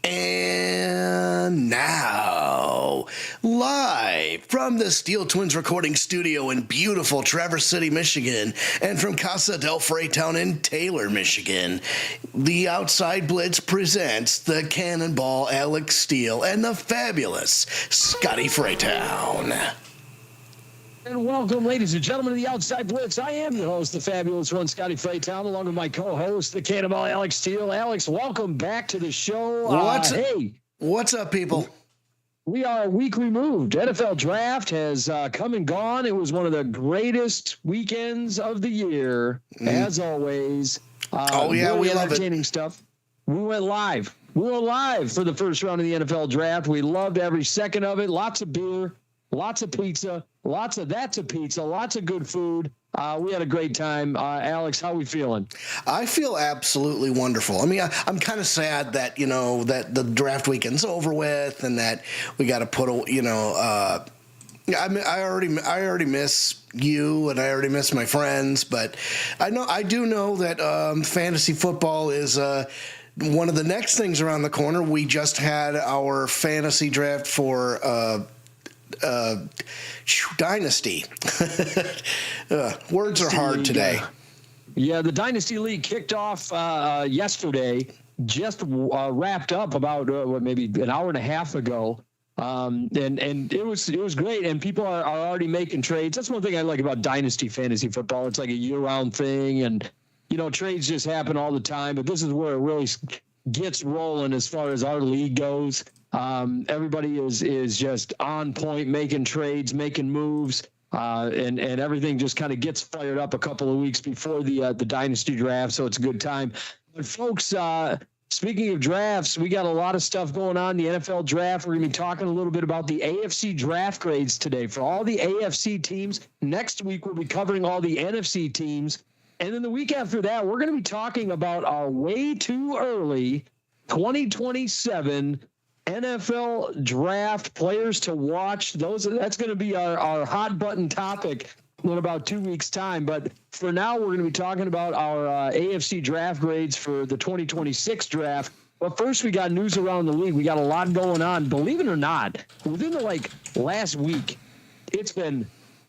And now, live from the Steele Twins recording studio in beautiful Traverse City, Michigan, and from Casa del Fraytown in Taylor, Michigan, the Outside Blitz presents the Cannonball, Alex Steele, and the fabulous Scotty Fraytown. And welcome, ladies and gentlemen, to the Outside Blitz. I am your host, the fabulous one, Scotty Fraytown, along with my co-host, the Cannonball, Alex Steele. Alex, welcome back to the show. What's up, people? We are a week removed. NFL Draft has come and gone. It was one of the greatest weekends of the year, as always. We really love entertaining it. Stuff. We went live. We were live for the first round of the NFL Draft. We loved every second of it. Lots of beer, lots of pizza. Lots of pizza, lots of good food. We had a great time. Alex, how we feeling? I feel absolutely wonderful. I mean, I'm kind of sad that, that the draft weekend's over with and that we got to put, I already miss you and I already miss my friends, but I do know that fantasy football is one of the next things around the corner. We just had our fantasy draft for Dynasty. Words are hard today. Yeah, the Dynasty League kicked off yesterday, just wrapped up about maybe an hour and a half ago. And it was great, and people are already making trades. That's one thing I like about Dynasty fantasy football. It's like a year-round thing, and trades just happen all the time. But this is where it really gets rolling as far as our league goes. Everybody is just on point, making trades, making moves, and everything just kind of gets fired up a couple of weeks before the Dynasty draft. So it's a good time. But folks, speaking of drafts, we got a lot of stuff going on. The NFL draft. We're going to be talking a little bit about the AFC draft grades today for all the AFC teams. Next week, we'll be covering all the NFC teams. And then the week after that, we're going to be talking about our way too early 2027 NFL draft players to watch. That's going to be our hot button topic in about 2 weeks' time. But for now, we're going to be talking about our AFC draft grades for the 2026 draft. But first, we got news around the league. We got a lot going on. Believe it or not, within the last week, it's been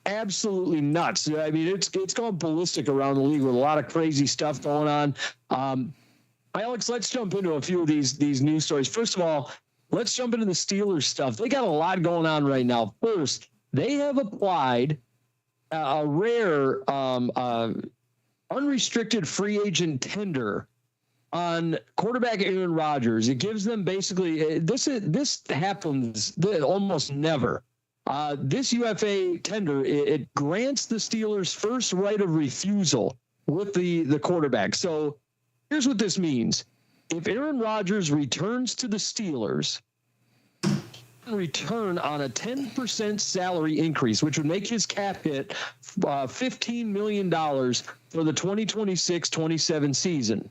absolutely nuts. I mean, it's gone ballistic around the league with a lot of crazy stuff going on. Alex, let's jump into a few of these news stories. First of all, let's jump into the Steelers stuff. They got a lot going on right now. First, they have applied a rare unrestricted free agent tender on quarterback Aaron Rodgers. It gives them basically this happens almost never. This UFA tender, it grants the Steelers first right of refusal with the quarterback. So here's what this means. If Aaron Rodgers returns to the Steelers, return on a 10% salary increase, which would make his cap hit $15 million for the 2026-27 season.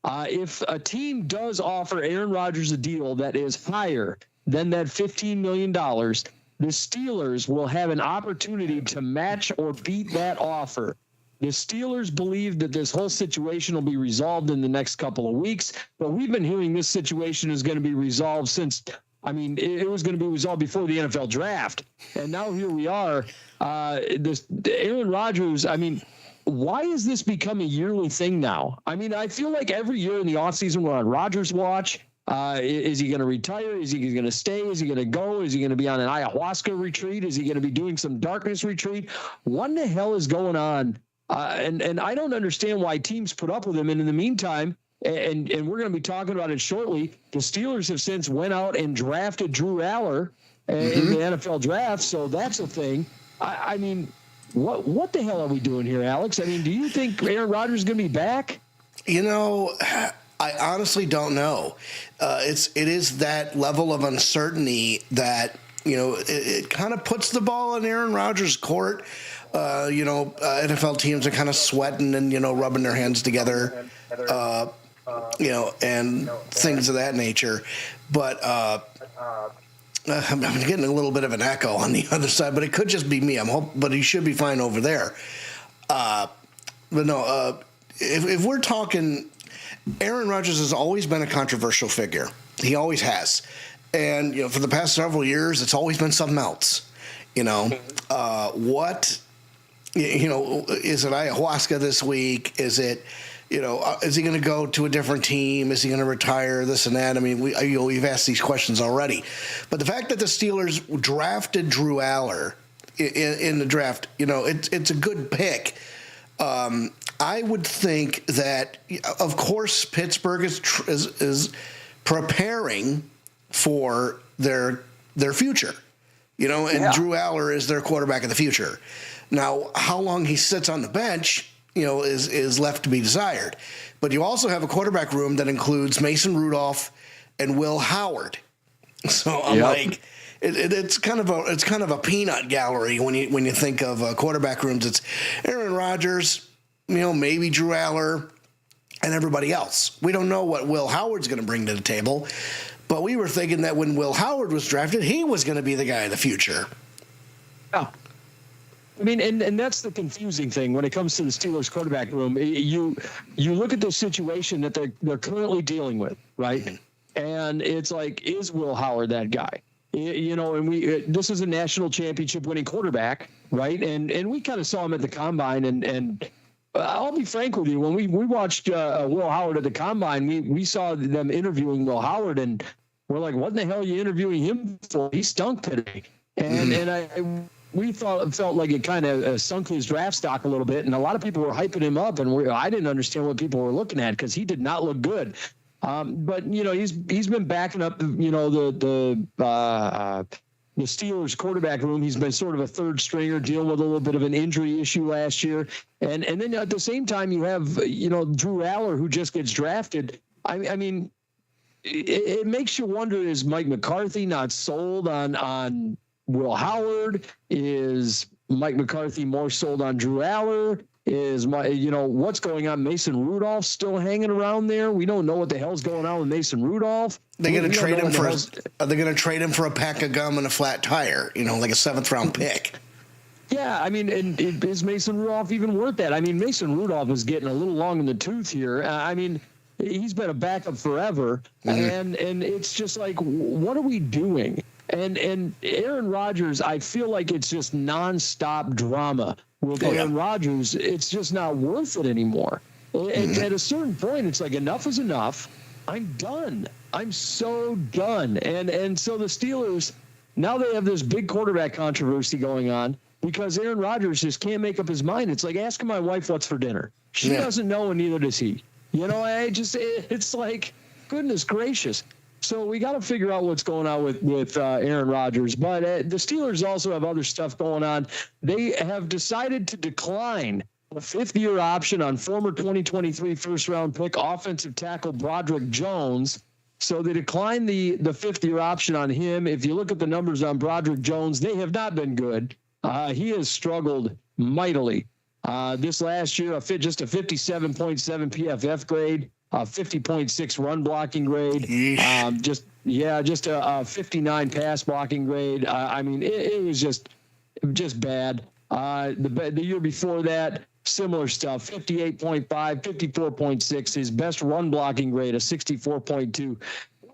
If a team does offer Aaron Rodgers a deal that is higher than that $15 million, the Steelers will have an opportunity to match or beat that offer. The Steelers believe that this whole situation will be resolved in the next couple of weeks, but we've been hearing this situation is going to be resolved since, it was going to be resolved before the NFL draft. And now here we are. Aaron Rodgers, why is this become a yearly thing now? I feel like every year in the offseason we're on Rodgers watch. Is he going to retire? Is he going to stay? Is he going to go? Is he going to be on an ayahuasca retreat? Is he going to be doing some darkness retreat? What in the hell is going on? And I don't understand why teams put up with him. And in the meantime, and we're going to be talking about it shortly, the Steelers have since went out and drafted Drew Aller in the NFL draft. So that's a thing. What the hell are we doing here, Alex? Do you think Aaron Rodgers is going to be back? I honestly don't know. It is that level of uncertainty that, it kind of puts the ball in Aaron Rodgers' court. NFL teams are kind of sweating and, rubbing their hands together, and things of that nature. But I'm getting a little bit of an echo on the other side, but it could just be me. But he should be fine over there. But no, if we're talking Aaron Rodgers has always been a controversial figure. He always has. And, for the past several years, it's always been something else. Is it ayahuasca this week? Is it, is he going to go to a different team? Is he going to retire? This and that. I mean, we've asked these questions already. But the fact that the Steelers drafted Drew Aller in the draft, it's a good pick. I would think that, of course, Pittsburgh is preparing for their future, and Drew Aller is their quarterback of the future. Now, how long he sits on the bench, is left to be desired. But you also have a quarterback room that includes Mason Rudolph and Will Howard. So I'm like, it's kind of a peanut gallery when you think of quarterback rooms. It's Aaron Rodgers, maybe Drew Aller, and everybody else. We don't know what Will Howard's going to bring to the table, but we were thinking that when Will Howard was drafted, he was going to be the guy of the future. Yeah. I mean, and that's the confusing thing when it comes to the Steelers quarterback room. You look at the situation that they're currently dealing with, right? And it's like, is Will Howard that guy? And this is a national championship winning quarterback, right? And we kind of saw him at the combine, and I'll be frank with you, when we watched Will Howard at the combine, we saw them interviewing Will Howard, and we're like, what in the hell are you interviewing him for? He stunk today. And we felt like it kind of sunk his draft stock a little bit, and a lot of people were hyping him up, and I didn't understand what people were looking at because he did not look good. But he's been backing up the Steelers quarterback room. He's been sort of a third stringer, dealing with a little bit of an injury issue last year, and then at the same time you have Drew Aller, who just gets drafted. I mean, it makes you wonder: is Mike McCarthy not sold on Will Howard? Is Mike McCarthy more sold on Drew Aller? Is what's going on? Mason Rudolph still hanging around there? We don't know what the hell's going on with Mason Rudolph. They're going to trade him for. Are they going to trade him for a pack of gum and a flat tire? Like a 7th round pick. Yeah, I mean, and is Mason Rudolph even worth that? I mean, Mason Rudolph is getting a little long in the tooth here. I mean, he's been a backup forever, and it's just like, what are we doing? And Aaron Rodgers, I feel like it's just nonstop drama. With Aaron Rodgers, it's just not worth it anymore. At a certain point, it's like, enough is enough. I'm done. I'm so done. And so the Steelers, now they have this big quarterback controversy going on because Aaron Rodgers just can't make up his mind. It's like asking my wife what's for dinner. She doesn't know, and neither does he. It's like, goodness gracious. So we got to figure out what's going on with Aaron Rodgers. But the Steelers also have other stuff going on. They have decided to decline a 5th-year option on former 2023 first-round pick offensive tackle Broderick Jones. So they declined the 5th-year option on him. If you look at the numbers on Broderick Jones, they have not been good. He has struggled mightily. This last year, just a 57.7 PFF grade. 50.6 run blocking grade, just a 59 pass blocking grade. I mean, it was just bad. The year before that, similar stuff: 58.5, 54.6. His best run blocking grade, a 64.2.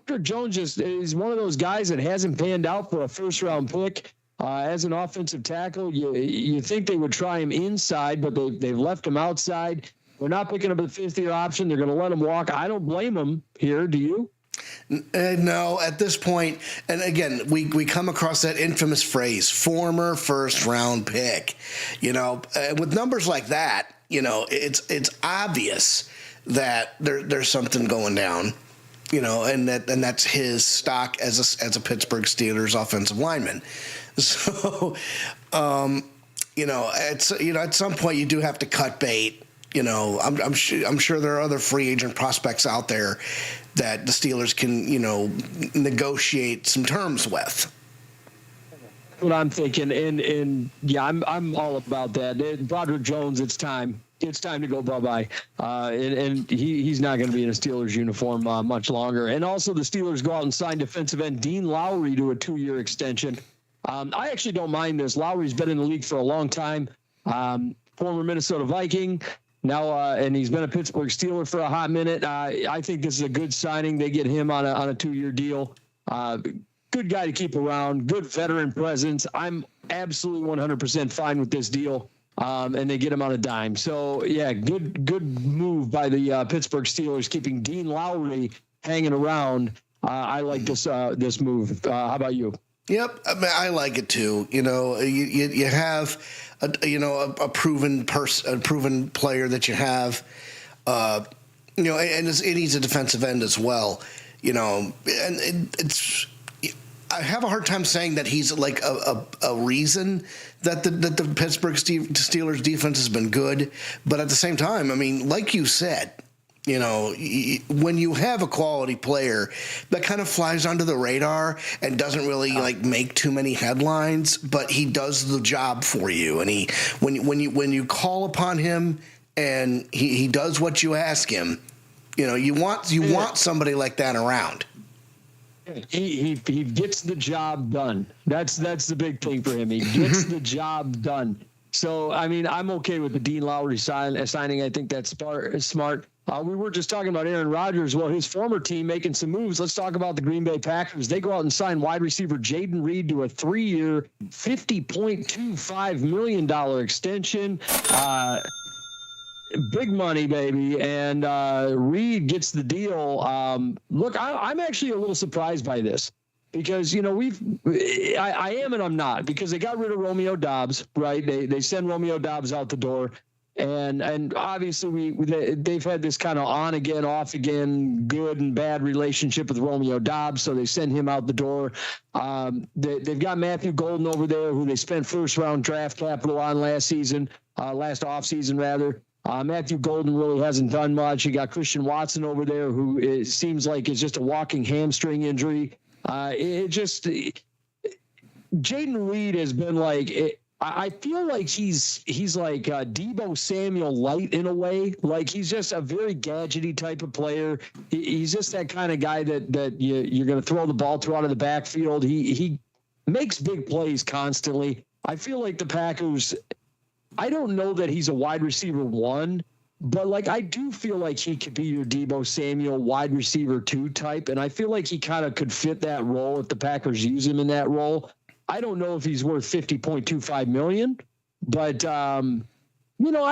Broderick Jones is one of those guys that hasn't panned out for a first-round pick. As an offensive tackle, you think they would try him inside, but they've left him outside. They're not picking up the 5th-year option. They're going to let him walk. I don't blame him here. Do you? No, at this point, and again, we come across that infamous phrase, former first-round pick. With numbers like that, it's obvious that there's something going down. And that's his stock as a Pittsburgh Steelers offensive lineman. So, at some point you do have to cut bait. I'm sure there are other free agent prospects out there that the Steelers can, negotiate some terms with. What I'm thinking, and yeah, I'm all about that. Broderick Jones, it's time. It's time to go bye-bye. And he's not going to be in a Steelers uniform much longer. And also the Steelers go out and sign defensive end Dean Lowry to a 2-year extension. I actually don't mind this. Lowry's been in the league for a long time. Former Minnesota Viking. Now, and he's been a Pittsburgh Steeler for a hot minute. I think this is a good signing. They get him on a 2-year deal. Good guy to keep around. Good veteran presence. I'm absolutely 100% fine with this deal. And they get him on a dime. So yeah, good move by the Pittsburgh Steelers, keeping Dean Lowry hanging around. I like this move. How about you? Yep, I mean, I like it too. You know, you have a proven player that you have. You know, and he's a defensive end as well. You know, and it's. I have a hard time saying that he's like a reason that the Pittsburgh Steelers defense has been good, but at the same time, I mean, like you said, you know, when you have a quality player that kind of flies under the radar and doesn't really like make too many headlines, but he does the job for you, and when you call upon him and he does what you ask him, you know, you want somebody like that around. He gets the job done. That's the big thing for him. He gets the job done. So, I mean, I'm okay with the Dean Lowry signing. I think that's smart. We were just talking about Aaron Rodgers. Well, his former team making some moves. Let's talk about the Green Bay Packers. They go out and sign wide receiver Jaden Reed to a 3-year, $50.25 million extension. Big money, baby, and Reed gets the deal. Look, I'm actually a little surprised by this because, you know, I am and I'm not, because they got rid of Romeo Doubs, right? They send Romeo Doubs out the door, and obviously they've had this kind of on again, off again, good and bad relationship with Romeo Doubs, so they send him out the door. They've got Matthew Golden over there, who they spent first-round draft capital on last offseason rather. Matthew Golden really hasn't done much. You got Christian Watson over there, who it seems like is just a walking hamstring injury. Jaden Reed has been like, I feel like he's like Deebo Samuel light in a way. Like, he's just a very gadgety type of player. He's just that kind of guy that you're going to throw the ball to out of the backfield. He makes big plays constantly. I feel like the Packers, I don't know that he's a wide receiver 1, but like I do feel like he could be your Deebo Samuel wide receiver 2 type, and I feel like he kind of could fit that role if the Packers use him in that role. I don't know if he's worth $50.25 million, but you know,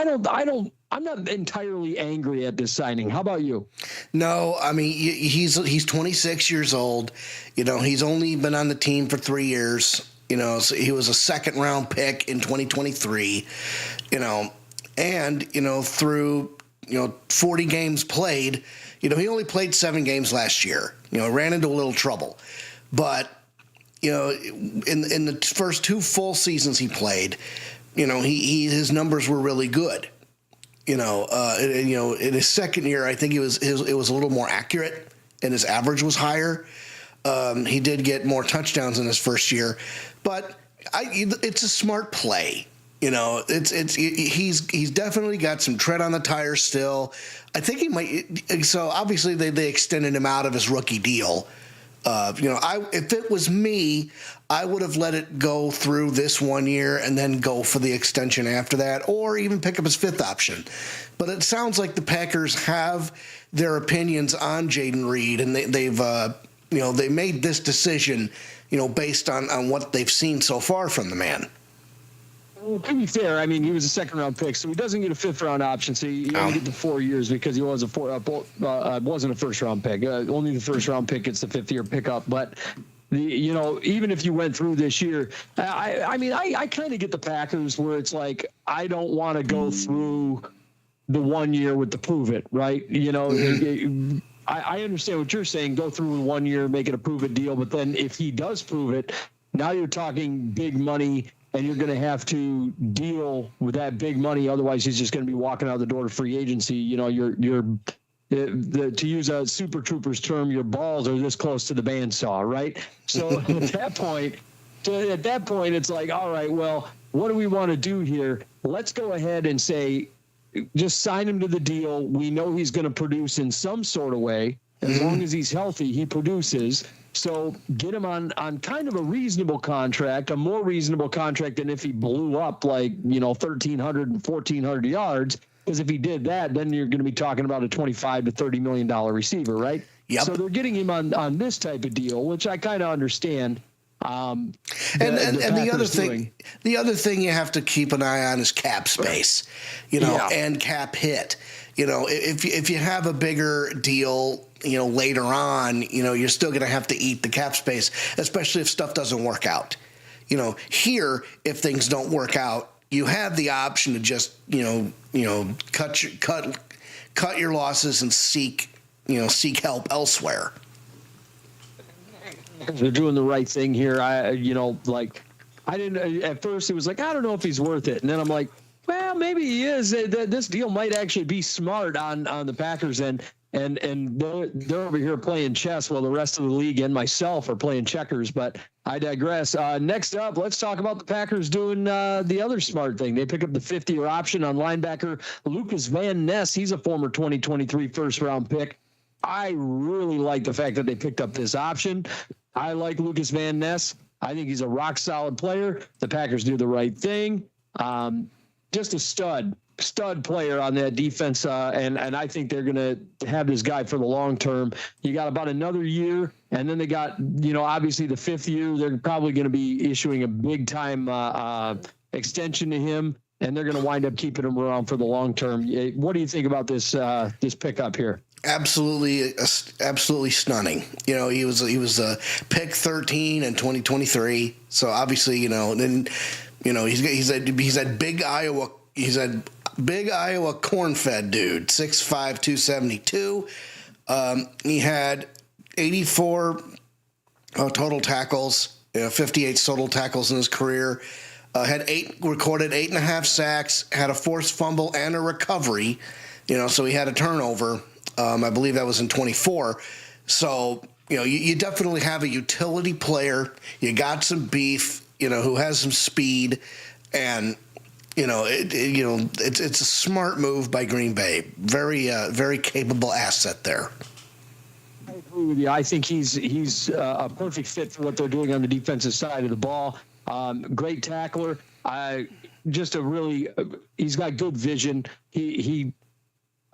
I'm not entirely angry at this signing. How about you? No, I mean, he's 26 years old. You know, he's only been on the team for 3 years. You know, so he was a second-round pick in 2023, you know, and, you know, through, 40 games played, you know, he only played 7 games last year, you know, ran into a little trouble. But, you know, in the first 2 full seasons he played, you know, his numbers were really good. You know, in his second year, I think it was a little more accurate and his average was higher. He did get more touchdowns in his first year, but it's a smart play. You know, he's definitely got some tread on the tires still. I think he might. So obviously they extended him out of his rookie deal. If it was me, I would have let it go through this 1 year and then go for the extension after that, or even pick up his 5th option. But it sounds like the Packers have their opinions on Jaden Reed, and they made this decision, based on what they've seen so far from the man. Well, to be fair, I mean, he was a second-round pick, so he doesn't get a 5th-round option. So he only get the 4 years because he was wasn't a first-round pick. Only the first-round pick gets the 5th-year pickup. But even if you went through this year, I kind of get the Packers where it's like, I don't want to go through the 1 year with the prove it, right? I understand what you're saying. Go through 1 year, make it a prove it deal. But then if he does prove it, now you're talking big money, and you're going to have to deal with that big money. Otherwise, he's just going to be walking out the door to free agency. To use a Super Troopers term, your balls are this close to the bandsaw, right? So at that point, it's like, all right, well, what do we want to do here? Let's go ahead and say, just sign him to the deal. We know he's going to produce in some sort of way. As long as he's healthy, he produces. So get him on kind of a reasonable contract, a more reasonable contract than if he blew up like, 1,300 and 1,400 yards. Because if he did that, then you're going to be talking about a $25 to $30 million receiver, right? Yep. So they're getting him on this type of deal, which I kind of understand. And the other thing you have to keep an eye on is cap space, and cap hit. If you have a bigger deal, later on, you're still going to have to eat the cap space, especially if stuff doesn't work out. Here, if things don't work out, you have the option to just, cut your losses and seek help elsewhere. They're doing the right thing here. I didn't at first. It was like, I don't know if he's worth it, and then I'm like, well, maybe he is. This deal might actually be smart on the Packers, and they're over here playing chess while the rest of the league and myself are playing checkers. But I digress. Next up, let's talk about the Packers doing the other smart thing. They pick up the 50-year option on linebacker Lucas Van Ness. He's a former 2023 first-round pick. I really like the fact that they picked up this option. I like Lucas Van Ness. I think he's a rock-solid player. The Packers do the right thing. Just a stud player on that defense, and I think they're going to have this guy for the long term. You got about another year, and then they got, obviously the 5th year. They're probably going to be issuing a big-time extension to him, and they're going to wind up keeping him around for the long term. What do you think about this pickup here? Absolutely stunning. He was a pick 13 in 2023. So obviously, he's that big Iowa. He's a big Iowa corn-fed dude, 6'5", 272. He had 84 total tackles, 58 total tackles in his career. Recorded 8.5 sacks, had a forced fumble and a recovery. So he had a turnover. I believe that was in 24. So, you definitely have a utility player. You got some beef, who has some speed, and it's a smart move by Green Bay. Very capable asset there. I agree with you. I think he's a perfect fit for what they're doing on the defensive side of the ball. Great tackler. He's got good vision.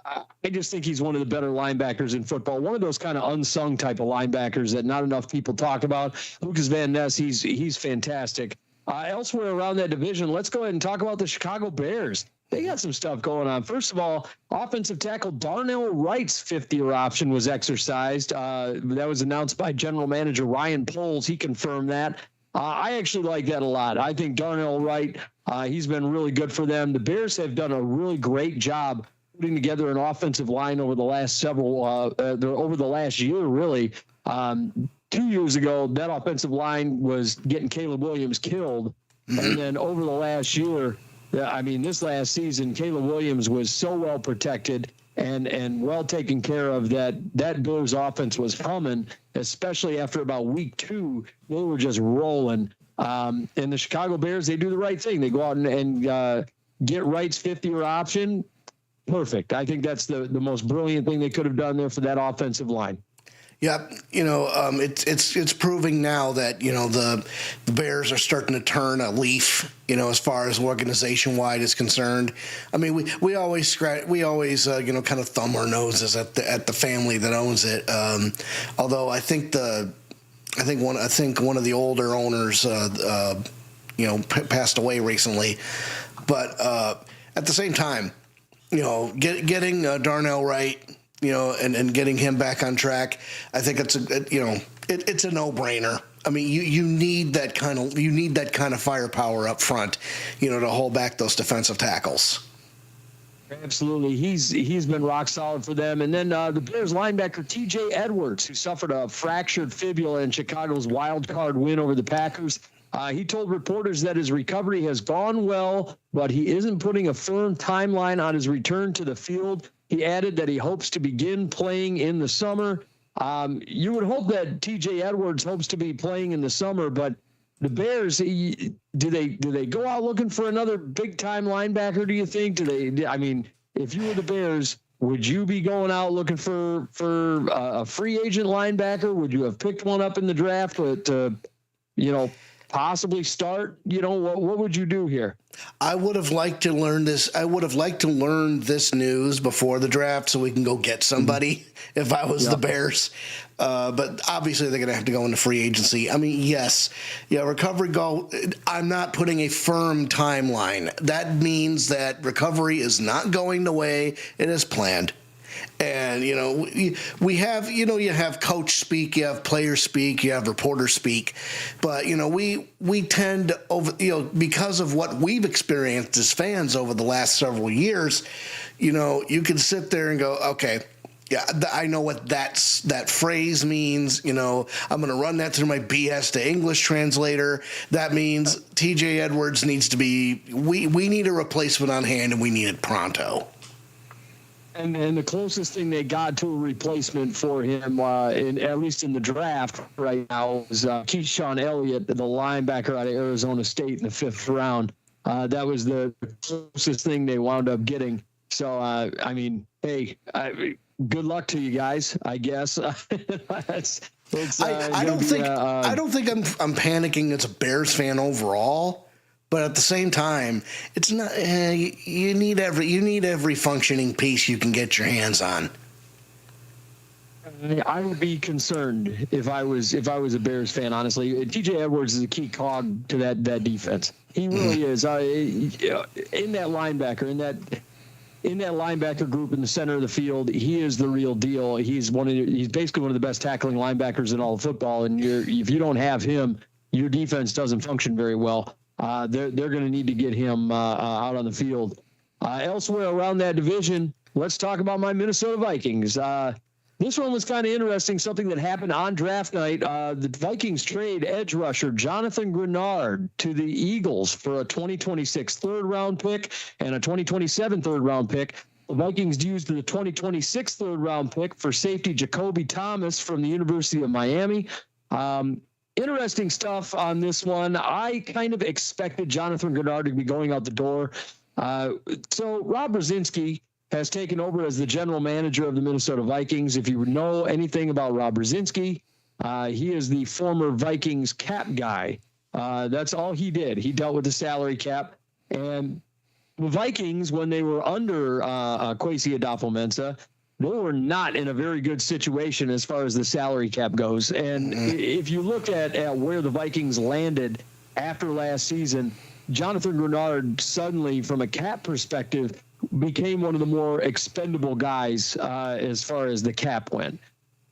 I just think he's one of the better linebackers in football. One of those kind of unsung type of linebackers that not enough people talk about. Lucas Van Ness, he's fantastic. Elsewhere around that division, let's go ahead and talk about the Chicago Bears. They got some stuff going on. First of all, offensive tackle Darnell Wright's 5th-year option was exercised. That was announced by general manager Ryan Poles. He confirmed that. I actually like that a lot. I think Darnell Wright, he's been really good for them. The Bears have done a really great job putting together an offensive line over the last over the last year, really. 2 years ago, that offensive line was getting Caleb Williams killed. And then over the last year, this last season, Caleb Williams was so well protected and well taken care of that Bears offense was humming, especially after about week 2. They were just rolling. And the Chicago Bears, they do the right thing. They go out and get Wright's 5th-year option. Perfect. I think that's the most brilliant thing they could have done there for that offensive line. Yep. It's proving now that, the Bears are starting to turn a leaf, as far as organization wide is concerned. I mean, we always kind of thumb our noses at the family that owns it. Although I think one of the older owners, passed away recently, but at the same time, getting Darnell Wright, and getting him back on track, I think it's a no-brainer. I mean, you need that kind of firepower up front, to hold back those defensive tackles. Absolutely. He's been rock solid for them. And then the Bears linebacker TJ Edwards, who suffered a fractured fibula in Chicago's wild card win over the Packers. He told reporters that his recovery has gone well, but he isn't putting a firm timeline on his return to the field. He added that he hopes to begin playing in the summer. You would hope that TJ Edwards hopes to be playing in the summer, but the Bears, do they go out looking for another big-time linebacker, do you think? If you were the Bears, would you be going out looking for a free agent linebacker? Would you have picked one up in the draft to possibly start, what would you do here? I would have liked to learn this. I would have liked to learn this news before the draft so we can go get somebody if I was the Bears. But obviously they're going to have to go into free agency. I mean, yes, recovery goal. I'm not putting a firm timeline. That means that recovery is not going the way it is planned. And, we have, you have coach speak, you have players speak, you have reporters speak. But, we tend to, because of what we've experienced as fans over the last several years, you can sit there and go, okay, yeah, I know what that phrase means. I'm going to run that through my BS to English translator. That means TJ Edwards needs to be, we need a replacement on hand and we need it pronto. And the closest thing they got to a replacement for him, at least in the draft right now, is Keyshawn Elliott, the linebacker out of Arizona State in the 5th round. That was the closest thing they wound up getting. So, hey, good luck to you guys, I guess. I don't think I'm panicking as a Bears fan overall. But at the same time, it's not. You need every functioning piece you can get your hands on. I would be concerned if I was a Bears fan. Honestly, TJ Edwards is a key cog to that defense. He really is. In that linebacker group in the center of the field, he is the real deal. He's basically one of the best tackling linebackers in all of football. And if you don't have him, your defense doesn't function very well. They're going to need to get him out on the field. Elsewhere around that division, let's talk about my Minnesota Vikings. This one was kind of interesting, something that happened on draft night. The Vikings trade edge rusher Jonathan Grenard to the Eagles for a 2026 third-round pick and a 2027 third-round pick. The Vikings used the 2026 third-round pick for safety Jacoby Thomas from the University of Miami. Interesting stuff on this one. I kind of expected Jonathan Grenard to be going out the door. So Rob Brzezinski has taken over as the general manager of the Minnesota Vikings. If you know anything about Rob Brzezinski, he is the former Vikings cap guy. That's all he did. He dealt with the salary cap. And the Vikings, when they were under Kwesi Adolfo-Mensah, they were not in a very good situation as far as the salary cap goes. And if you look at where the Vikings landed after last season, Jonathan Grenard suddenly, from a cap perspective, became one of the more expendable guys as far as the cap went.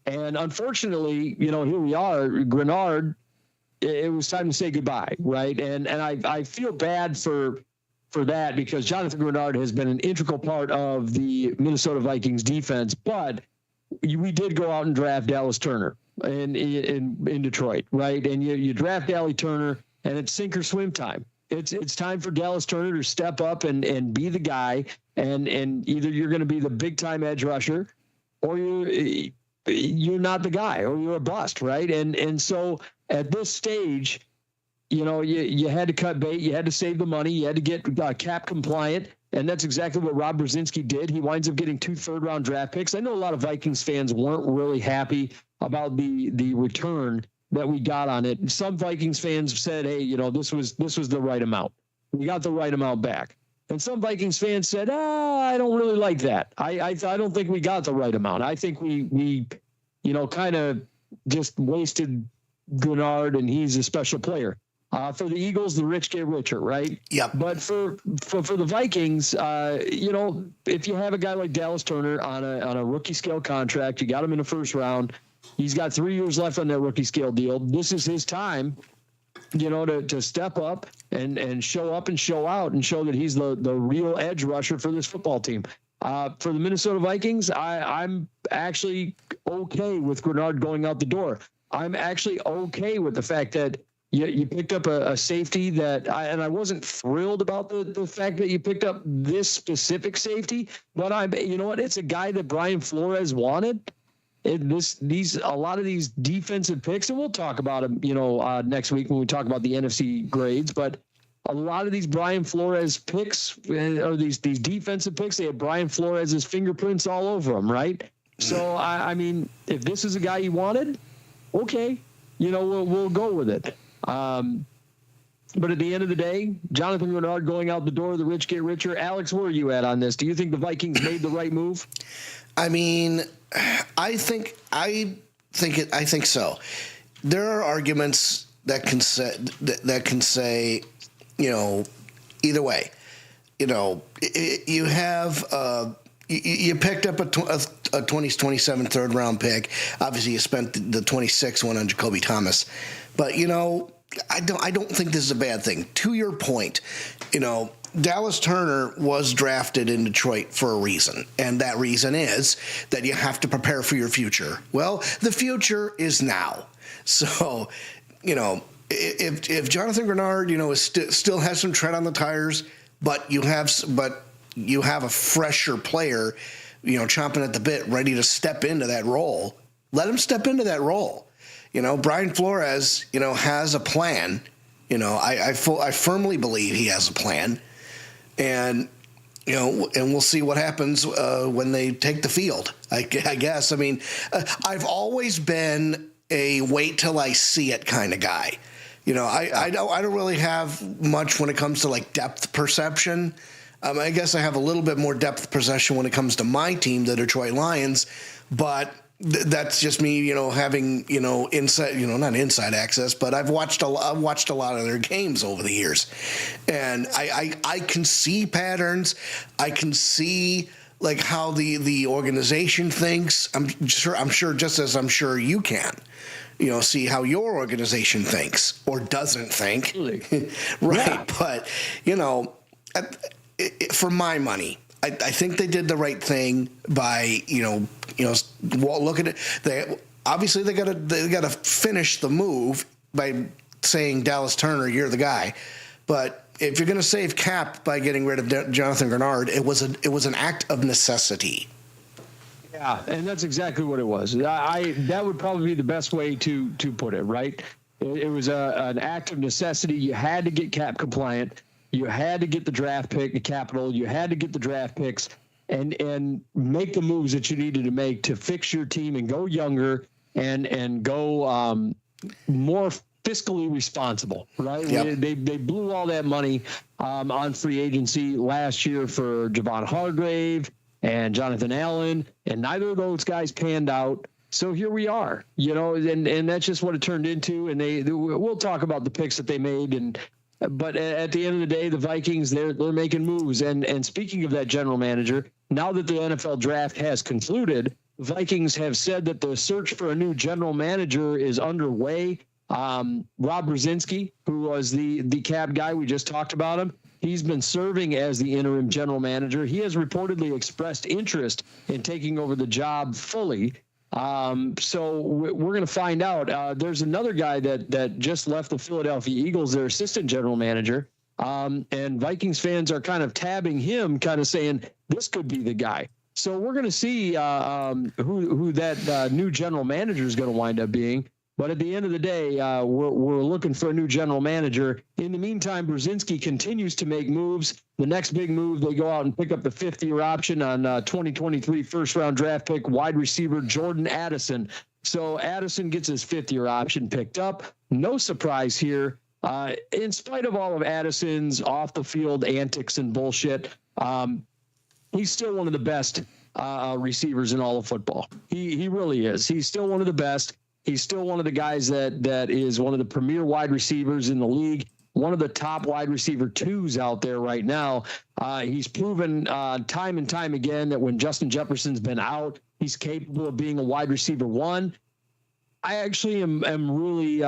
And unfortunately, here we are, Grenard, it was time to say goodbye, right? And I feel bad for that because Jonathan Grenard has been an integral part of the Minnesota Vikings defense, but we did go out and draft Dallas Turner in Detroit, right? And you draft Dallas Turner and it's sink or swim time. It's time for Dallas Turner to step up and be the guy, and either you're going to be the big time edge rusher or you're not the guy, or you're a bust, right? And so at this stage, you had to cut bait, you had to save the money, you had to get cap compliant, and that's exactly what Rob Brzezinski did. He winds up getting 2 third-round draft picks. I know a lot of Vikings fans weren't really happy about the return that we got on it. Some Vikings fans said, hey, this was the right amount. We got the right amount back. And some Vikings fans said, I don't really like that. I don't think we got the right amount. I think we kind of just wasted Grenard, and he's a special player. For the Eagles, the rich get richer, right? Yep. But for the Vikings, if you have a guy like Dallas Turner on a rookie scale contract, you got him in the first round. He's got 3 years left on that rookie scale deal. This is his time, to step up and show up and show out and show that he's the real edge rusher for this football team. For the Minnesota Vikings, I'm actually okay with Grenard going out the door. I'm actually okay with the fact that you picked up a safety that I wasn't thrilled about the fact that you picked up this specific safety, but it's a guy that Brian Flores wanted. A lot of these defensive picks, and we'll talk about them, next week when we talk about the NFC grades, but a lot of these Brian Flores picks or these defensive picks, they had Brian Flores's fingerprints all over them, right? So I mean, if this is a guy you wanted, okay, we'll go with it. But at the end of the day, Jonathan Grenard going out the door, the rich get richer. Alex, where are you at on this? Do you think the Vikings made the right move? I mean, I think so. There are arguments that can say, either way. You have you picked up a 2027 third round pick. Obviously, you spent the 26th one on Jacoby Thomas, but I don't think this is a bad thing. To your point, Dallas Turner was drafted in Detroit for a reason, and that reason is that you have to prepare for your future. Well, the future is now. So, if Jonathan Grenard, still has some tread on the tires, but you have a fresher player, chomping at the bit, ready to step into that role. Let him step into that role. Brian Flores, has a plan. I firmly believe he has a plan, and and we'll see what happens when they take the field. I guess. I mean, I've always been a wait till I see it kind of guy. I don't really have much when it comes to like depth perception. I guess I have a little bit more depth perception when it comes to my team, the Detroit Lions, but that's just me, having, inside, not inside access, but I've watched a lot of their games over the years, and I can see patterns. I can see like how the organization thinks. I'm sure just as I'm sure you can, see how your organization thinks or doesn't think. Right. Yeah. But, for my money, I think they did the right thing by, look at it. They gotta finish the move by saying, Dallas Turner, you're the guy. But if you're gonna save cap by getting rid of Jonathan Grenard, it was an act of necessity. Yeah, and that's exactly what it was. That would probably be the best way to put it, right? It was an act of necessity. You had to get cap compliant. You had to get the draft pick, the capital. You had to get the draft picks and make the moves that you needed to make to fix your team and go younger and go more fiscally responsible, right? Yep. They blew all that money on free agency last year for Javon Hargrave and Jonathan Allen, and neither of those guys panned out. So here we are, and that's just what it turned into. And we'll talk about the picks that they made, but at the end of the day, the Vikings, they're making moves. And speaking of that general manager, now that the NFL draft has concluded, Vikings have said that the search for a new general manager is underway. Rob Brzezinski, who was the cab guy, we just talked about him. He's been serving as the interim general manager. He has reportedly expressed interest in taking over the job fully. So we're going to find out. There's another guy that just left the Philadelphia Eagles, their assistant general manager. And Vikings fans are kind of tabbing him, kind of saying this could be the guy. So we're going to see who that new general manager is going to wind up being. But at the end of the day, we're looking for a new general manager. In the meantime, Brzezinski continues to make moves. The next big move, they go out and pick up the fifth-year option on 2023 first-round draft pick wide receiver Jordan Addison. So Addison gets his fifth-year option picked up. No surprise here. In spite of all of Addison's off-the-field antics and bullshit, he's still one of the best receivers in all of football. He really is. He's still one of the best. He's still one of the guys that is one of the premier wide receivers in the league, one of the top wide receiver twos out there right now. He's proven time and time again that when Justin Jefferson's been out, he's capable of being a wide receiver one. I actually am really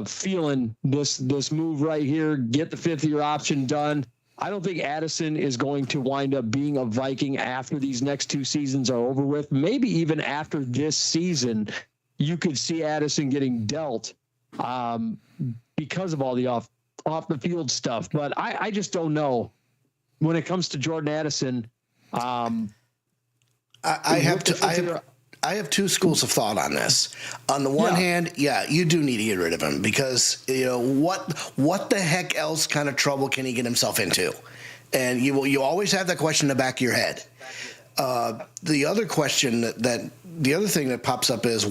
feeling this move right here. Get the fifth-year option done. I don't think Addison is going to wind up being a Viking after these next two seasons are over with. Maybe even after this season, you could see Addison getting dealt because of all the off the field stuff. But I just don't know when it comes to Jordan Addison. I have two schools of thought on this. On the one hand, you do need to get rid of him because what the heck else kind of trouble can he get himself into? And you always have that question in the back of your head. The other question the other thing that pops up is,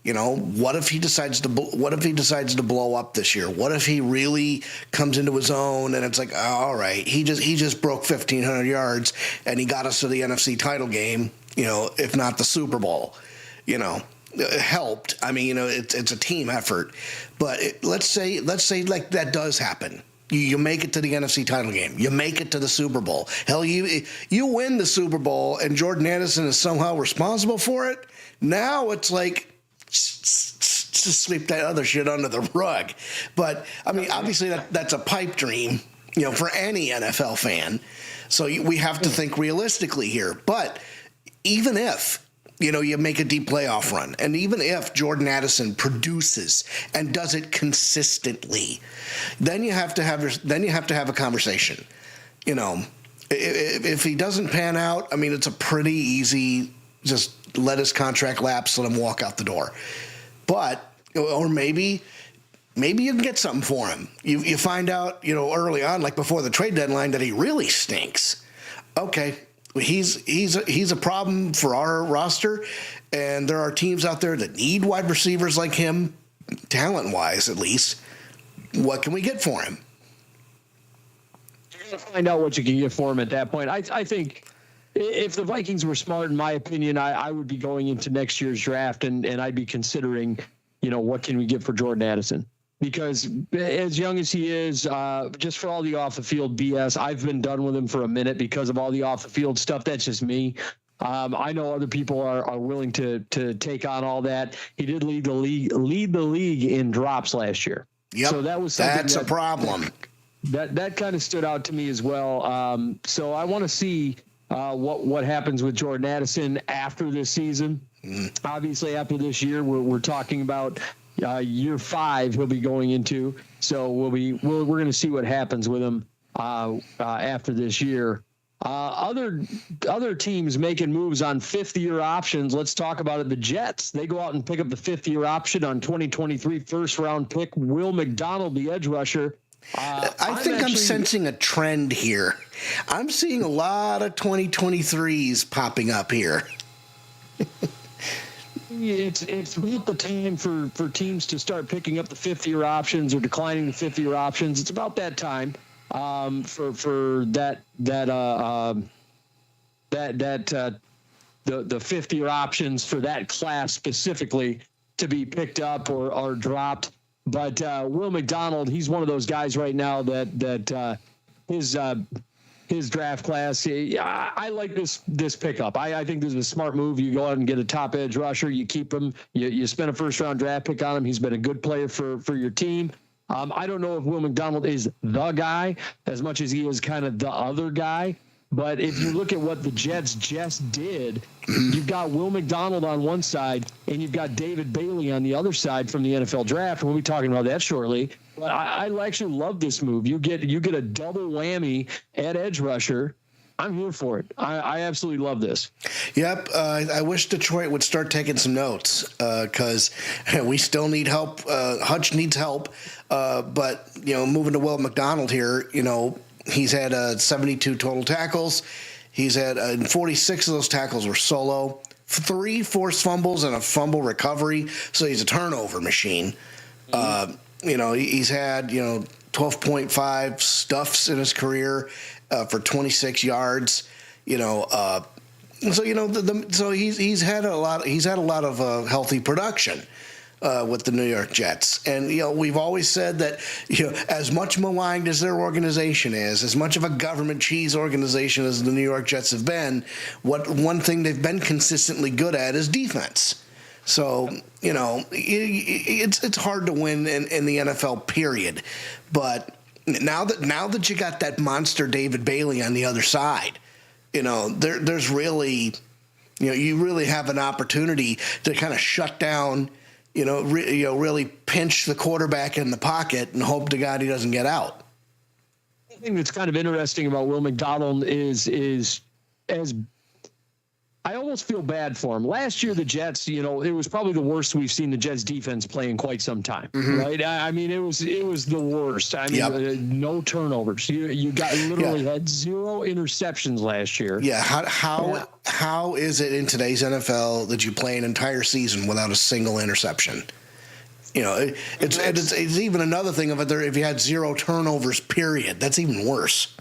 What if he decides to blow up this year? What if he really comes into his own and it's like, oh, all right, he just broke 1,500 yards and he got us to the NFC title game, if not the Super Bowl, It helped. I mean, it's a team effort, but let's say like that does happen. You make it to the NFC title game. You make it to the Super Bowl. Hell, you win the Super Bowl, and Jordan Addison is somehow responsible for it. Now it's like just sweep that other shit under the rug. But I mean, obviously that's a pipe dream, for any NFL fan. So we have to think realistically here. But even if you make a deep playoff run, and even if Jordan Addison produces and does it consistently, then you have to have a conversation. If he doesn't pan out, I mean, it's a pretty easy, just let his contract lapse, let him walk out the door. But or maybe you can get something for him. You find out, early on, like before the trade deadline, that he really stinks. Okay. He's a problem for our roster, and there are teams out there that need wide receivers like him, talent-wise at least. What can we get for him? You're going to find out what you can get for him at that point. I think if the Vikings were smart, in my opinion, I would be going into next year's draft, and I'd be considering, what can we get for Jordan Addison? Because as young as he is, just for all the off-the-field BS, I've been done with him for a minute because of all the off-the-field stuff. That's just me. I know other people are willing to take on all that. He did lead the league in drops last year. Yep, so that's a problem. That kind of stood out to me as well. So I want to see what happens with Jordan Addison after this season. Obviously, after this year, we're talking about year 5 he'll be going into. So we're going to see what happens with him after this year. Other teams making moves on 5th-year options. Let's talk about it. The Jets, they go out and pick up the 5th-year option on 2023 first-round pick Will McDonald, the edge rusher. I think I'm sensing a trend here. I'm seeing a lot of 2023s popping up here. It's about the time for teams to start picking up the 5th-year options or declining the 5th-year options. It's about that time for the 5th-year options for that class specifically to be picked up or dropped. But Will McDonald, he's one of those guys right now that his draft class. I like this pickup. I think this is a smart move. You go out and get a top edge rusher. You keep him. You spend a first-round draft pick on him. He's been a good player for your team. I don't know if Will McDonald is the guy as much as he is kind of the other guy. But if you look at what the Jets just did, you've got Will McDonald on one side and you've got David Bailey on the other side from the NFL draft. We'll be talking about that shortly. But I actually love this move. You get a double whammy at edge rusher. I'm here for it. I absolutely love this. Yep. I wish Detroit would start taking some notes because we still need help. Hutch needs help. But, moving to Will McDonald here, he's had 72 total tackles. He's had 46 of those tackles were solo, 3 forced fumbles and a fumble recovery. So he's a turnover machine. He's had 12.5 stuffs in his career for 26 yards. So he's had a lot. He's had a lot of healthy production with the New York Jets. And, we've always said that, as much maligned as their organization is, as much of a government cheese organization as the New York Jets have been, one thing they've been consistently good at is defense. So, it's hard to win in the NFL, period. But now that you got that monster David Bailey on the other side, there's really, you really have an opportunity to kind of shut down, really pinch the quarterback in the pocket and hope to God he doesn't get out. The thing that's kind of interesting about Will McDonald is as I almost feel bad for him. Last year, the Jets, it was probably the worst we've seen the Jets defense play in quite some time, right? I mean, it was the worst. I mean, no turnovers. You got literally had 0 interceptions last year. Yeah. How is it in today's NFL that you play an entire season without a single interception? It's even another thing of it there. If you had 0 turnovers, period, that's even worse.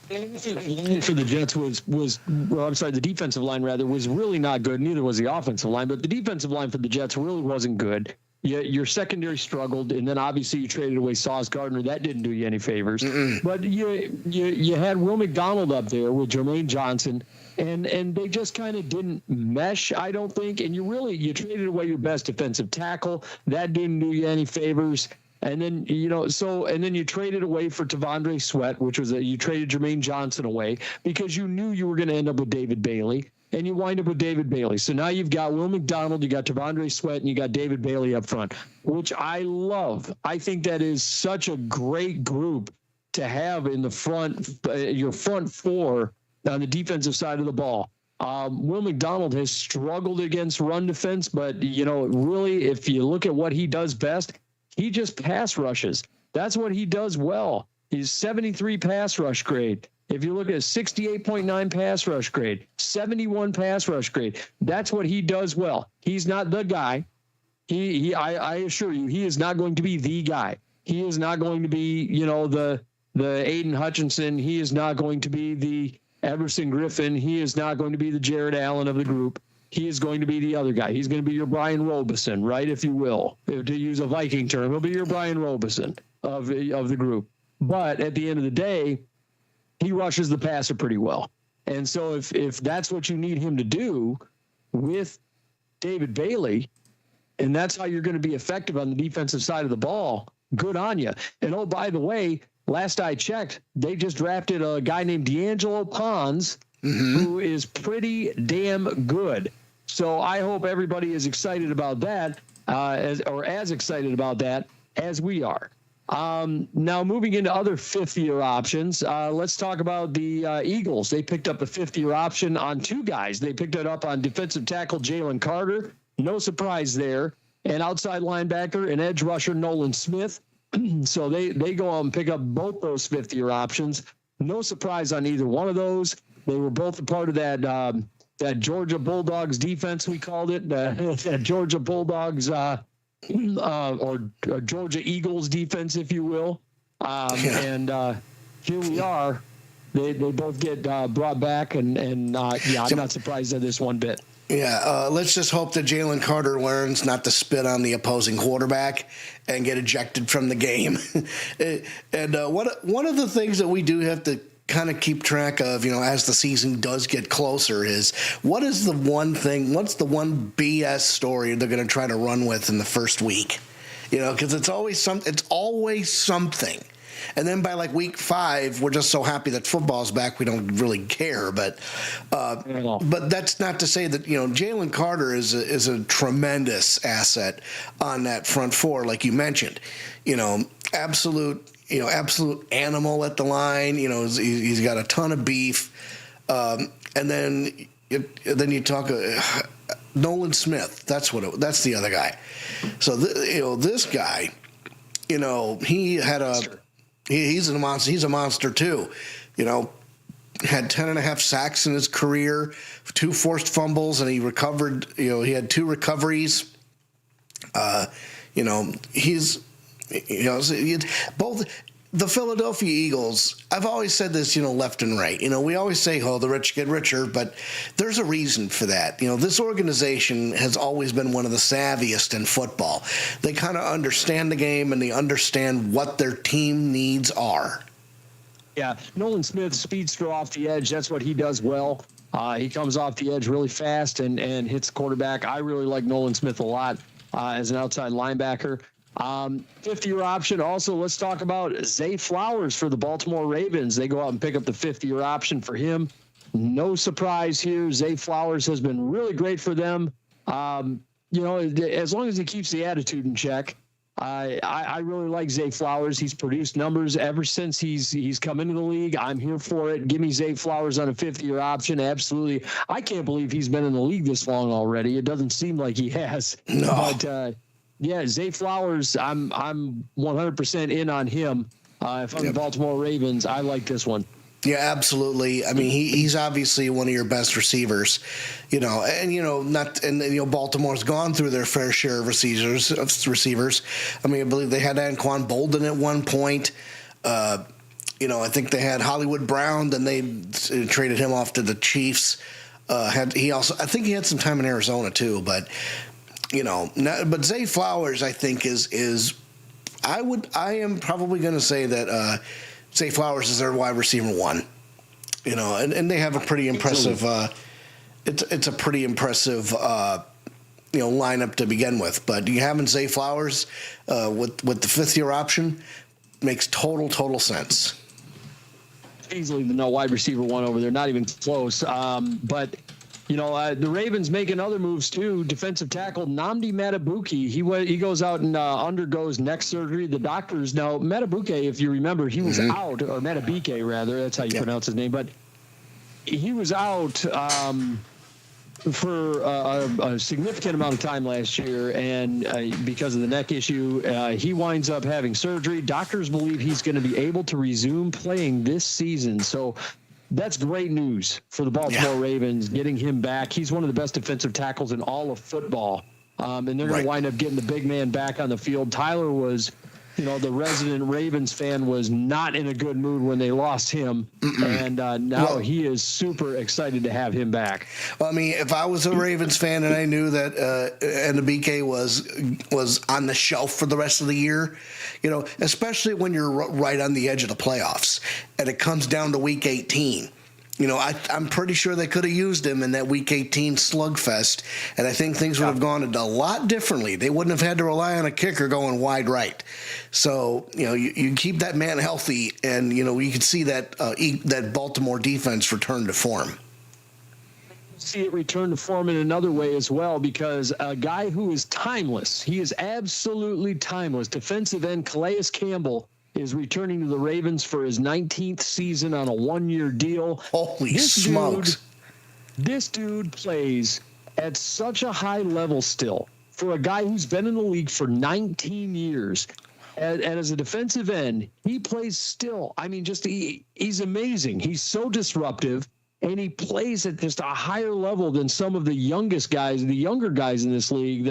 For the Jets the defensive line rather was really not good. Neither was the offensive line, but the defensive line for the Jets really wasn't good. Your secondary struggled, and then obviously you traded away Sauce Gardner. That didn't do you any favors. But you had Will McDonald up there with Jermaine Johnson, and they just kind of didn't mesh, I don't think. And you traded away your best defensive tackle. That didn't do you any favors. And then, and then you traded away for Tavondre Sweat, which was you traded Jermaine Johnson away because you knew you were going to end up with David Bailey, and you wind up with David Bailey. So now you've got Will McDonald, you got Tavondre Sweat, and you got David Bailey up front, which I love. I think that is such a great group to have in the front, your front four on the defensive side of the ball. Will McDonald has struggled against run defense, but, really, if you look at what he does best, he just pass rushes. That's what he does well. He's 73 pass rush grade. If you look at 68.9 pass rush grade, 71 pass rush grade, that's what he does well. He's not the guy. I assure you, he is not going to be the guy. He is not going to be, the Aiden Hutchinson. He is not going to be the Everson Griffin. He is not going to be the Jared Allen of the group. He is going to be the other guy. He's going to be your Brian Robeson, right, if you will. To use a Viking term, he'll be your Brian Robeson of the group. But at the end of the day, he rushes the passer pretty well. And so if that's what you need him to do with David Bailey, and that's how you're going to be effective on the defensive side of the ball, good on you. And, oh, by the way, last I checked, they just drafted a guy named D'Angelo Pons, who is pretty damn good. So I hope everybody is excited about that, as excited about that as we are. Now, moving into other fifth-year options, let's talk about the Eagles. They picked up a fifth-year option on 2 guys. They picked it up on defensive tackle Jalen Carter. No surprise there. And outside linebacker and edge rusher Nolan Smith. So they go out and pick up both those fifth-year options. No surprise on either one of those. They were both a part of that Georgia Bulldogs defense, we called it, that Georgia Bulldogs or Georgia Eagles defense, if you will. And here we are. They both get brought back, and I'm not surprised at this one bit. Yeah, let's just hope that Jalen Carter learns not to spit on the opposing quarterback and get ejected from the game. And one of the things that we do have to kind of keep track of, as the season does get closer, is what's the one BS story they're going to try to run with in the first week? Because it's always something. And then by week 5, we're just so happy that football's back, we don't really care. But that's not to say that Jalen Carter is a tremendous asset on that front four, like you mentioned. Absolute animal at the line. He's got a ton of beef. And then you talk Nolan Smith. That's the other guy. So this guy, he had he's a monster. He's a monster too. Had 10.5 sacks in his career, 2 forced fumbles, and he recovered. He had 2 recoveries. He's both. The Philadelphia Eagles, I've always said this, left and right. We always say, the rich get richer, but there's a reason for that. This organization has always been one of the savviest in football. They kind of understand the game, and they understand what their team needs are. Yeah, Nolan Smith, speedster off the edge. That's what he does well. He comes off the edge really fast and hits the quarterback. I really like Nolan Smith a lot as an outside linebacker. Fifth-year option. Also, let's talk about Zay Flowers for the Baltimore Ravens. They go out and pick up the fifth-year option for him. No surprise here. Zay Flowers has been really great for them. As long as he keeps the attitude in check, I really like Zay Flowers. He's produced numbers ever since he's come into the league. I'm here for it. Give me Zay Flowers on a 5th-year option. Absolutely. I can't believe he's been in the league this long already. It doesn't seem like he has. No. But yeah, Zay Flowers, I'm 100% in on him. If I'm the Baltimore Ravens, I like this one. Yeah, absolutely. I mean, he's obviously one of your best receivers, and Baltimore's gone through their fair share of receivers. I mean, I believe they had Anquan Bolden at one point. I think they had Hollywood Brown, then they traded him off to the Chiefs. I think he had some time in Arizona too, but Zay Flowers, I think I am probably going to say that Zay Flowers is their wide receiver 1, and they have a pretty impressive. It's a pretty impressive, lineup to begin with. But you having Zay Flowers with the 5th-year option makes total sense. Easily the wide receiver 1 over there, not even close. But the Ravens making other moves too. Defensive tackle Nnamdi Madubuike, he goes out and undergoes neck surgery. The doctors now, Madubuike, if you remember, he was out, or Madubuike rather, that's how you pronounce his name, but he was out for a significant amount of time last year, and because of the neck issue, he winds up having surgery. Doctors believe he's going to be able to resume playing this season. So that's great news for the Baltimore Ravens, getting him back. He's one of the best defensive tackles in all of football. And they're going to wind up getting the big man back on the field. Tyler was, the resident Ravens fan, was not in a good mood when they lost him. And now he is super excited to have him back. Well, I mean, if I was a Ravens fan and I knew that Ndubike was on the shelf for the rest of the year, especially when you're right on the edge of the playoffs and it comes down to week 18. I'm pretty sure they could have used him in that Week 18 slugfest, and I think things would have gone a lot differently. They wouldn't have had to rely on a kicker going wide right. So, you keep that man healthy, and, you can see that Baltimore defense return to form. See it return to form in another way as well, because a guy who is timeless, he is absolutely timeless, defensive end Calais Campbell, is returning to the Ravens for his 19th season on a 1-year deal. Holy smokes. This dude plays at such a high level still for a guy who's been in the league for 19 years. And as a defensive end, he plays still. I mean, he's amazing. He's so disruptive, and he plays at just a higher level than some of the younger guys in this league.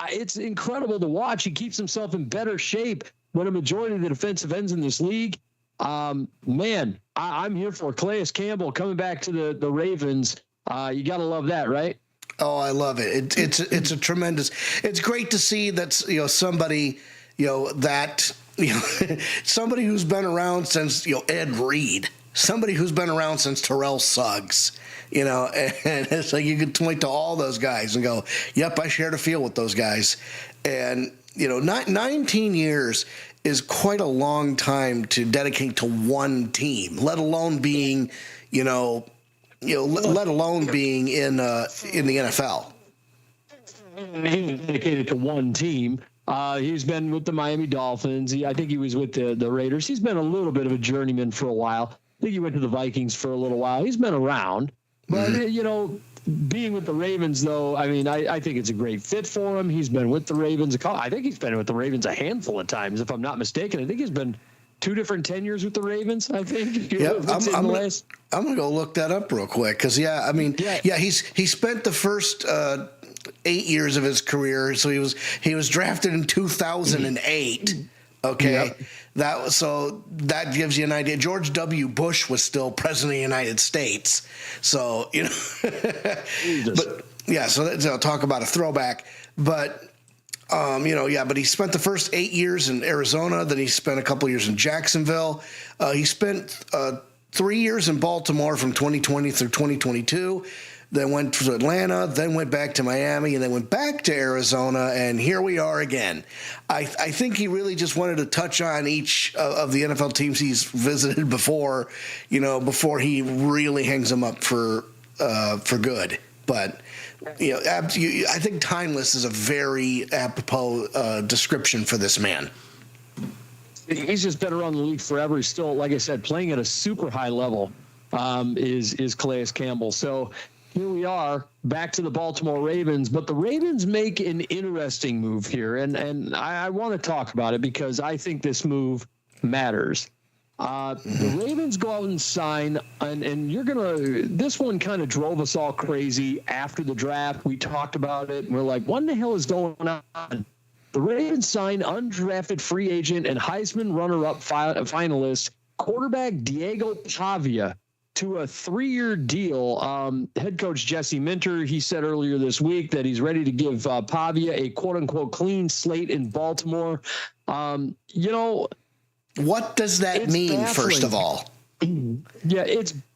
It's incredible to watch. He keeps himself in better shape when a majority of the defensive ends in this league. I'm here for Calais Campbell coming back to the Ravens. You got to love that, right? Oh, I love it. It's a tremendous. It's great to see that somebody somebody who's been around since Ed Reed, somebody who's been around since Terrell Suggs. And it's like you could point to all those guys and go, "Yep, I shared a field with those guys." And 19 years is quite a long time to dedicate to one team, let alone being, let alone being in the NFL. He's dedicated to one team. He's been with the Miami Dolphins. I think he was with the Raiders. He's been a little bit of a journeyman for a while. I think he went to the Vikings for a little while. He's been around. But, being with the Ravens, though, I think it's a great fit for him. He's been with the Ravens. I think he's been with the Ravens a handful of times, if I'm not mistaken. I think he's been 2 different tenures with the Ravens, I think. Yeah, I'm going to go look that up real quick because, he spent the first 8 years of his career. So he was drafted in 2008. Okay. Yep. That gives you an idea. George W. Bush was still president of the United States. So, but yeah, so I'll talk about a throwback, but, but he spent the first 8 years in Arizona. Then he spent a couple years in Jacksonville. He spent 3 years in Baltimore from 2020 through 2022. Then went to Atlanta, then went back to Miami, and then went back to Arizona, and here we are again. I think he really just wanted to touch on each of the NFL teams he's visited before, before he really hangs them up for good. But I think timeless is a very apropos description for this man. He's just been around the league forever. He's still, like I said, playing at a super high level. Is Calais Campbell. So here we are, back to the Baltimore Ravens. But the Ravens make an interesting move here, and I want to talk about it because I think this move matters. The Ravens go out and sign, and this one kind of drove us all crazy after the draft. We talked about it, and we're like, what in the hell is going on? The Ravens sign undrafted free agent and Heisman runner-up finalist quarterback Diego Pavia to a 3-year deal. Head coach Jesse Minter, he said earlier this week that he's ready to give Pavia a quote-unquote clean slate in Baltimore. What does that mean, baffling. first of all? Yeah,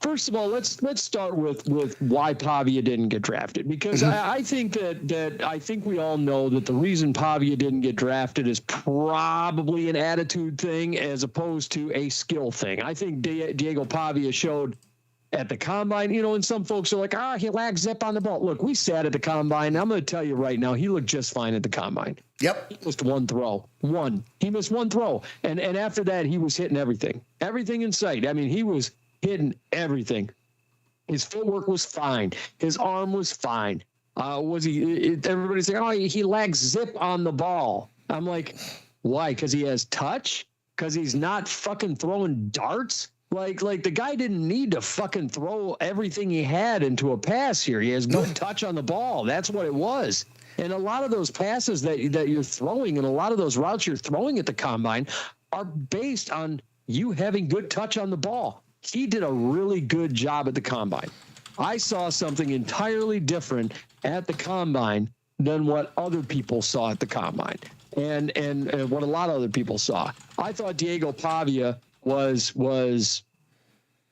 first of all, let's start with why Pavia didn't get drafted, because I think that I think we all know that the reason Pavia didn't get drafted is probably an attitude thing as opposed to a skill thing. I think Diego Pavia showed at the combine, and some folks are like, he lacks zip on the ball. Look, we sat at the combine. I'm going to tell you right now, he looked just fine at the combine. Yep. He missed one throw. He missed one throw. And after that, he was hitting everything in sight. I mean, he was hitting everything. His footwork was fine. His arm was fine. Everybody's like, he lacks zip on the ball. I'm like, why? Because he has touch? Because he's not fucking throwing darts? Like the guy didn't need to fucking throw everything he had into a pass here. He has good touch on the ball. That's what it was. And a lot of those passes that you're throwing and a lot of those routes you're throwing at the combine are based on you having good touch on the ball. He did a really good job at the combine. I saw something entirely different at the combine than what other people saw at the combine and what a lot of other people saw. I thought Diego Pavia was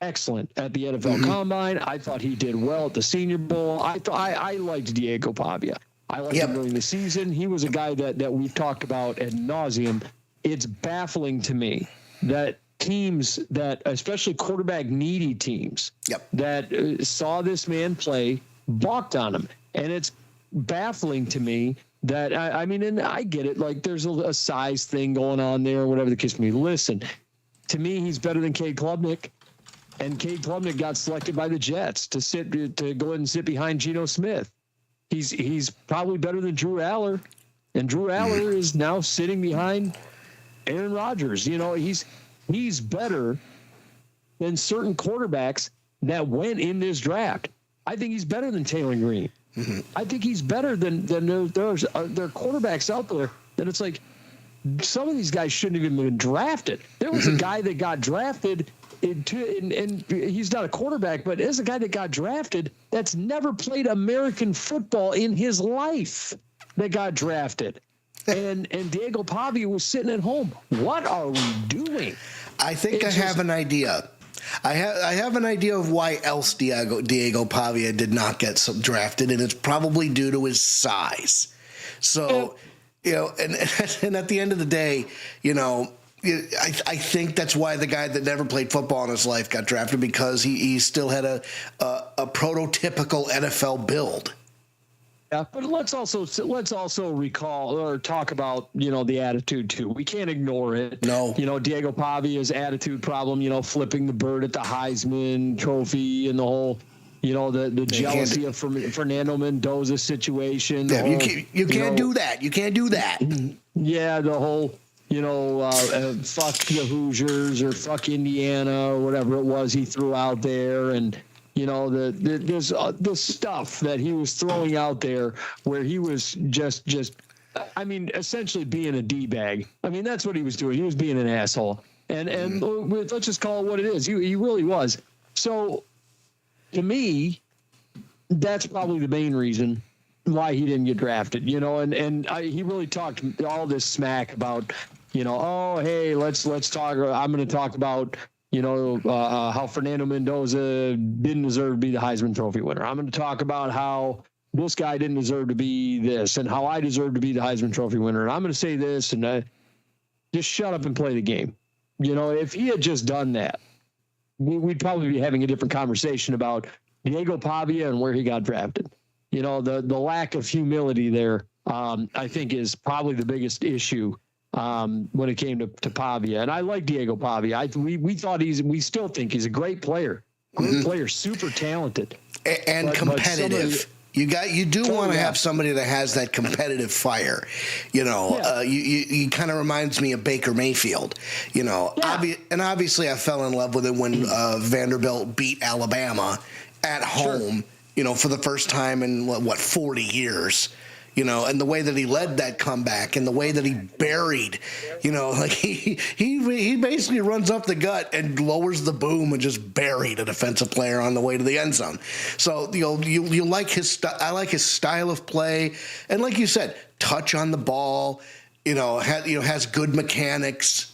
excellent at the NFL Combine. I thought he did well at the Senior Bowl. I liked Diego Pavia. I liked him during the season. He was a guy that we've talked about ad nauseum. It's baffling to me that teams that, especially quarterback needy teams, that saw this man play, balked on him. And it's baffling to me that, I mean, and I get it. Like there's a size thing going on there, whatever the case may be. Listen, to me, he's better than Cade Klubnik, and Cade Klubnik got selected by the Jets to go ahead and sit behind Geno Smith. He's probably better than Drew Aller, and Drew Aller is now sitting behind Aaron Rodgers. He's better than certain quarterbacks that went in this draft. I think he's better than Taylor Green. I think he's better than there are quarterbacks out there that it's like, some of these guys shouldn't have even been drafted. There was a guy that got drafted, and he's not a quarterback, but there's a guy that got drafted that's never played American football in his life that got drafted. And Diego Pavia was sitting at home. What are we doing? I think I have an idea. I have an idea of why else Diego Pavia did not get drafted, and it's probably due to his size. So... and at the end of the day, I think that's why the guy that never played football in his life got drafted, because he still had a prototypical NFL build. Yeah, but let's also recall or talk about the attitude too. We can't ignore it. No, Diego Pavia's attitude problem. Flipping the bird at the Heisman Trophy and the whole. The jealousy of Fernando Mendoza's situation. Yeah, you can't do that. You can't do that. Yeah, the whole, fuck the Hoosiers or fuck Indiana or whatever it was he threw out there. And, the stuff that he was throwing out there where he was just essentially being a D-bag. I mean, that's what he was doing. He was being an asshole. And let's just call it what it is. He really was. So... to me, that's probably the main reason why he didn't get drafted, he really talked all this smack about, hey, let's talk. I'm going to talk about, how Fernando Mendoza didn't deserve to be the Heisman Trophy winner. I'm going to talk about how this guy didn't deserve to be this and how I deserve to be the Heisman Trophy winner. And I'm going to say this and just shut up and play the game. If he had just done that, we'd probably be having a different conversation about Diego Pavia and where he got drafted. the lack of humility there, I think, is probably the biggest issue when it came to Pavia. And I like Diego Pavia. We still think he's a great player, super talented and competitive. You do want to have somebody that has that competitive fire, you kind of reminds me of Baker Mayfield, and obviously I fell in love with it when Vanderbilt beat Alabama at home, for the first time in 40 years. And the way that he led that comeback and the way that he buried, he basically runs up the gut and lowers the boom and just buried a defensive player on the way to the end zone. So, you like I like his style of play. And like you said, touch on the ball, has good mechanics,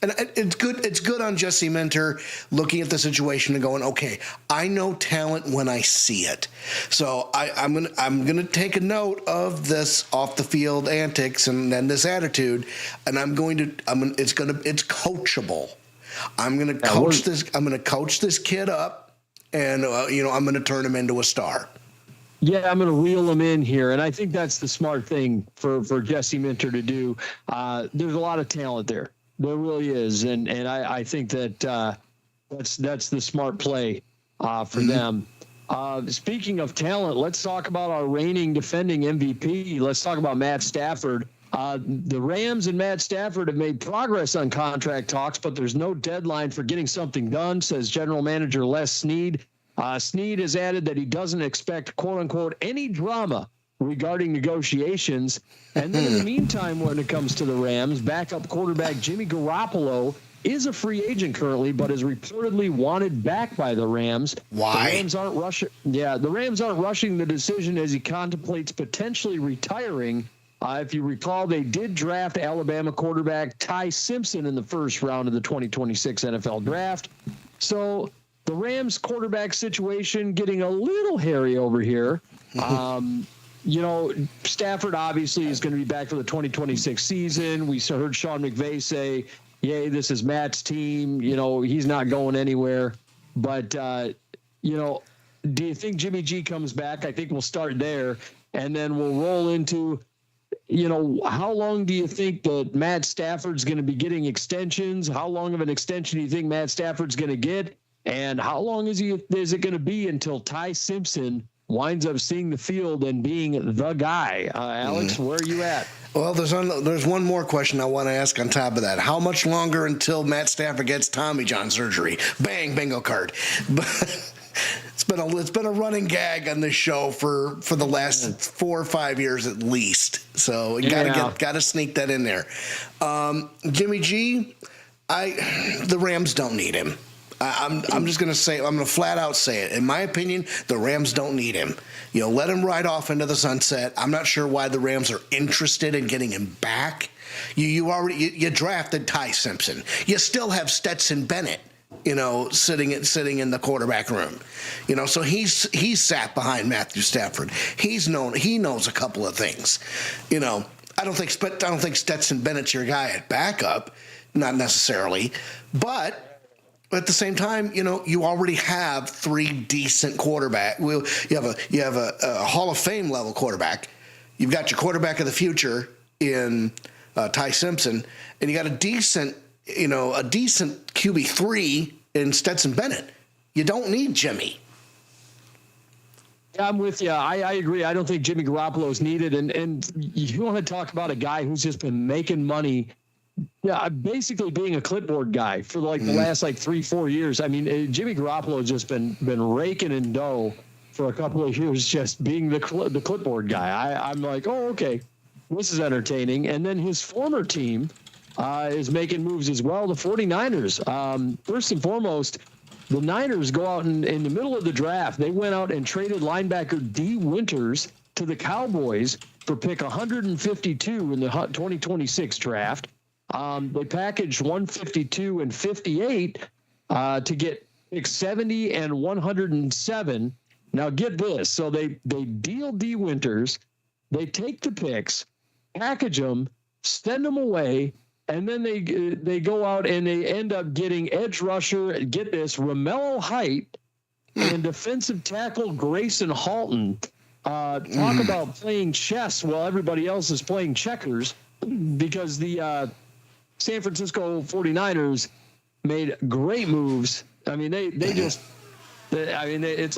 And it's good. It's good on Jesse Minter looking at the situation and going, okay, I know talent when I see it. So I'm gonna take a note of this off the field antics and this attitude, and it's coachable. I'm gonna coach this. I'm gonna coach this kid up, and I'm gonna turn him into a star. Yeah, I'm going to reel him in here, and I think that's the smart thing for Jesse Minter to do. There's a lot of talent there. There really is, and I think that that's the smart play for them. Speaking of talent, let's talk about our reigning defending MVP. Let's talk about Matt Stafford. The Rams and Matt Stafford have made progress on contract talks, but there's no deadline for getting something done, says General Manager Les Snead. Snead has added that he doesn't expect, quote-unquote, any drama regarding negotiations. And then in the meantime, when it comes to the Rams, backup quarterback Jimmy Garoppolo is a free agent currently, but is reportedly wanted back by the Rams. Why? The Rams aren't rushing. Yeah, the Rams aren't rushing the decision as he contemplates potentially retiring. If you recall, they did draft Alabama quarterback Ty Simpson in the first round of the 2026 NFL draft. So the Rams quarterback situation getting a little hairy over here. Stafford obviously is going to be back for the 2026 season. We heard Sean McVay say, yay, this is Matt's team. He's not going anywhere. But, do you think Jimmy G comes back? I think we'll start there. And then we'll roll into, how long do you think that Matt Stafford's going to be getting extensions? How long of an extension do you think Matt Stafford's going to get? And how long is it going to be until Ty Simpson winds up seeing the field and being the guy? Alex, where are you at? Well, there's one more question I want to ask on top of that. How much longer until Matt Stafford gets Tommy John surgery? Bang, bingo card. But it's been a running gag on this show for the last 4 or 5 years at least. So you gotta sneak that in there. Jimmy G, the Rams don't need him. I'm just going to say, I'm going to flat out say it. In my opinion, the Rams don't need him. Let him ride off into the sunset. I'm not sure why the Rams are interested in getting him back. You drafted Ty Simpson. You still have Stetson Bennett, sitting in the quarterback room. So he's sat behind Matthew Stafford. He knows a couple of things. I don't think Stetson Bennett's your guy at backup, not necessarily, but at the same time, you already have 3 decent quarterbacks. You have a Hall of Fame level quarterback. You've got your quarterback of the future in Ty Simpson, and you got a decent QB3 in Stetson Bennett. You don't need Jimmy. I'm with you. I agree. I don't think Jimmy Garoppolo is needed. And you want to talk about a guy who's just been making money. Yeah, basically being a clipboard guy for the last 3-4 years. I mean, Jimmy Garoppolo has just been raking in dough for a couple of years, just being the clipboard guy. I'm like, oh, okay, this is entertaining. And then his former team is making moves as well. The 49ers. First and foremost, the Niners go out in the middle of the draft. They went out and traded linebacker D. Winters to the Cowboys for pick 152 in the 2026 draft. They packaged 152 and 58 to get pick 70 and 107. Now get this. So they deal D. Winters. They take the picks, package them, send them away, and then they go out and they end up getting edge rusher, get this, Romello Height and defensive tackle Grayson Halton Talk about playing chess while everybody else is playing checkers, because the San Francisco 49ers made great moves. I mean, it's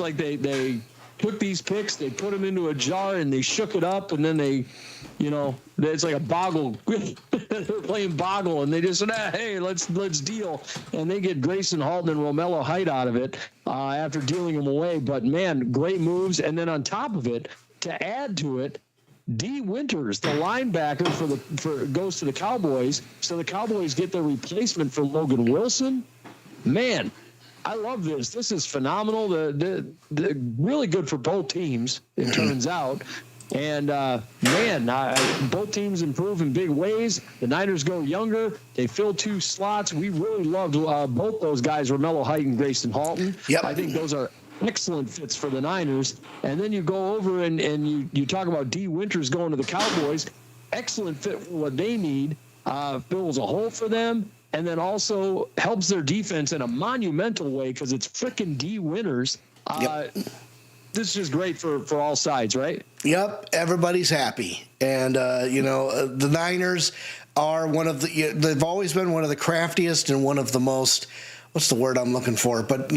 like they took these picks, they put them into a jar, and they shook it up, and then it's like a boggle. They're playing boggle, and they just said, hey, let's deal. And they get Grayson Halton and Romello Height out of it after dealing them away. But, man, great moves. And then on top of it, to add to it, D. Winters, the linebacker goes to the Cowboys. So the Cowboys get their replacement for Logan Wilson. Man, I love this. This is phenomenal. The really good for both teams, it turns out. And, both teams improve in big ways. The Niners go younger. They fill 2 slots. We really loved both those guys, Romello Height and Grayson Halton. Yep. I think those are excellent fits for the Niners. And then you go over and you talk about D. Winters going to the Cowboys. Excellent fit for what they need. Fills a hole for them. And then also helps their defense in a monumental way because it's frickin' D. Winters. Yep. This is just great for all sides, right? Yep, everybody's happy. And, the Niners are they've always been one of the craftiest and one of the most, what's the word I'm looking for? But,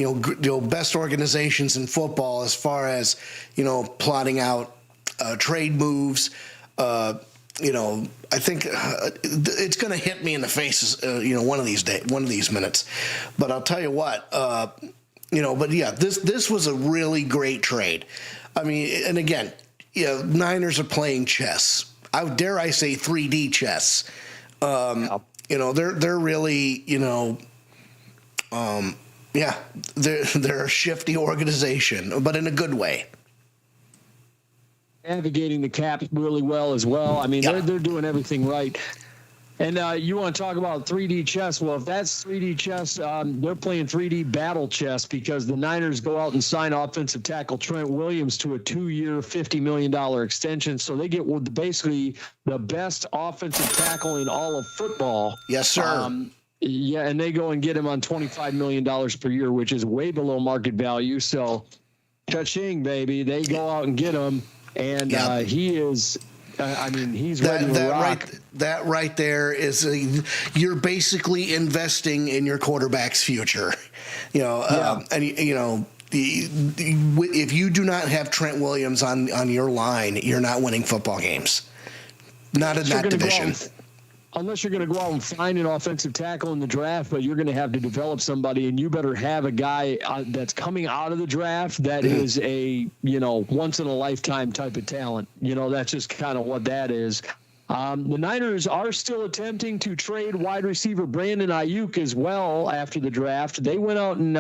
best organizations in football as far as, plotting out trade moves. I think it's going to hit me in the face, one of these minutes. But I'll tell you what, but yeah, this was a really great trade. I mean, and again, Niners are playing chess. Dare I say 3D chess. They're really, they're a shifty organization, but in a good way. Navigating the cap really well as well. I mean, they're doing everything right. And you want to talk about 3D chess? Well, if that's 3D chess, they're playing 3D battle chess because the Niners go out and sign offensive tackle Trent Williams to a 2-year, $50 million extension. So they get basically the best offensive tackle in all of football. Yes, sir. And they go and get him on $25 million per year, which is way below market value. So, cha-ching, baby. They go out and get him, and he is – he's ready to rock. That right there is you're basically investing in your quarterback's future. If you do not have Trent Williams on your line, you're not winning football games. Not in that division. Unless you're going to go out and find an offensive tackle in the draft, but you're going to have to develop somebody, and you better have a guy that's coming out of the draft that is a, once-in-a-lifetime type of talent. That's just kind of what that is. The Niners are still attempting to trade wide receiver Brandon Ayuk as well after the draft. They went out and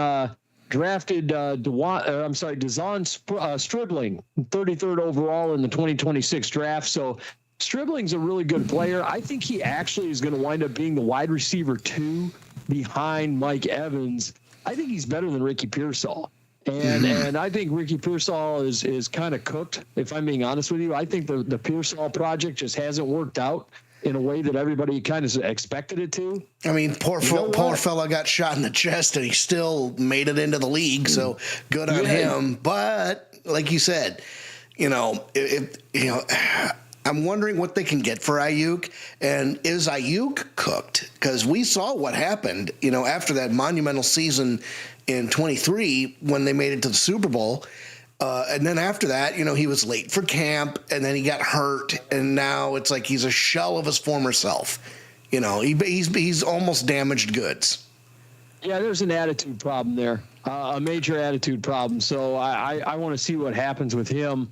drafted Dazon Stribling, 33rd overall in the 2026 draft. So Stribling's a really good player. I think he actually is going to wind up being the wide receiver 2 behind Mike Evans. I think he's better than Ricky Pearsall. And I think Ricky Pearsall is kind of cooked, if I'm being honest with you. I think the Pearsall project just hasn't worked out in a way that everybody kind of expected it to. I mean, poor fella got shot in the chest, and he still made it into the league, so good on him. But like you said, I'm wondering what they can get for Ayuk, and is Ayuk cooked? Because we saw what happened, after that monumental season in 23 when they made it to the Super Bowl. And then after that, he was late for camp, and then he got hurt, and now it's like he's a shell of his former self. He's almost damaged goods. Yeah, there's an attitude problem there, a major attitude problem. So I want to see what happens with him.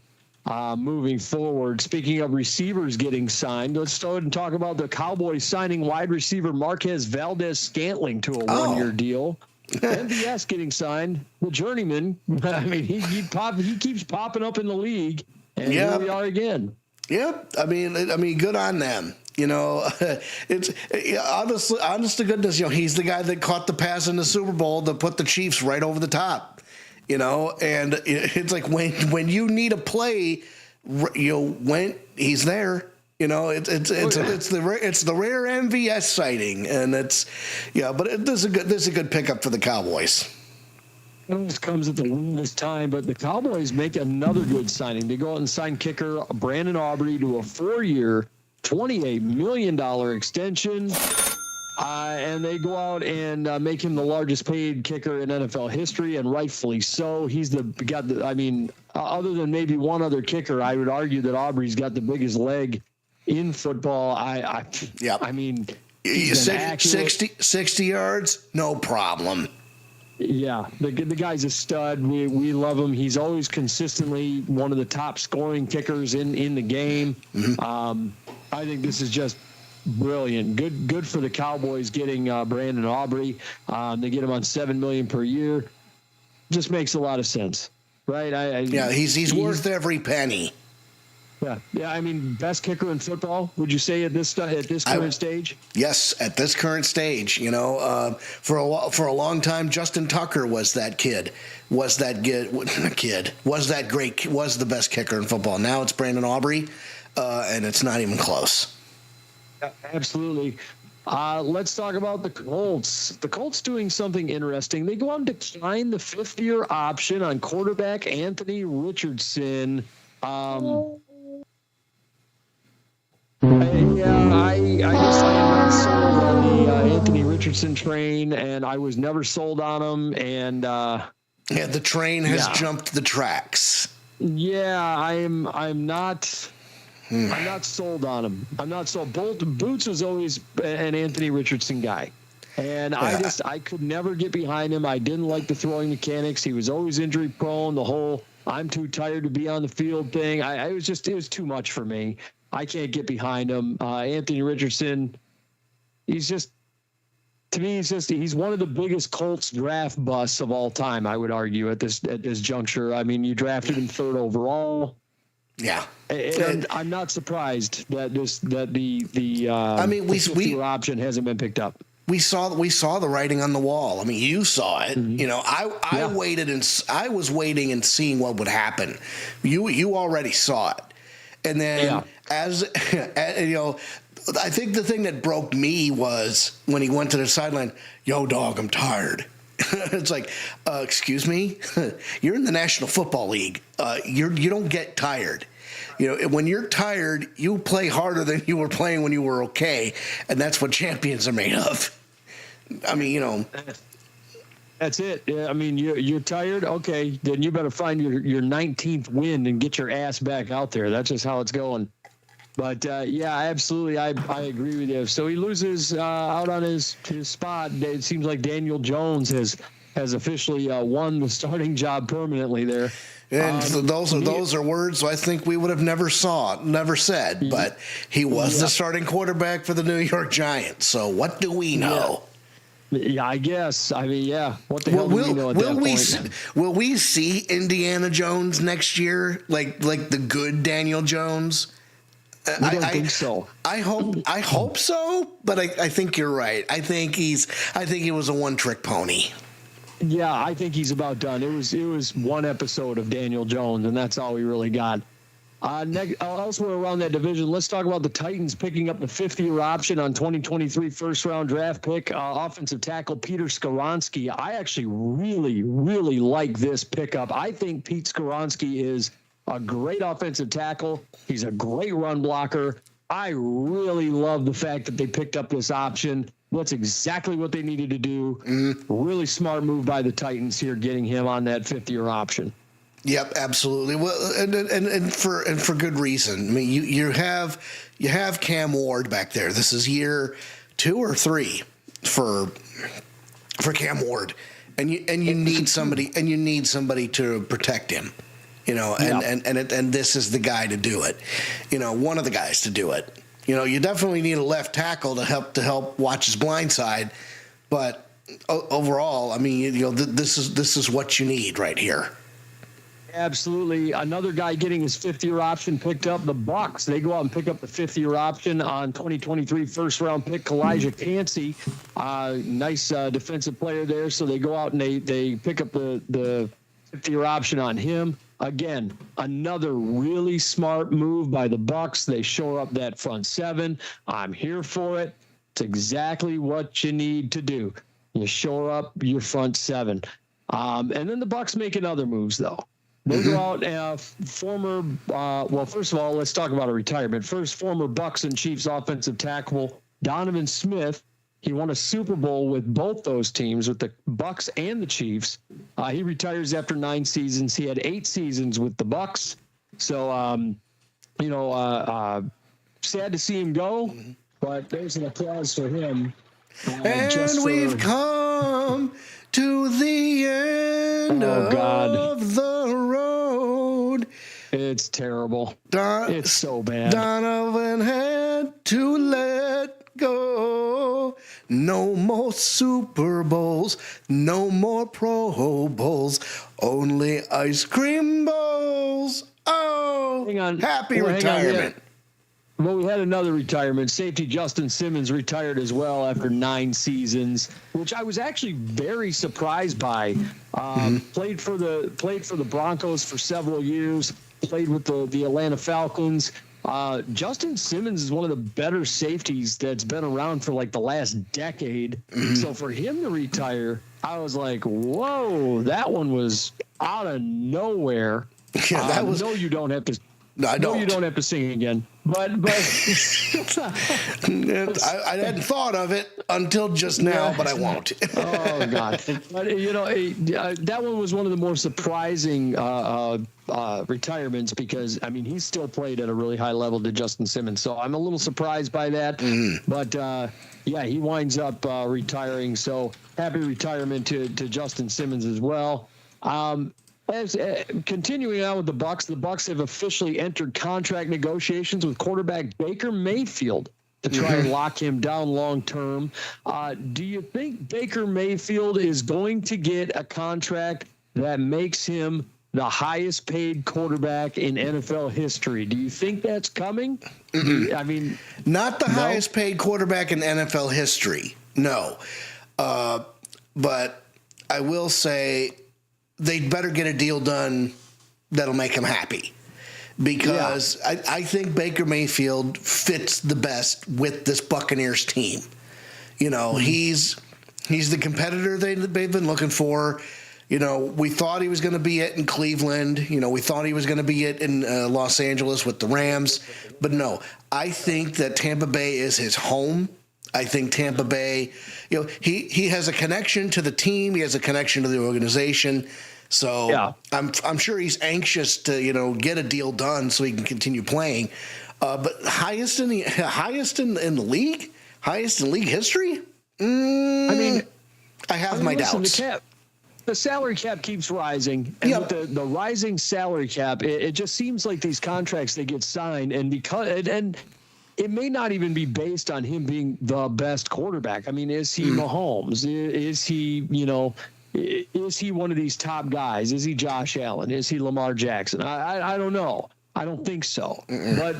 Moving forward. Speaking of receivers getting signed, let's go ahead and talk about the Cowboys signing wide receiver Marquez Valdez-Scantling to a 1-year deal. MVS getting signed. The journeyman. I mean, he keeps popping up in the league, and here we are again. Yep. I mean, good on them. It's honest to goodness. He's the guy that caught the pass in the Super Bowl to put the Chiefs right over the top. And it's like when you need a play, when he's there, it's the rare MVS sighting, and but this is a good pickup for the Cowboys. This comes at the weirdest time, but the Cowboys make another good signing. They go out and sign kicker Brandon Aubrey to a 4-year, $28 million extension. And they go out and make him the largest paid kicker in NFL history, and rightfully so. He's other than maybe one other kicker, I would argue that Aubrey's got the biggest leg in football. I mean, 60 yards, no problem. Yeah, the guy's a stud. We love him. He's always consistently one of the top scoring kickers in the game. Mm-hmm. I think this is just brilliant. Good for the Cowboys getting Brandon Aubrey. They get him on $7 million per year. Just makes a lot of sense, right? He's worth every penny. Yeah. I mean, best kicker in football. Would you say at this current stage? Yes, at this current stage. For a long time, Justin Tucker was that kid. Was the best kicker in football. Now it's Brandon Aubrey, and it's not even close. Yeah, absolutely. Let's talk about the Colts. The Colts doing something interesting. They go out and decline the 5th-year option on quarterback Anthony Richardson. I guess I am not sold on the Anthony Richardson train, and I was never sold on him. And the train has jumped the tracks. Yeah, I'm not. I'm not sold on him. I'm not sold. Boots was always an Anthony Richardson guy, and I could never get behind him. I didn't like the throwing mechanics. He was always injury prone. The whole "I'm too tired to be on the field" thing. It was too much for me. I can't get behind him. Anthony Richardson, he's one of the biggest Colts draft busts of all time, I would argue at this juncture. I mean, you drafted him 3rd overall. Yeah. And I'm not surprised that the option hasn't been picked up. We saw the writing on the wall. I mean, you saw it. Mm-hmm. I waited I was waiting and seeing what would happen. You already saw it. And then I think the thing that broke me was when he went to the sideline, "Yo, dog, I'm tired." It's like, excuse me? You're in the National Football League. You don't get tired. When you're tired, you play harder than you were playing when you were okay, and that's what champions are made of. I mean, That's it. Yeah, I mean, you're tired? Okay, then you better find your 19th win and get your ass back out there. That's just how it's going. But, absolutely, I agree with you. So he loses out on his spot. It seems like Daniel Jones has officially won the starting job permanently there. And those are words I think we would have never said. But he was the starting quarterback for the New York Giants. So what do we know? Yeah, I guess. I mean, what the hell do we know at that point? Will we see Indiana Jones next year, like the good Daniel Jones? I don't think so. I hope so, but I think you're right. I think he was a one-trick pony. Yeah, I think he's about done. It was one episode of Daniel Jones, and that's all we really got. Elsewhere around that division, let's talk about the Titans picking up the 5th-year option on 2023 first-round draft pick, offensive tackle Peter Skoronski. I actually really, really like this pickup. I think Pete Skoronski is a great offensive tackle. He's a great run blocker. I really love the fact that they picked up this option. That's exactly what they needed to do. Mm-hmm. Really smart move by the Titans here, getting him on that 5th-year option. Yep, absolutely. Well, and for good reason. I mean, you have Cam Ward back there. This is year 2 or 3 for Cam Ward, and you need somebody to protect him. And this is the guy to do it. One of the guys to do it. You definitely need a left tackle to help watch his blind side, but overall, I mean, this is what you need right here. Absolutely. Another guy getting his 5th-year option picked up, the Bucs. They go out and pick up the 5th-year option on 2023 first-round pick, Kalijah Cansey. Nice defensive player there. So they go out and they pick up the 5th-year option on him. Again, another really smart move by the Bucs. They shore up that front 7. I'm here for it. It's exactly what you need to do. You shore up your front 7. And then the Bucs making other moves, though. They go out, first of all, let's talk about a retirement. First, former Bucs and Chiefs offensive tackle Donovan Smith. He won a Super Bowl with both those teams, with the Bucs and the Chiefs. He retires after 9 seasons. He had 8 seasons with the Bucs. So, sad to see him go, but there's an applause for him. And we've come to the end of the road. It's terrible. It's so bad. Donovan had to let go. No more Super Bowls, no more Pro Bowls, only ice cream bowls. Oh, hang on. Happy retirement. Well, we had another retirement. Safety Justin Simmons retired as well after 9 seasons, which I was actually very surprised by. Played for the Broncos for several years. Played with the Atlanta Falcons. Justin Simmons is one of the better safeties that's been around for like the last decade. So for him to retire, I was like, whoa, that one was out of nowhere. Yeah, that was. No, you don't have to. No, I don't. No, you don't have to sing again. But I hadn't thought of it until just now, but I won't. Oh God! But that one was one of the more surprising retirements because he still played at a really high level to Justin Simmons. So I'm a little surprised by that. But he winds up retiring. So happy retirement to Justin Simmons as well. Continuing on with the Bucs have officially entered contract negotiations with quarterback Baker Mayfield to try and lock him down long term. Do you think Baker Mayfield is going to get a contract that makes him the highest paid quarterback in NFL history? Do you think that's coming? Not the highest paid quarterback in NFL history. No. But I will say, they'd better get a deal done that'll make him happy because I think Baker Mayfield fits the best with this Buccaneers team. He's the competitor they've been looking for. We thought he was going to be it in Cleveland. We thought he was going to be it in Los Angeles with the Rams. But no, I think that Tampa Bay is his home. I think Tampa Bay, he has a connection to the team. He has a connection to the organization. So I'm sure he's anxious to, get a deal done so he can continue playing. But highest in the league, highest in league history. I have my doubts. The salary cap keeps rising, and with the rising salary cap, it just seems like these contracts they get signed, and it may not even be based on him being the best quarterback. Is he Mahomes? Is he, is he one of these top guys? Is he Josh Allen? Is he Lamar Jackson? I don't know. I don't think so.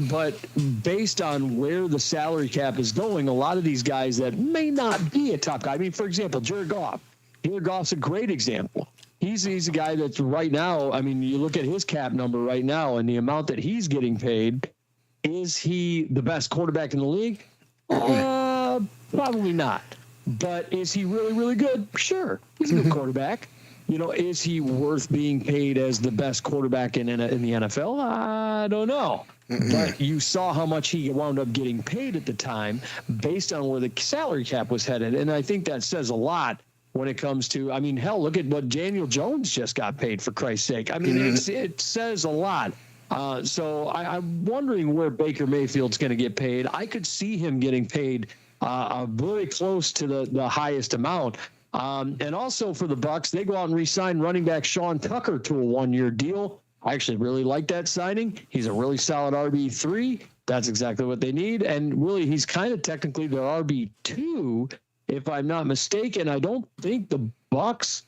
But based on where the salary cap is going, a lot of these guys that may not be a top guy. For example, Jared Goff. Jared Goff's a great example. He's a guy that's right now, you look at his cap number right now and the amount that he's getting paid. Is he the best quarterback in the league? Probably not. But is he really, really good? Sure. He's a good quarterback. Is he worth being paid as the best quarterback in the NFL? I don't know. But you saw how much he wound up getting paid at the time based on where the salary cap was headed. And I think that says a lot when it comes to, hell, look at what Daniel Jones just got paid, for Christ's sake. It says a lot. So I'm wondering where Baker Mayfield's going to get paid. I could see him getting paid very close to the highest amount. And also for the Bucs, they go out and re-sign running back Sean Tucker to a 1-year deal. I actually really like that signing. He's a really solid RB3. That's exactly what they need. And really, he's kind of technically their RB2, if I'm not mistaken. I don't think the Bucs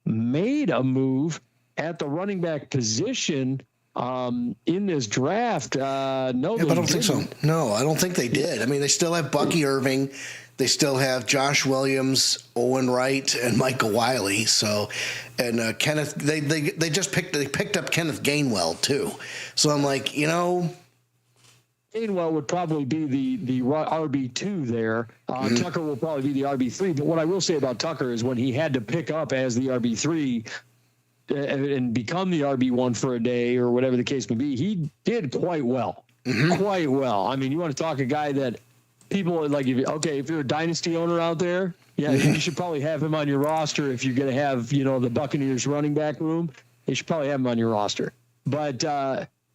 made a move at the running back position in this draft. But I don't think so. No, I don't think they did. They still have Bucky Irving. They still have Josh Williams, Owen Wright, and Michael Wiley. So, and Kenneth, they just picked up Kenneth Gainwell too. So I'm like, Gainwell would probably be the RB2 there. Tucker will probably be the RB3. But what I will say about Tucker is when he had to pick up as the RB3 and become the RB1 for a day or whatever the case may be, he did quite well. Quite well. I mean, you want to talk a guy that people are like, if you're a dynasty owner out there, you should probably have him on your roster. If you're going to have, the Buccaneers running back room, you should probably have him on your roster. But,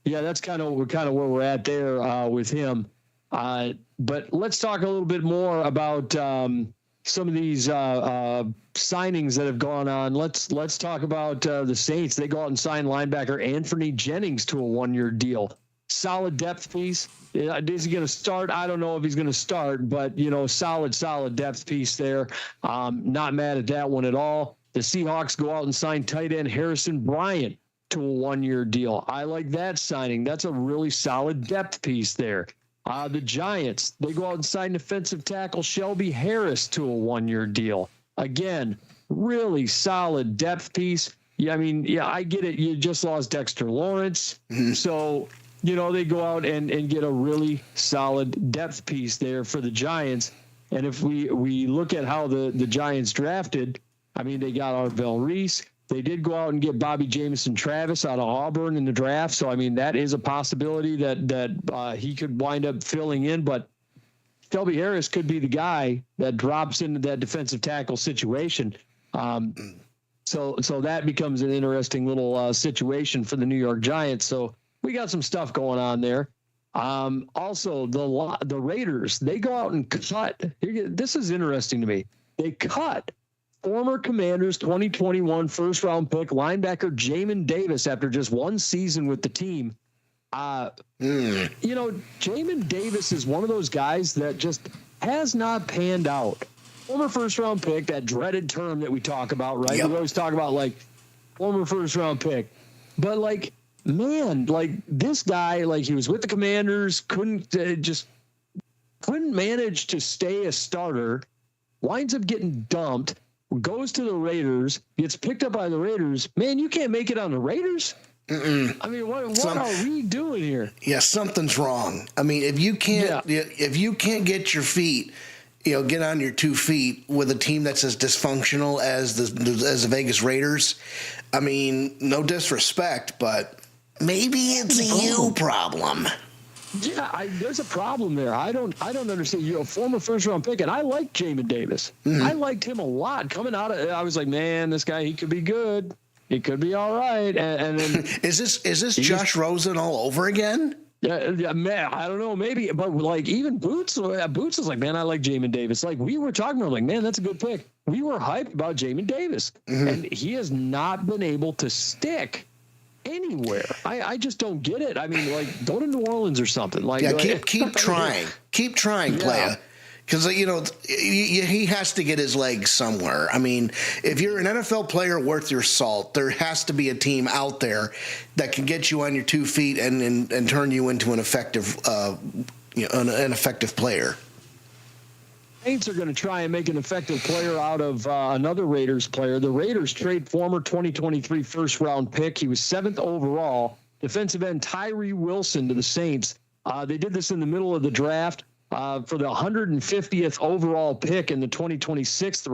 that's kind of where we're at there with him. But let's talk a little bit more about some of these signings that have gone on. Let's talk about the Saints. They go out and sign linebacker Anthony Jennings to a 1-year deal. Solid depth piece. Is he going to start? I don't know if he's going to start, but solid depth piece there. Not mad at that one at all. The Seahawks go out and sign tight end Harrison Bryant to a 1-year deal. I like that signing. That's a really solid depth piece there. The Giants, they go out and sign defensive tackle Shelby Harris to a 1-year deal. Again, really solid depth piece. Yeah, I get it. You just lost Dexter Lawrence. So, they go out and get a really solid depth piece there for the Giants. And if we look at how the Giants drafted, they got Arvell Reese. They did go out and get Bobby Jamison Travis out of Auburn in the draft. So, that is a possibility that he could wind up filling in. But Shelby Harris could be the guy that drops into that defensive tackle situation. So that becomes an interesting little situation for the New York Giants. So we got some stuff going on there. Also, the Raiders, they go out and cut. This is interesting to me. They cut former Commanders 2021 first-round pick linebacker Jamin Davis after just one season with the team. Jamin Davis is one of those guys that just has not panned out. Former first-round pick, that dreaded term that we talk about, right? Yep. We always talk about, former first-round pick. But, this guy, he was with the Commanders, couldn't manage to stay a starter, winds up getting dumped, goes to the Raiders, gets picked up by the Raiders. Man, you can't make it on the Raiders? What are we doing here? Yeah, something's wrong. If you can't get your feet, get on your 2 feet with a team that's as dysfunctional as the Vegas Raiders, no disrespect, but maybe it's a you problem. Yeah, there's a problem there. I don't understand. You're a former first-round pick, and I like Jamin Davis. I liked him a lot coming out of. I was like, man, this guy, he could be good. He could be all right. And then is this Josh Rosen all over again? Yeah, man, I don't know, maybe, but even Boots was like, man, I like Jamin Davis. We were talking about, man, that's a good pick. We were hyped about Jamin Davis, and he has not been able to stick anywhere. I just don't get it. Go to New Orleans or something. Keep trying. Keep trying, playa. Because, he has to get his legs somewhere. If you're an NFL player worth your salt, there has to be a team out there that can get you on your 2 feet and turn you into an effective player. Saints are going to try and make an effective player out of another Raiders player. The Raiders trade former 2023 first-round pick. He was 7th overall, defensive end Tyree Wilson to the Saints. They did this in the middle of the draft. For the 150th overall pick in the 2026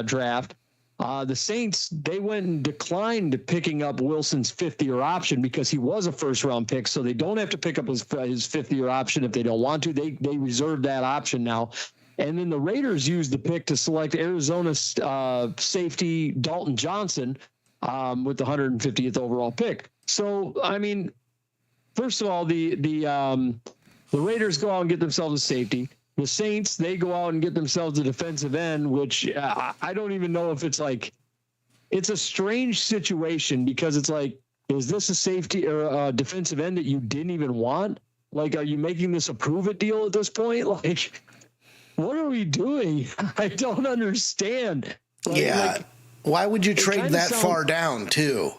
draft, the Saints, they went and declined picking up Wilson's 5th-year option because he was a first-round pick, so they don't have to pick up his 5th-year option if they don't want to. They reserve that option now. And then the Raiders used the pick to select Arizona safety Dalton Johnson with the 150th overall pick. So, first of all, the Raiders go out and get themselves a safety. The Saints, they go out and get themselves a defensive end, which I don't even know if it's it's a strange situation because it's is this a safety or a defensive end that you didn't even want? Are you making this a prove-it deal at this point? What are we doing? I don't understand. Why would you trade that far down, too?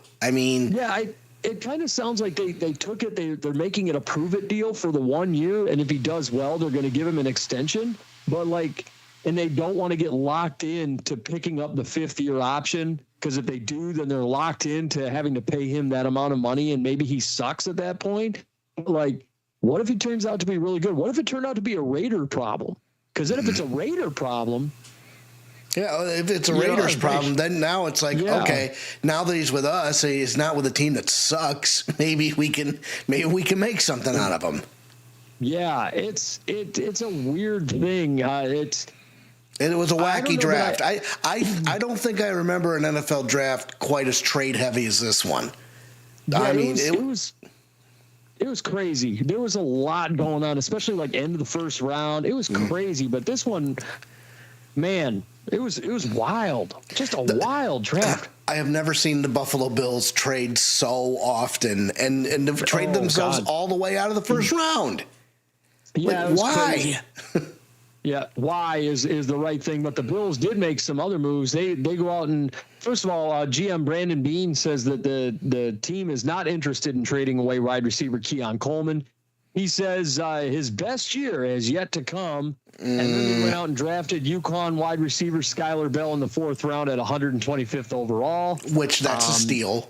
It kind of sounds like they took it. They're making it a prove-it deal for the 1 year, and if he does well, they're going to give him an extension. But, and they don't want to get locked in to picking up the 5th-year option because if they do, then they're locked into having to pay him that amount of money, and maybe he sucks at that point. What if he turns out to be really good? What if it turned out to be a Raider problem? Because then if it's a Raider problem, yeah, if it's a Raiders problem, then now it's like, okay, now that he's with us, he's not with a team that sucks. Maybe we can make something out of him. Yeah, it's a weird thing. It was a wacky draft. I don't think I remember an NFL draft quite as trade heavy as this one. Yeah, I mean, it was crazy. There was a lot going on, especially like end of the first round. It was crazy, but this one, man, it was wild. Just a wild draft. I have never seen the Buffalo Bills trade so often and trade themselves all the way out of the first round. Yeah, like, why? Yeah, why is the right thing. But the Bills did make some other moves. They go out and, first of all, GM Brandon Beane says that the team is not interested in trading away wide receiver Keon Coleman. He says his best year has yet to come. And then they went out and drafted UConn wide receiver Skylar Bell in the 4th round at 125th overall. Which that's a steal.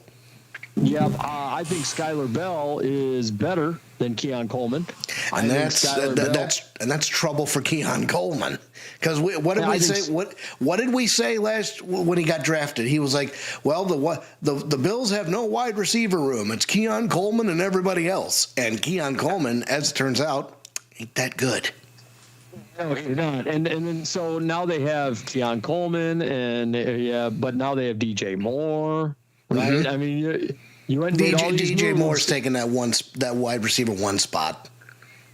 Yep, I think Skylar Bell is better than Keon Coleman. And that's trouble for Keon Coleman, because what did we say? What did we say last when he got drafted? He was like, "Well, the Bills have no wide receiver room. It's Keon Coleman and everybody else." And Keon Coleman, as it turns out, ain't that good. No, he's not. And then so now they have Keon Coleman, but now they have DJ Moore, right? Mm-hmm. I mean, you went and DJ Moore's taking that wide receiver 1 spot.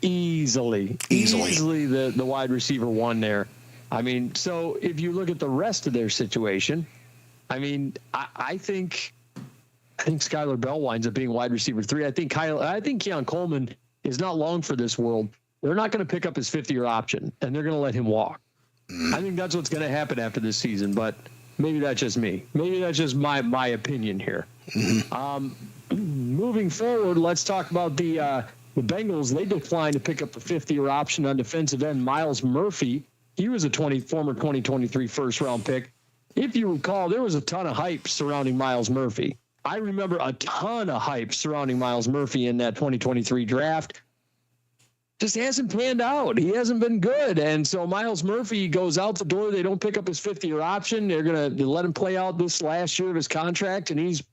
Easily the wide receiver 1 there. I mean, so if you look at the rest of their situation, I mean, I think Skylar Bell winds up being wide receiver 3. I think Keon Coleman is not long for this world. They're not going to pick up his 5th-year option, and they're going to let him walk. I think that's what's going to happen after this season, but maybe that's just me. Maybe that's just my opinion here. Moving forward, let's talk about the Bengals. They declined to pick up the 5th-year option on defensive end Myles Murphy. He was a former 2023 first-round pick. If you recall, there was a ton of hype surrounding Myles Murphy. I remember a ton of hype surrounding Myles Murphy in that 2023 draft. Just hasn't panned out. He hasn't been good. And so Myles Murphy goes out the door. They don't pick up his 5th-year option. They're going to let him play out this last year of his contract, and he's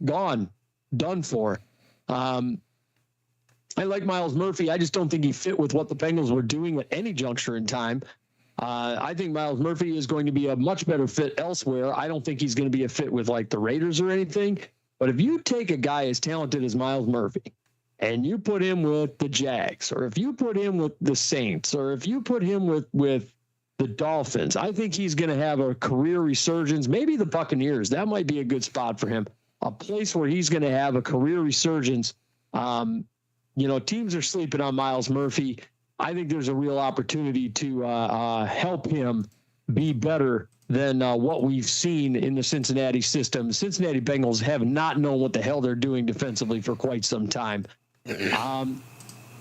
gone, done for. I like Myles Murphy. I just don't think he fit with what the Bengals were doing at any juncture in time. I think Myles Murphy is going to be a much better fit elsewhere. I don't think he's going to be a fit with like the Raiders or anything. But if you take a guy as talented as Myles Murphy and you put him with the Jags, or if you put him with the Saints, or if you put him with the Dolphins, I think he's going to have a career resurgence. Maybe the Buccaneers. That might be a good spot for him. A place where he's going to have a career resurgence. Teams are sleeping on Myles Murphy. I think there's a real opportunity to help him be better than what we've seen in the Cincinnati system. The Cincinnati Bengals have not known what the hell they're doing defensively for quite some time.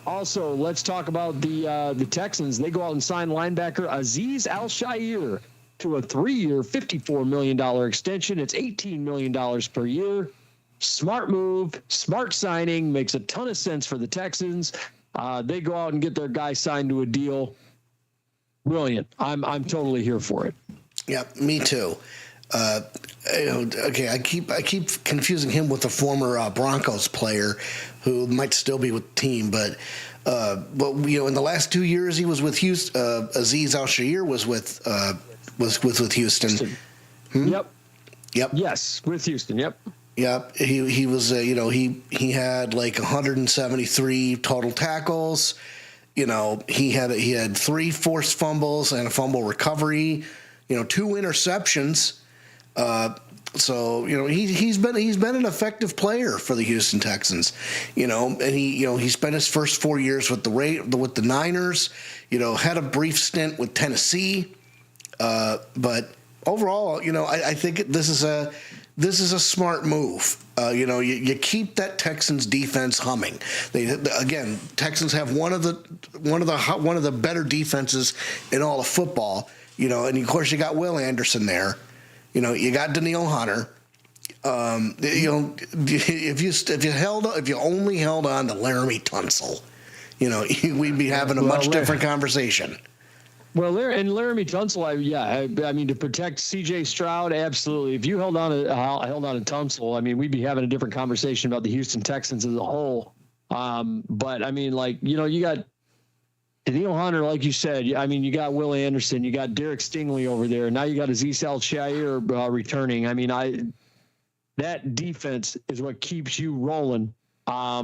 Also, let's talk about the Texans. They go out and sign linebacker Azeez Al-Shaair to a 3-year, $54 million extension. It's $18 million per year. Smart move, smart signing, makes a ton of sense for the Texans. They go out and get their guy signed to a deal. Brilliant. I'm totally here for it. Yeah, me too. Okay, I keep confusing him with a former Broncos player who might still be with the team, but in the last 2 years he was with Houston. Azeez Al-Shaair was with Houston. Yep. Yes, with Houston. Yep. Yep. He was he had like 173 total tackles. He had 3 forced fumbles and a fumble recovery. 2 interceptions. So he's been an effective player for the Houston Texans. And he spent his first 4 years with the Niners. Had a brief stint with Tennessee. But overall, I think this is a smart move. You keep that Texans defense humming. Texans have one of the better defenses in all of football. And of course you got Will Anderson there. You got Danielle Hunter. If you only held on to Laramie Tunsil, we'd be having a much different conversation. Well, Laramie Tunsil, I mean, to protect C.J. Stroud, absolutely. If you held on to Tunsil, I mean, we'd be having a different conversation about the Houston Texans as a whole. But I mean, you got Daniil Hunter, like you said. I mean, you got Will Anderson, you got Derek Stingley over there. Now you got Azeez Al-Shaair returning. I mean, that defense is what keeps you rolling. I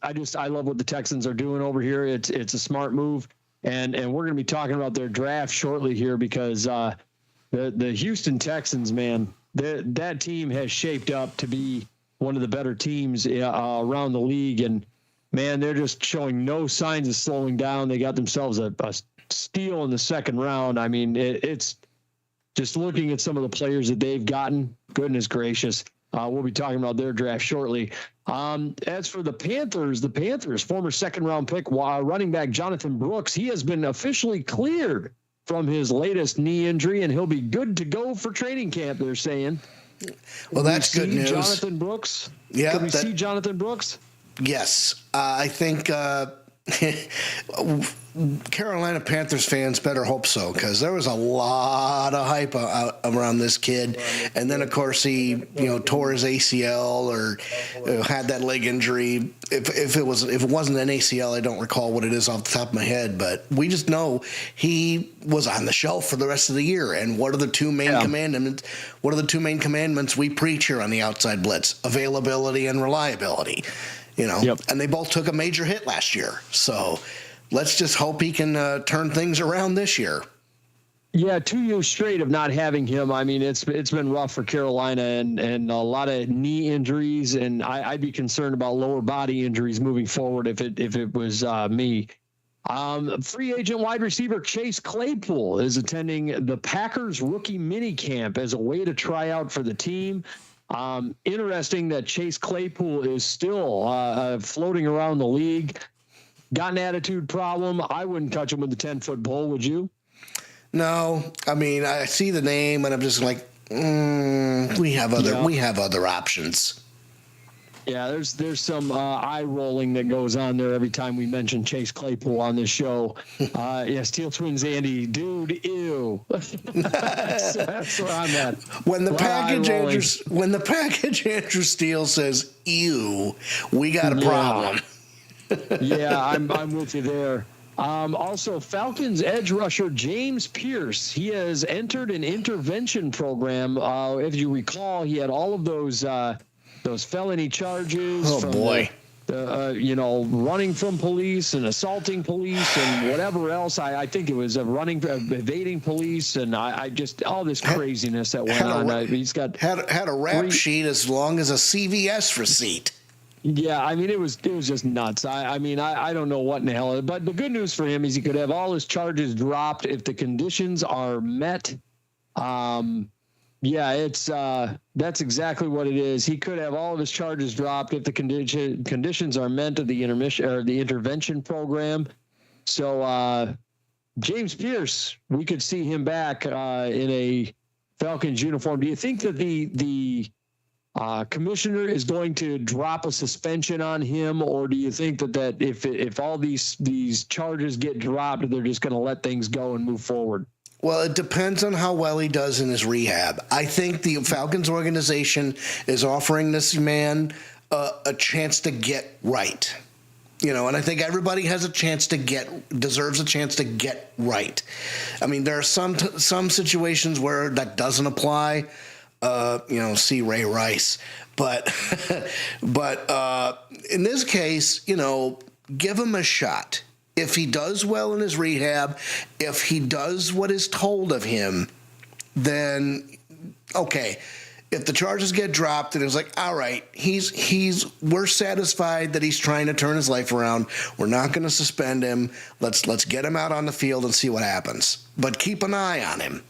love what the Texans are doing over here. It's a smart move. And we're going to be talking about their draft shortly here because the Houston Texans, man, that team has shaped up to be one of the better teams around the league. And, man, they're just showing no signs of slowing down. They got themselves a steal in the second round. I mean, it's just looking at some of the players that they've gotten, goodness gracious. We'll be talking about their draft shortly. As for the Panthers, former second-round pick running back Jonathan Brooks, he has been officially cleared from his latest knee injury, and he'll be good to go for training camp, they're saying. Well, that's good news. Jonathan Brooks? Yeah. Can we see Jonathan Brooks? Yes. I think Carolina Panthers fans better hope so, because there was a lot of hype around this kid, and then of course he tore his ACL or had that leg injury. If it wasn't an ACL, I don't recall what it is off the top of my head, but we just know he was on the shelf for the rest of the year. And what are the two main commandments? What are the two main commandments we preach here on the Outside Blitz? Availability and reliability. And they both took a major hit last year. So let's just hope he can turn things around this year. Yeah, 2 years straight of not having him. I mean, it's been rough for Carolina and a lot of knee injuries, and I'd be concerned about lower body injuries moving forward if it was me. Free agent wide receiver Chase Claypool is attending the Packers rookie mini camp as a way to try out for the team. Interesting that Chase Claypool is still floating around the league. Got an attitude problem. I wouldn't touch him with a 10-foot pole, would you? No. I mean, I see the name and I'm just like, we have other options. Yeah, there's some eye rolling that goes on there every time we mention Chase Claypool on this show. Steel Twins Andy, dude, ew. that's where I'm at. When the package Andrew Steele says ew, we got a problem. Yeah, I'm with you there. Also, Falcons edge rusher James Pierce. He has entered an intervention program. If you recall, he had all of those felony charges. Oh, boy. Running from police and assaulting police and whatever else. I think it was evading police, and I just all this craziness that went on. He's got had a rap sheet as long as a CVS receipt. Yeah, I mean, it was just nuts. I mean, I don't know what in the hell. But the good news for him is he could have all his charges dropped if the conditions are met. That's exactly what it is. He could have all of his charges dropped if the conditions are met of the intervention program. So James Pierce, we could see him back in a Falcons uniform. Do you think that the commissioner is going to drop a suspension on him, or do you think that if all these charges get dropped, they're just going to let things go and move forward? Well, it depends on how well he does in his rehab. I think the Falcons organization is offering this man a chance to get right. And I think everybody deserves a chance to get right. I mean, there are some situations where that doesn't apply. See Ray Rice, but in this case, give him a shot. If he does well in his rehab, if he does what is told of him, then okay. If the charges get dropped and it's like, all right, we're satisfied that he's trying to turn his life around. We're not going to suspend him. Let's get him out on the field and see what happens. But keep an eye on him.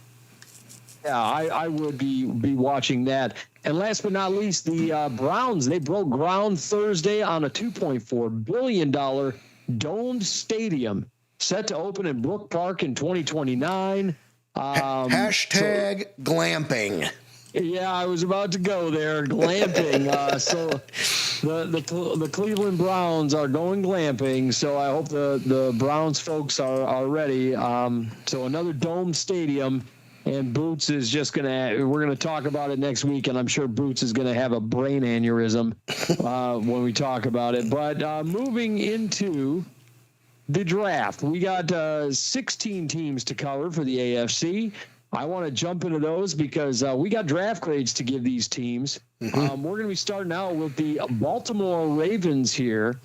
Yeah, I would be watching that. And last but not least, the Browns, they broke ground Thursday on a $2.4 billion domed stadium set to open in Brook Park in 2029. Hashtag glamping. Yeah, I was about to go there. Glamping. So the Cleveland Browns are going glamping. So I hope the Browns folks are ready. So another dome stadium, and Boots is just we're gonna talk about it next week, and I'm sure Boots is gonna have a brain aneurysm when we talk about it. But moving into the draft, we got 16 teams to cover for the AFC. I want to jump into those because we got draft grades to give these teams. We're going to be starting out with the Baltimore Ravens here.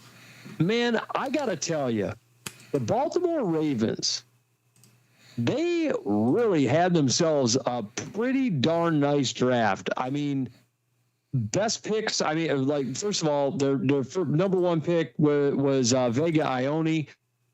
Man, I got to tell you, the Baltimore Ravens, they really had themselves a pretty darn nice draft. I mean, best picks. I mean, like, first of all, their number one pick was Vega Ione.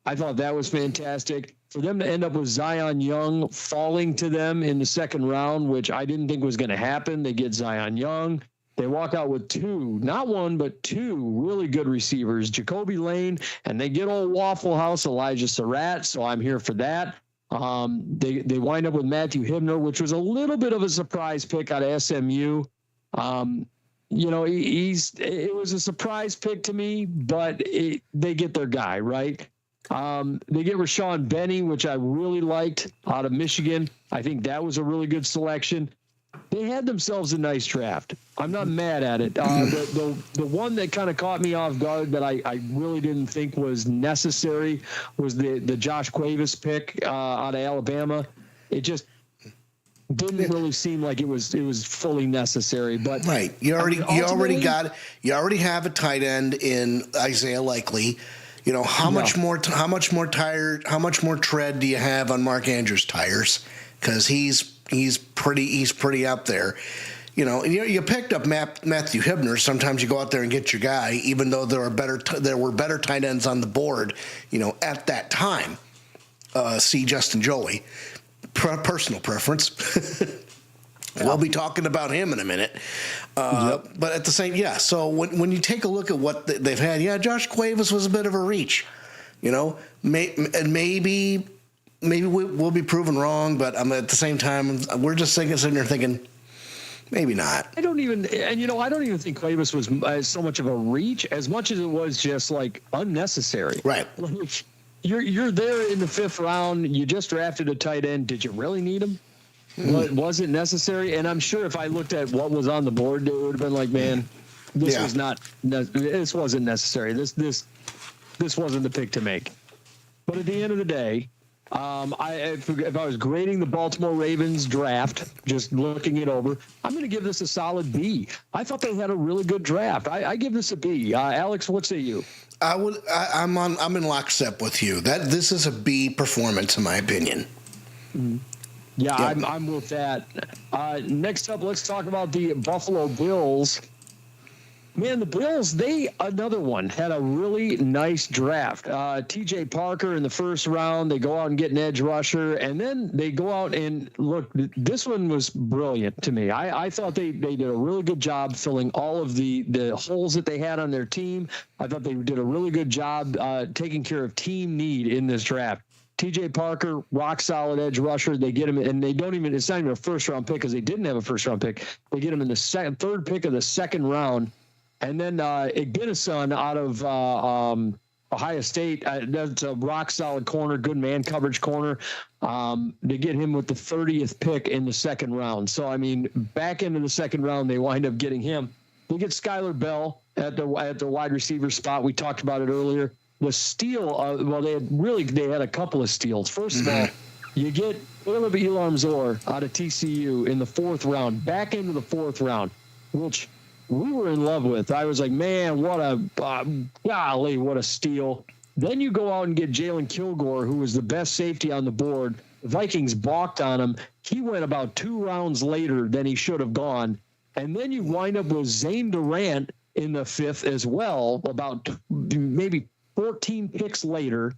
I thought that was fantastic. For them to end up with Zion Young falling to them in the second round, which I didn't think was going to happen. They get Zion Young. They walk out with two, not one, but two really good receivers, Jacoby Lane, and they get old Waffle House Elijah Surratt, so I'm here for that. They wind up with Matthew Hibner, which was a little bit of a surprise pick out of SMU. You know, it was a surprise pick to me, but they get their guy, right? They get Rashawn Benny, which I really liked, out of Michigan. I think that was a really good selection. They had themselves a nice draft. I'm not mad at it. The one that kind of caught me off guard that I really didn't think was necessary was the Josh Cuevas pick out of Alabama. It just didn't really seem like it was fully necessary. But right, you already have a tight end in Isaiah Likely. You know, how much more tread do you have on Mark Andrews' tires? Because he's pretty up there. You know, and you picked up Matthew Hibner. Sometimes you go out there and get your guy, even though there were better tight ends on the board. You know, at that time, see Justin Joey, personal preference. We'll be talking about him in a minute. But at the same, so when you take a look at what they've had, Josh Cuevas was a bit of a reach, you know, and maybe we'll be proven wrong, but at the same time, we're just sitting there thinking, maybe not. I don't even think Cuevas was so much of a reach as much as it was just like unnecessary. Right. Like, you're there in the fifth round. You just drafted a tight end. Did you really need him? Was it necessary? And I'm sure if I looked at what was on the board, it would have been like, man, this wasn't necessary. This wasn't the pick to make. But at the end of the day, if I was grading the Baltimore Ravens draft, just looking it over, I'm going to give this a solid B. I thought they had a really good draft. I give this a B. Alex, what say you? I'm in lockstep with you. This is a B performance in my opinion. Mm-hmm. Yeah, yep. I'm with that. Next up, let's talk about the Buffalo Bills. Man, the Bills, another one, had a really nice draft. TJ Parker in the first round, they go out and get an edge rusher, and then they go out and look, this one was brilliant to me. I thought they did a really good job filling all of the holes that they had on their team. I thought they did a really good job taking care of team need in this draft. TJ Parker, rock solid edge rusher. They get him, and it's not even a first round pick because they didn't have a first round pick. They get him in the third pick of the second round. And then Igbinison out of Ohio State, that's a rock solid corner, good man coverage corner. They get him with the 30th pick in the second round. So, I mean, back into the second round, they wind up getting him. They get Skylar Bell at the wide receiver spot. We talked about it earlier. The steal, they had a couple of steals. First of all, you get Caleb Elam-Zor out of TCU in the fourth round, back into the fourth round, which we were in love with. I was like, man, what a steal. Then you go out and get Jalen Kilgore, who was the best safety on the board. The Vikings balked on him. He went about 2 rounds later than he should have gone. And then you wind up with Zane Durant in the fifth as well, about maybe 14 picks later.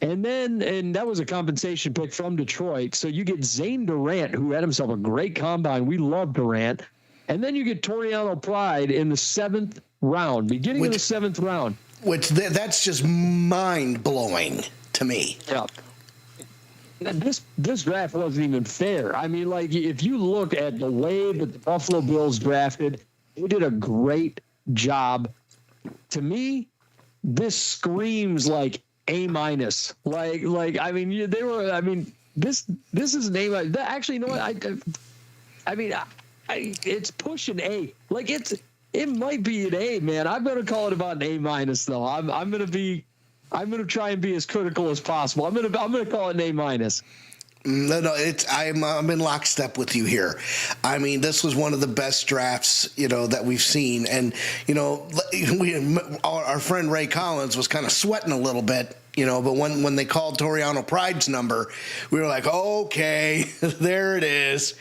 And that was a compensation pick from Detroit. So you get Zane Durant, who had himself a great combine. We love Durant. And then you get Toriano Pride in the 7th round, beginning of the 7th round. Which that's just mind-blowing to me. Yeah. this draft wasn't even fair. I mean, like, if you look at the way that the Buffalo Bills drafted, they did a great job. To me, this screams like A-. Like I mean, they were. I mean, this is an A-. Actually, you know what? I mean, it's pushing A. Like it might be an A, man. I'm gonna call it about an A- though. I'm gonna try and be as critical as possible. I'm gonna call it an A-. No, I'm in lockstep with you here. I mean, this was one of the best drafts, that we've seen, and our friend Ray Collins was kind of sweating a little bit, but when they called Toriano Pride's number, we were like, okay, there it is.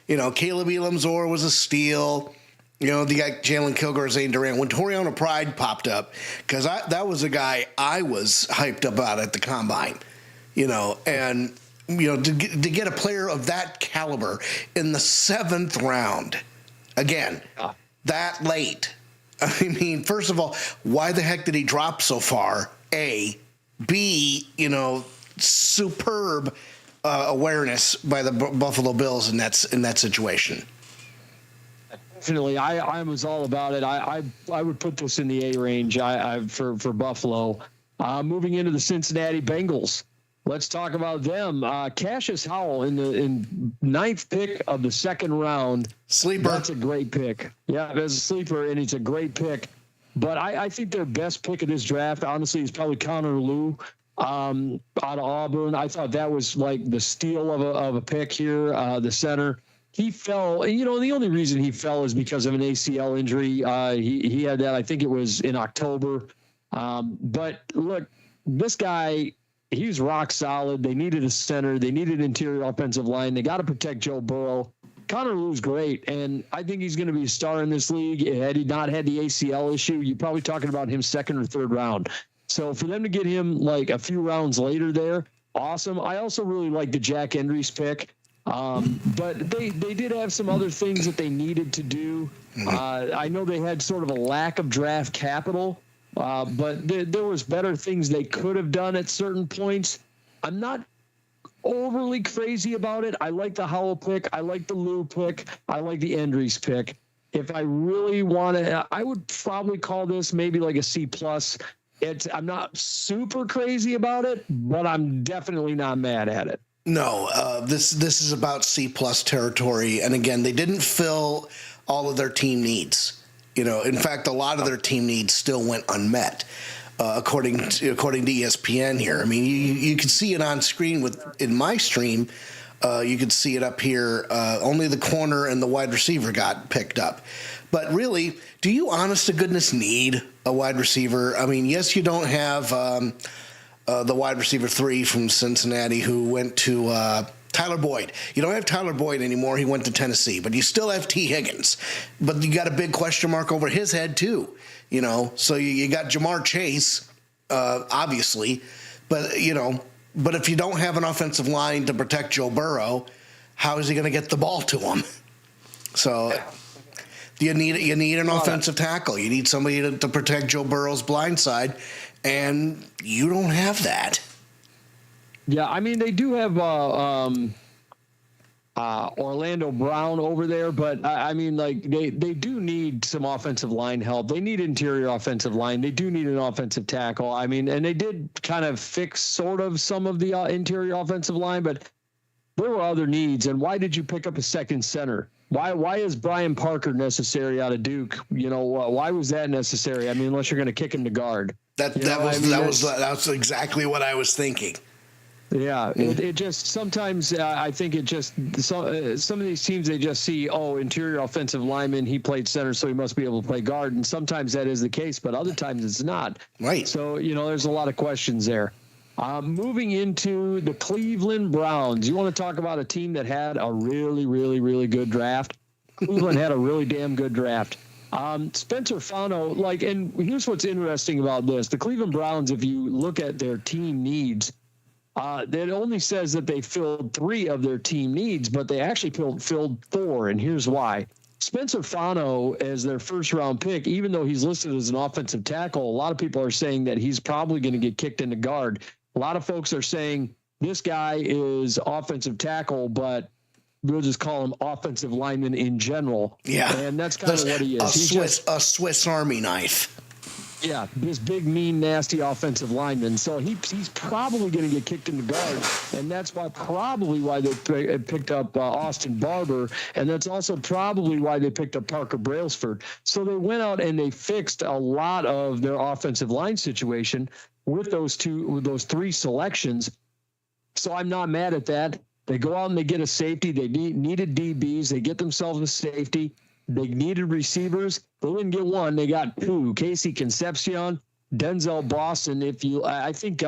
Caleb Elamzor was a steal. The guy Jalen Kilgore, Zane Durant. When Toriano Pride popped up, because that was a guy I was hyped about at the combine, and. To get a player of that caliber in the 7th round, again, that late. I mean, first of all, why the heck did he drop so far? A. B, superb awareness by the Buffalo Bills in that situation. Definitely, I was all about it. I would put this in the A range for Buffalo. Moving into the Cincinnati Bengals. Let's talk about them. Cassius Howell in 9th pick of the 2nd round. Sleeper. That's a great pick. Yeah, it's a sleeper, and it's a great pick. But I think their best pick of this draft, honestly, is probably Connor Lew out of Auburn. I thought that was like the steal of a pick here, the center. He fell, the only reason he fell is because of an ACL injury. He had that, I think it was in October. But look, this guy... He was rock solid. They needed a center. They needed interior offensive line. They got to protect Joe Burrow. Connor Lew's great, and I think he's going to be a star in this league. Had he not had the ACL issue, you're probably talking about him 2nd or 3rd round. So for them to get him like a few rounds later there, awesome. I also really like the Jack Endries pick, but they did have some other things that they needed to do. I know they had sort of a lack of draft capital. But there was better things they could have done at certain points. I'm not overly crazy about it. I like the Howell pick. I like the Lou pick. I like the Endries pick. If I really want to, I would probably call this maybe like a C+. I'm not super crazy about it, but I'm definitely not mad at it. No, this is about C+ territory. And again, they didn't fill all of their team needs. In fact, a lot of their team needs still went unmet, according to ESPN here. I mean, you can see it on screen in my stream. You could see it up here. Only the corner and the wide receiver got picked up. But really, do you honest to goodness need a wide receiver? I mean, yes, you don't have the wide receiver 3 from Cincinnati who went to Tyler Boyd. You don't have Tyler Boyd anymore. He went to Tennessee. But you still have T. Higgins. But you got a big question mark over his head, too. So you got Jamar Chase, obviously. But, but if you don't have an offensive line to protect Joe Burrow, how is he going to get the ball to him? So you need an offensive tackle. You need somebody to protect Joe Burrow's blind side. And you don't have that. Yeah, I mean, they do have Orlando Brown over there, but I mean, like they do need some offensive line help. They need interior offensive line. They do need an offensive tackle. I mean, and they did kind of fix sort of some of the interior offensive line, but there were other needs. And why did you pick up a second center? Why is Brian Parker necessary out of Duke? Why was that necessary? I mean, unless you're going to kick him to guard. That's exactly what I was thinking. Yeah, it just sometimes I think it just some of these teams, they just see, interior offensive lineman, he played center, so he must be able to play guard, and sometimes that is the case, but other times it's not. Right. So there's a lot of questions there. Moving into the Cleveland Browns, you want to talk about a team that had a really, really, really good draft? Cleveland had a really damn good draft. Spencer Fano, and here's what's interesting about this: the Cleveland Browns, if you look at their team needs. It only says that they filled 3 of their team needs, but they actually filled 4, and here's why. Spencer Fano, as their first-round pick, even though he's listed as an offensive tackle, a lot of people are saying that he's probably going to get kicked into guard. A lot of folks are saying This guy is offensive tackle, but we'll just call him offensive lineman in general. Yeah. And that's kind of what he is. A Swiss Army knife. Yeah, this big, mean, nasty offensive lineman. So he's probably going to get kicked in the guard, and that's probably why they picked up Austin Barber, and that's also probably why they picked up Parker Brailsford. So they went out and they fixed a lot of their offensive line situation with those three selections. So I'm not mad at that. They go out and they get a safety. They needed DBs. They get themselves a safety. They needed receivers. They didn't get one. They got two. Casey Concepcion, Denzel Boston. I think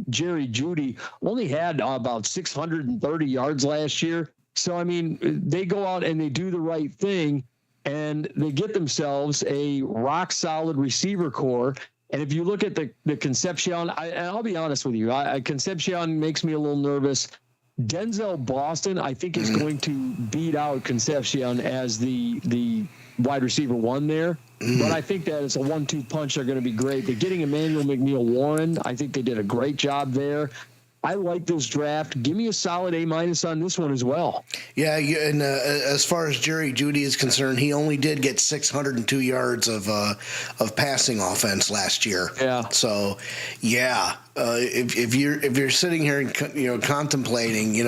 Jerry Jeudy only had about 630 yards last year. So, I mean, they go out and they do the right thing, and they get themselves a rock-solid receiver core. And if you look at the Concepcion, I'll be honest with you, Concepcion makes me a little nervous. Denzel Boston, I think, is going to beat out Concepcion as the wide receiver one there. But I think that it's a 1-2 punch. They're going to be great. They're getting Emmanuel McNeil-Warren. I think they did a great job there. I like this draft. Give me a solid A- on this one as well. Yeah, and as far as Jerry Jeudy is concerned, he only did get 602 yards of passing offense last year. Yeah. So, yeah, if you're sitting here and contemplating,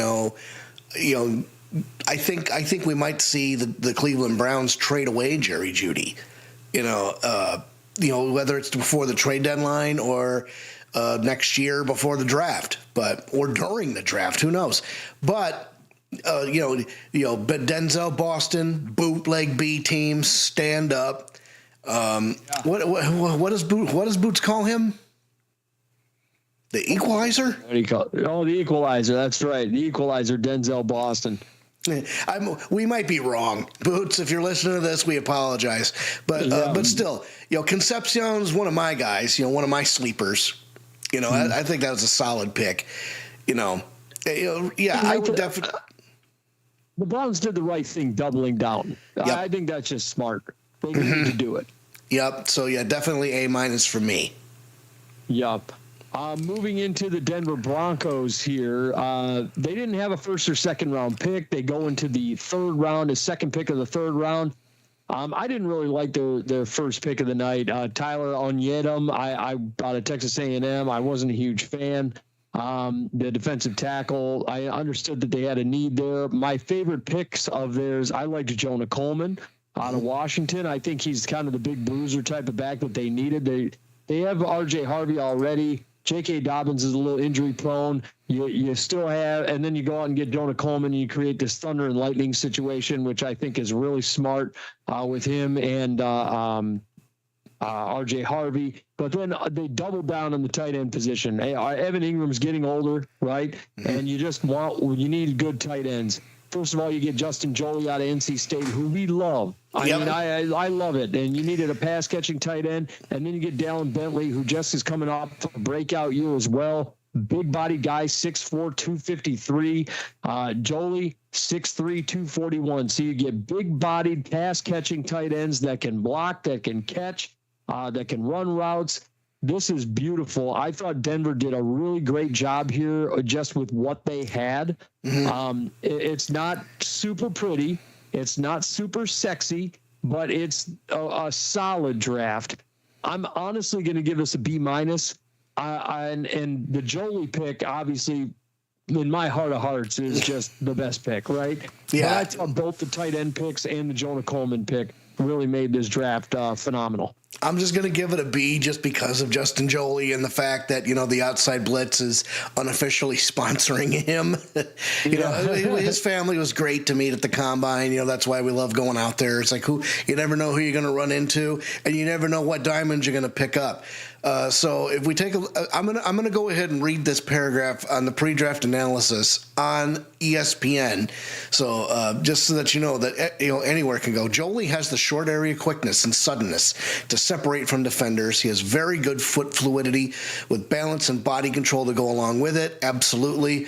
I think we might see the Cleveland Browns trade away Jerry Jeudy. Whether it's before the trade deadline or next year before the draft, or during the draft, who knows? But but Denzel Boston, bootleg B teams, stand up. What does Boots call him? The Equalizer? What do you call it? Oh, the Equalizer. That's right, the Equalizer, Denzel Boston. We might be wrong, Boots. If you're listening to this, we apologize. But still, Concepcion is one of my guys. One of my sleepers. I think that was a solid pick. I would definitely. The Browns did the right thing, doubling down. Yep. I think that's just smart. They need to do it. Yep. So definitely A- for me. Yep. Moving into the Denver Broncos here, they didn't have a first or second round pick. They go into the third round, a second pick of the third round. I didn't really like their first pick of the night. Tyler Onyedum, I out of Texas A&M. I wasn't a huge fan. The defensive tackle, I understood that they had a need there. My favorite picks of theirs, I liked Jonah Coleman out of Washington. I think he's kind of the big bruiser type of back that they needed. They have R.J. Harvey already. J.K. Dobbins is a little injury prone. You still have, and then you go out and get Jonah Coleman, and you create this thunder and lightning situation, which I think is really smart with him and R.J. Harvey. But then they double down on the tight end position. Hey, Evan Ingram's getting older, right? And you need good tight ends. First of all, you get Justin Joly out of NC State, who we love. I love it. And you needed a pass-catching tight end. And then you get Dallin Bentley, who just is coming off a breakout year as well. Big body guy, 6'4", 253. Joly, 6'3", 241. So you get big-bodied, pass-catching tight ends that can block, that can catch, that can run routes. This is beautiful. I thought Denver did a really great job here just with what they had. It's not super pretty. It's not super sexy, but it's a solid draft. I'm honestly going to give this a B-. And the Jolie pick, obviously, in my heart of hearts, is just the best pick, right? Yeah. But I thought both the tight end picks and the Jonah Coleman pick really made this draft phenomenal. I'm just going to give it a B just because of Justin Joly and the fact that, the Outside Blitz is unofficially sponsoring him. His family was great to meet at the Combine. That's why we love going out there. It's like you never know who you're going to run into, and you never know what diamonds you're going to pick up. So if we take I'm going to go ahead and read this paragraph on the pre-draft analysis on ESPN. So just so that you know that anywhere can go. Jolie has the short area quickness and suddenness to separate from defenders. He has very good foot fluidity with balance and body control to go along with it. Absolutely.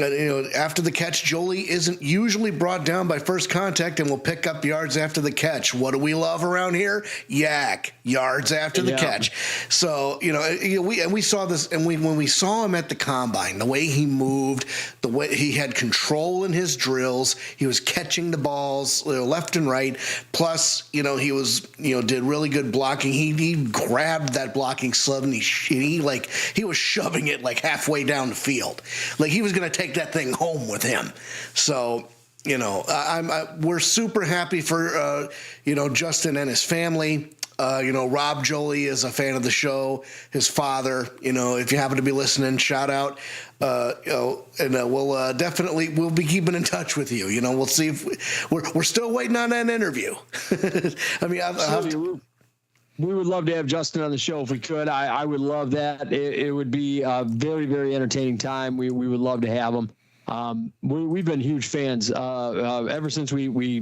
After the catch, Jolie isn't usually brought down by first contact and will pick up yards after the catch. What do we love around here? Yak, yards after the catch. So, we saw this, and when we saw him at the combine, the way he moved, the way he had control in his drills, he was catching the balls left and right. Plus, he was, did really good blocking. He grabbed that blocking sled and he was shoving it like halfway down the field. Like he was going to take that thing home with him. So, we're super happy for, Justin and his family. Rob Jolie is a fan of the show. His father, if you happen to be listening, shout out. And we'll be keeping in touch with you. We'll see if we're still waiting on that interview. I mean, we would love to have Justin on the show if we could. I would love that. It would be a very, very entertaining time. We would love to have him. We've been huge fans ever since we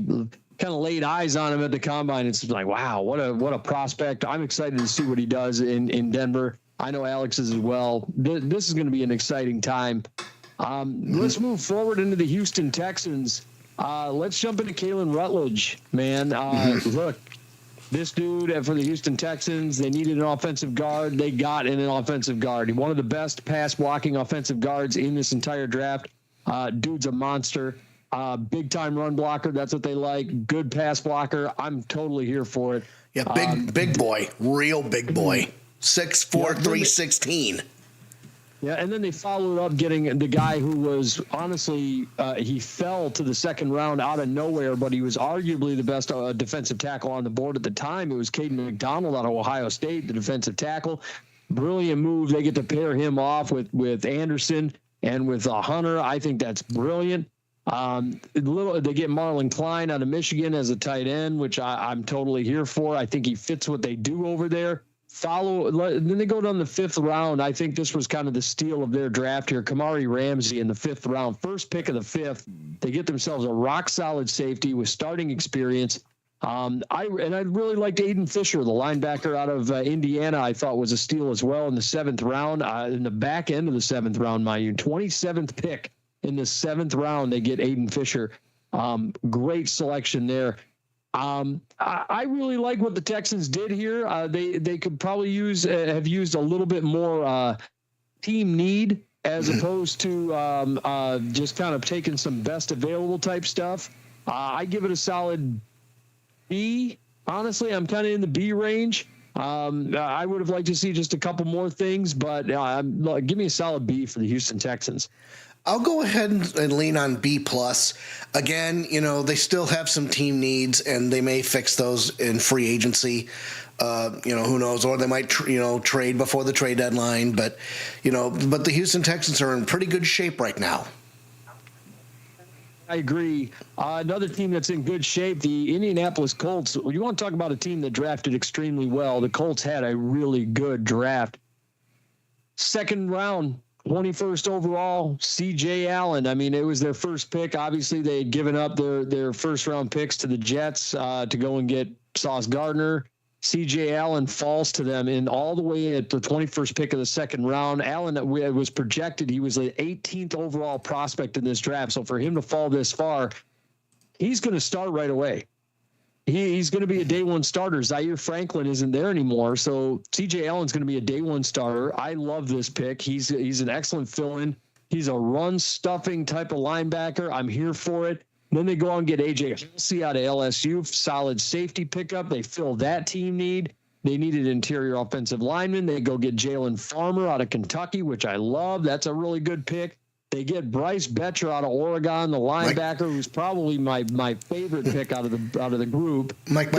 kind of laid eyes on him at the combine. It's like, wow, what a prospect. I'm excited to see what he does in Denver. I know Alex is as well. This is going to be an exciting time. Let's move forward into the Houston Texans. Let's jump into Kalen Rutledge, man. Look. This dude for the Houston Texans, they needed an offensive guard. They got an offensive guard. One of the best pass-blocking offensive guards in this entire draft. Dude's a monster. Big-time run blocker. That's what they like. Good pass blocker. I'm totally here for it. Yeah, big boy. Real big boy. 6'4", 316. Yeah, and then they followed up getting the guy who was, honestly, he fell to the second round out of nowhere, but he was arguably the best defensive tackle on the board at the time. It was Caden McDonald out of Ohio State, the defensive tackle. Brilliant move. They get to pair him off with Anderson and with Hunter. I think that's brilliant. They get Marlon Klein out of Michigan as a tight end, which I'm totally here for. I think he fits what they do over there. Then they go down the fifth round. I think this was kind of the steal of their draft here. Kamari Ramsey in the fifth round, first pick of the fifth. They get themselves a rock solid safety with starting experience. I really liked Aiden Fisher, the linebacker out of Indiana. I thought was a steal as well in the seventh round. In the back end of the seventh round, mind you, 27th pick in the seventh round, they get Aiden Fisher. Great selection there. I really like what the Texans did here. They could probably have used a little bit more team need as opposed to just kind of taking some best available type stuff. I give it a solid B. Honestly, I'm kind of in the B range. I would have liked to see just a couple more things, but give me a solid B for the Houston Texans. I'll go ahead and lean on B+. Again, they still have some team needs, and they may fix those in free agency. Who knows? Or they might, trade before the trade deadline. But the Houston Texans are in pretty good shape right now. I agree. Another team that's in good shape, the Indianapolis Colts. You want to talk about a team that drafted extremely well. The Colts had a really good draft. Second round. 21st overall, C.J. Allen. I mean, it was their first pick. Obviously, they had given up their first-round picks to the Jets to go and get Sauce Gardner. C.J. Allen falls to them in all the way at the 21st pick of the second round. Allen was projected. He was the 18th overall prospect in this draft. So for him to fall this far, he's going to start right away. He's going to be a day one starter. Zaire Franklin isn't there anymore, so C.J. Allen's going to be a day one starter. I love this pick. He's an excellent fill-in. He's a run-stuffing type of linebacker. I'm here for it. Then they go out and get A.J. Halsey out of LSU, solid safety pickup. They fill that team need. They needed interior offensive lineman. They go get Jalen Farmer out of Kentucky, which I love. That's a really good pick. They get Bryce Betcher out of Oregon, the linebacker, who's probably my favorite pick out of the group. Mike.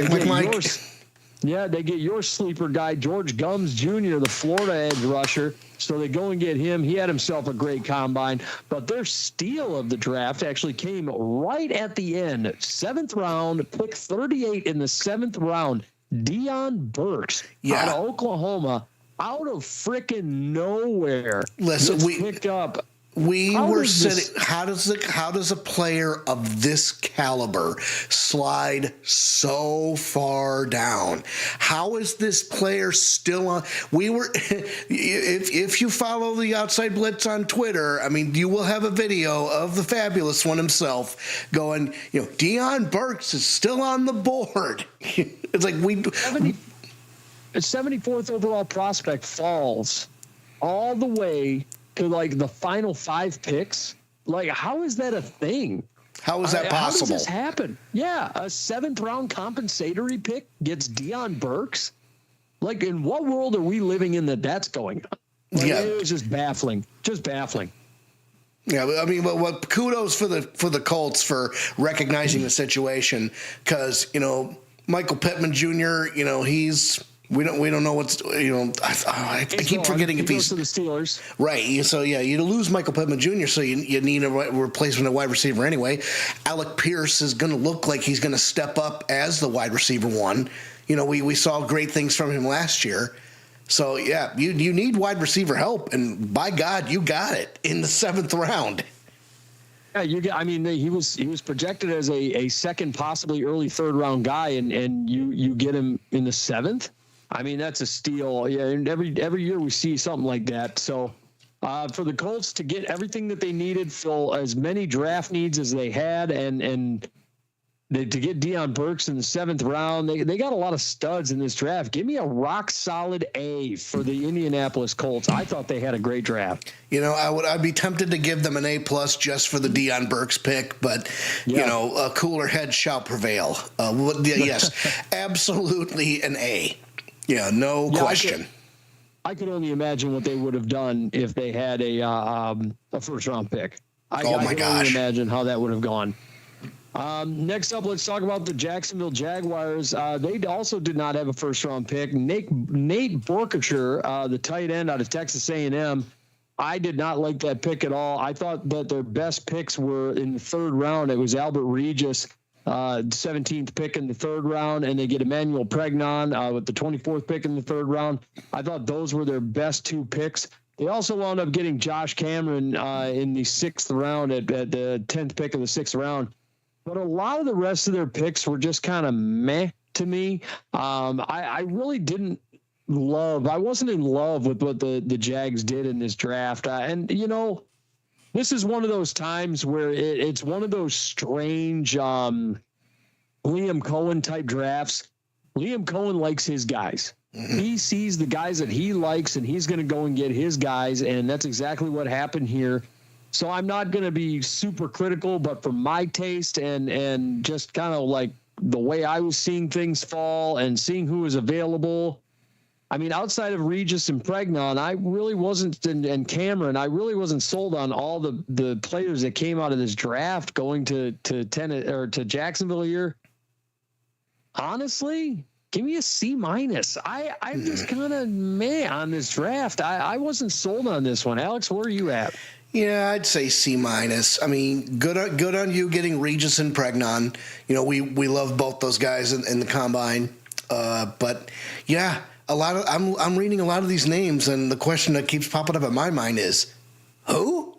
They get your sleeper guy, George Gums Jr., the Florida edge rusher. So they go and get him. He had himself a great combine. But their steal of the draft actually came right at the end. Seventh round, pick 38 in the seventh round. Deion Burks out of Oklahoma, out of frickin' nowhere. Listen, picked up. We were sitting. How does a player of this caliber slide so far down? How is this player still on? We were. If you follow the Outside Blitz on Twitter, I mean, you will have a video of the fabulous one himself going. Deion Burks is still on the board. It's like a 74th overall prospect falls all the way to like the final 5 picks. Like, how is that a thing? How is that possible? How does this happen? Yeah, a 7th round compensatory pick gets Deion Burks. Like, in what world are we living in that's going on? Like, yeah, it was just baffling. Just baffling. Yeah, I mean, what kudos for the Colts for recognizing the situation, because Michael Pittman Jr. He's. We don't know what's I keep forgetting if he's to the Steelers, right. So yeah, you lose Michael Pittman Jr. So you need a replacement at wide receiver anyway. Alec Pierce is going to look like he's going to step up as the wide receiver one. We saw great things from him last year. So yeah, you need wide receiver help, and by God, you got it in the 7th round. Yeah, I mean, he was projected as a second, possibly early 3rd round guy, and you get him in the 7th. I mean, that's a steal. Yeah, and every year we see something like that. So for the Colts to get everything that they needed, fill as many draft needs as they had, and to get Deion Burks in the 7th round, they got a lot of studs in this draft. Give me a rock solid A for the Indianapolis Colts. I thought they had a great draft. I'd be tempted to give them an A+ just for the Deion Burks pick, but a cooler head shall prevail. Yes, absolutely an A. Yeah, no question. I could only imagine what they would have done if they had a 1st round pick. I can only imagine how that would have gone. Next up, let's talk about the Jacksonville Jaguars. They also did not have a 1st round pick. Nate Borkacher, the tight end out of Texas A&M. I did not like that pick at all. I thought that their best picks were in the 3rd round. It was Albert Regis, 17th pick in the 3rd round, and they get Emmanuel Pregnon with the 24th pick in the 3rd round. I thought those were their best 2 picks. They also wound up getting Josh Cameron in the 6th round at the 10th pick of the 6th round. But a lot of the rest of their picks were just kind of meh to me. I really didn't I wasn't in love with what the Jags did in this draft. This is one of those times where it's one of those strange Liam Cohen type drafts. Liam Cohen likes his guys. Mm-hmm. He sees the guys that he likes, and he's going to go and get his guys, and that's exactly what happened here. So I'm not going to be super critical, but for my taste and just kind of like the way I was seeing things fall and seeing who was available, I mean, outside of Regis and Pregnon, I really wasn't, and Cameron, I really wasn't sold on all the players that came out of this draft going to Jacksonville here. Honestly, give me a C-. I'm just kind of meh on this draft. I wasn't sold on this one. Alex, where are you at? Yeah, I'd say C-. I mean, good on you getting Regis and Pregnon. We love both those guys in the combine. But yeah, I'm reading a lot of these names, and the question that keeps popping up in my mind is, who?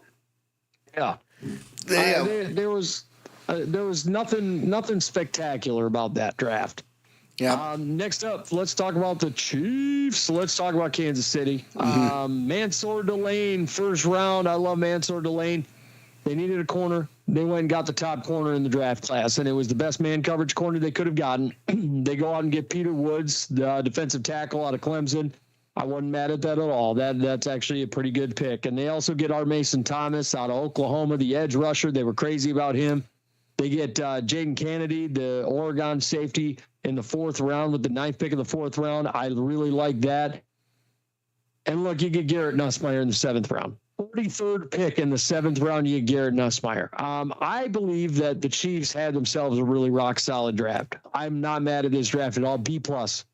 Yeah. There was nothing spectacular about that draft. Yeah. Next up, let's talk about the Chiefs. Let's talk about Kansas City. Mm-hmm. Mansour Delane, 1st round. I love Mansour Delane. They needed a corner. They went and got the top corner in the draft class, and it was the best man coverage corner they could have gotten. They go out and get Peter Woods, the defensive tackle out of Clemson. I wasn't mad at that at all. That's actually a pretty good pick. And they also get our Mason Thomas out of Oklahoma, the edge rusher. They were crazy about him. They get Jaden Kennedy, the Oregon safety, in the 4th round with the 9th pick of the 4th round. I really like that. And look, you get Garrett Nussmeier in the 7th round. 43rd pick in the 7th round, you get Garrett Nussmeier. I believe that the Chiefs had themselves a really rock-solid draft. I'm not mad at this draft at all. B+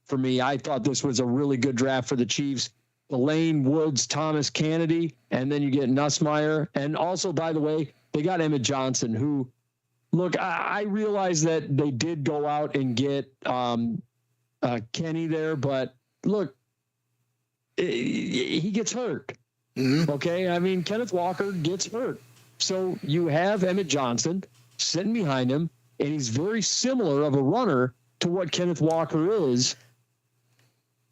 for me. I thought this was a really good draft for the Chiefs. Delane, Woods, Thomas, Kennedy, and then you get Nussmeier. And also, by the way, they got Emmett Johnson, who, look, I realize that they did go out and get Kenny there, but look, he gets hurt. Okay, I mean, Kenneth Walker gets hurt. So you have Emmett Johnson sitting behind him, and he's very similar of a runner to what Kenneth Walker is.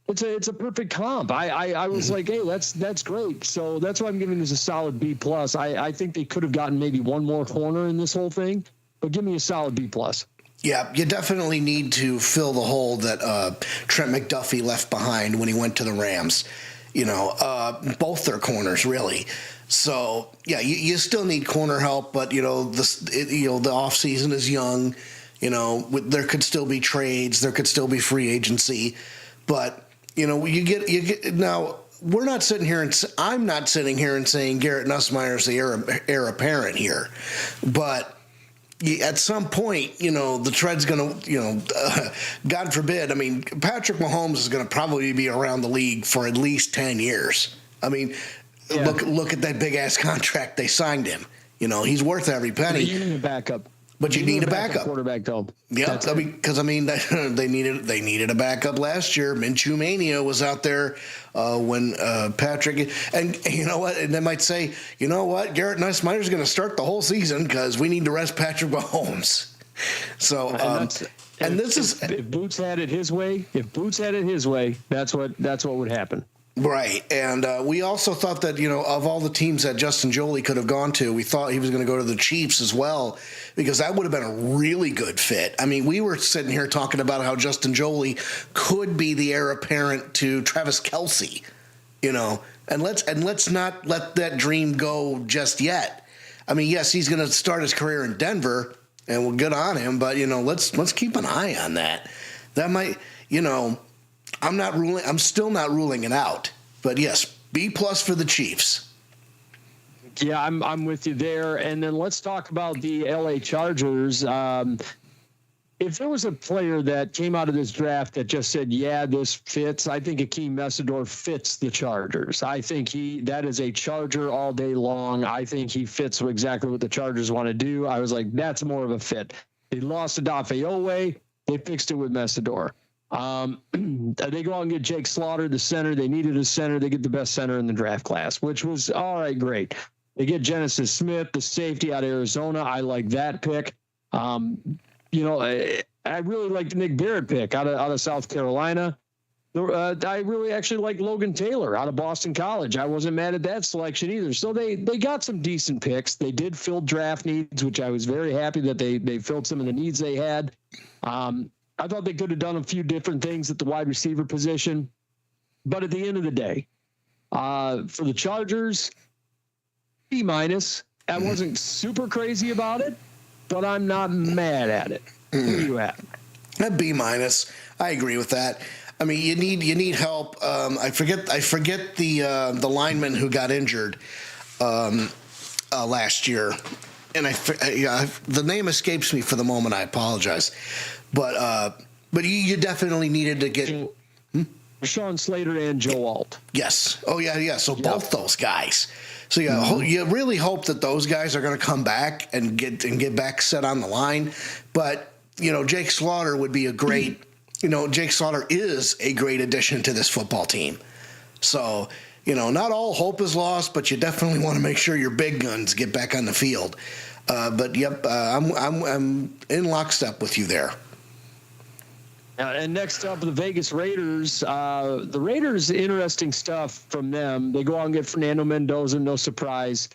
It's a perfect comp. I was like, hey, that's great. So that's why I'm giving this a solid B+. I think they could have gotten maybe one more corner in this whole thing, but give me a solid B+. Yeah, you definitely need to fill the hole that Trent McDuffie left behind when he went to the Rams. Both their corners, really. So, yeah, you still need corner help, but, the offseason is young. There could still be trades. There could still be free agency. But, you get now, we're not sitting here and I'm not sitting here and saying Garrett Nussmeier is the heir apparent here. But at some point, the tread's going to, God forbid, I mean, Patrick Mahomes is going to probably be around the league for at least 10 years. I mean, look at that big-ass contract they signed him. He's worth every penny. You need a backup. But you need a backup quarterback, though. Yeah, because they needed a backup last year. Minshew Mania was out there when Patrick, and you know what? And they might say, you know what, Garrett Nussmeier's going to start the whole season because we need to rest Patrick Mahomes. So, if Boots had it his way, that's what would happen. Right, and we also thought that, of all the teams that Justin Joly could have gone to, we thought he was going to go to the Chiefs as well, because that would have been a really good fit. I mean, we were sitting here talking about how Justin Joly could be the heir apparent to Travis Kelce, and let's not let that dream go just yet. I mean, yes, he's going to start his career in Denver, and we're good on him, but let's keep an eye on that. That might, I'm still not ruling it out, but yes, B+ for the Chiefs. Yeah, I'm with you there. And then let's talk about the LA Chargers. If there was a player that came out of this draft that just said, yeah, this fits, I think Akeem Messidor fits the Chargers. I think that is a Charger all day long. I think he fits exactly what the Chargers want to do. I was like, that's more of a fit. They lost Odafe Oweh. They fixed it with Messidor. They go out and get Jake Slaughter, the center. They needed a center. They get the best center in the draft class, which was all right, great. They get Genesis Smith, the safety out of Arizona. I like that pick. I really like the Nick Barrett pick out of South Carolina. I really actually like Logan Taylor out of Boston College. I wasn't mad at that selection either. So they got some decent picks. They did fill draft needs, which I was very happy that they filled some of the needs they had. I thought they could have done a few different things at the wide receiver position. But at the end of the day, for the Chargers, B-. I wasn't super crazy about it, but I'm not mad at it. Where are you at? A B-. I agree with that. I mean, you need help. I forget the lineman who got injured last year, and the name escapes me for the moment. I apologize. But you definitely needed to get Sean Slater and Joe Alt. Yes. Oh yeah. So both those guys. So you really hope that those guys are going to come back and get back set on the line. But Jake Slaughter would be a great. Jake Slaughter is a great addition to this football team. So not all hope is lost, but you definitely want to make sure your big guns get back on the field. But yep, I'm in lockstep with you there. And next up, the Vegas Raiders. The Raiders, interesting stuff from them. They go out and get Fernando Mendoza, no surprise.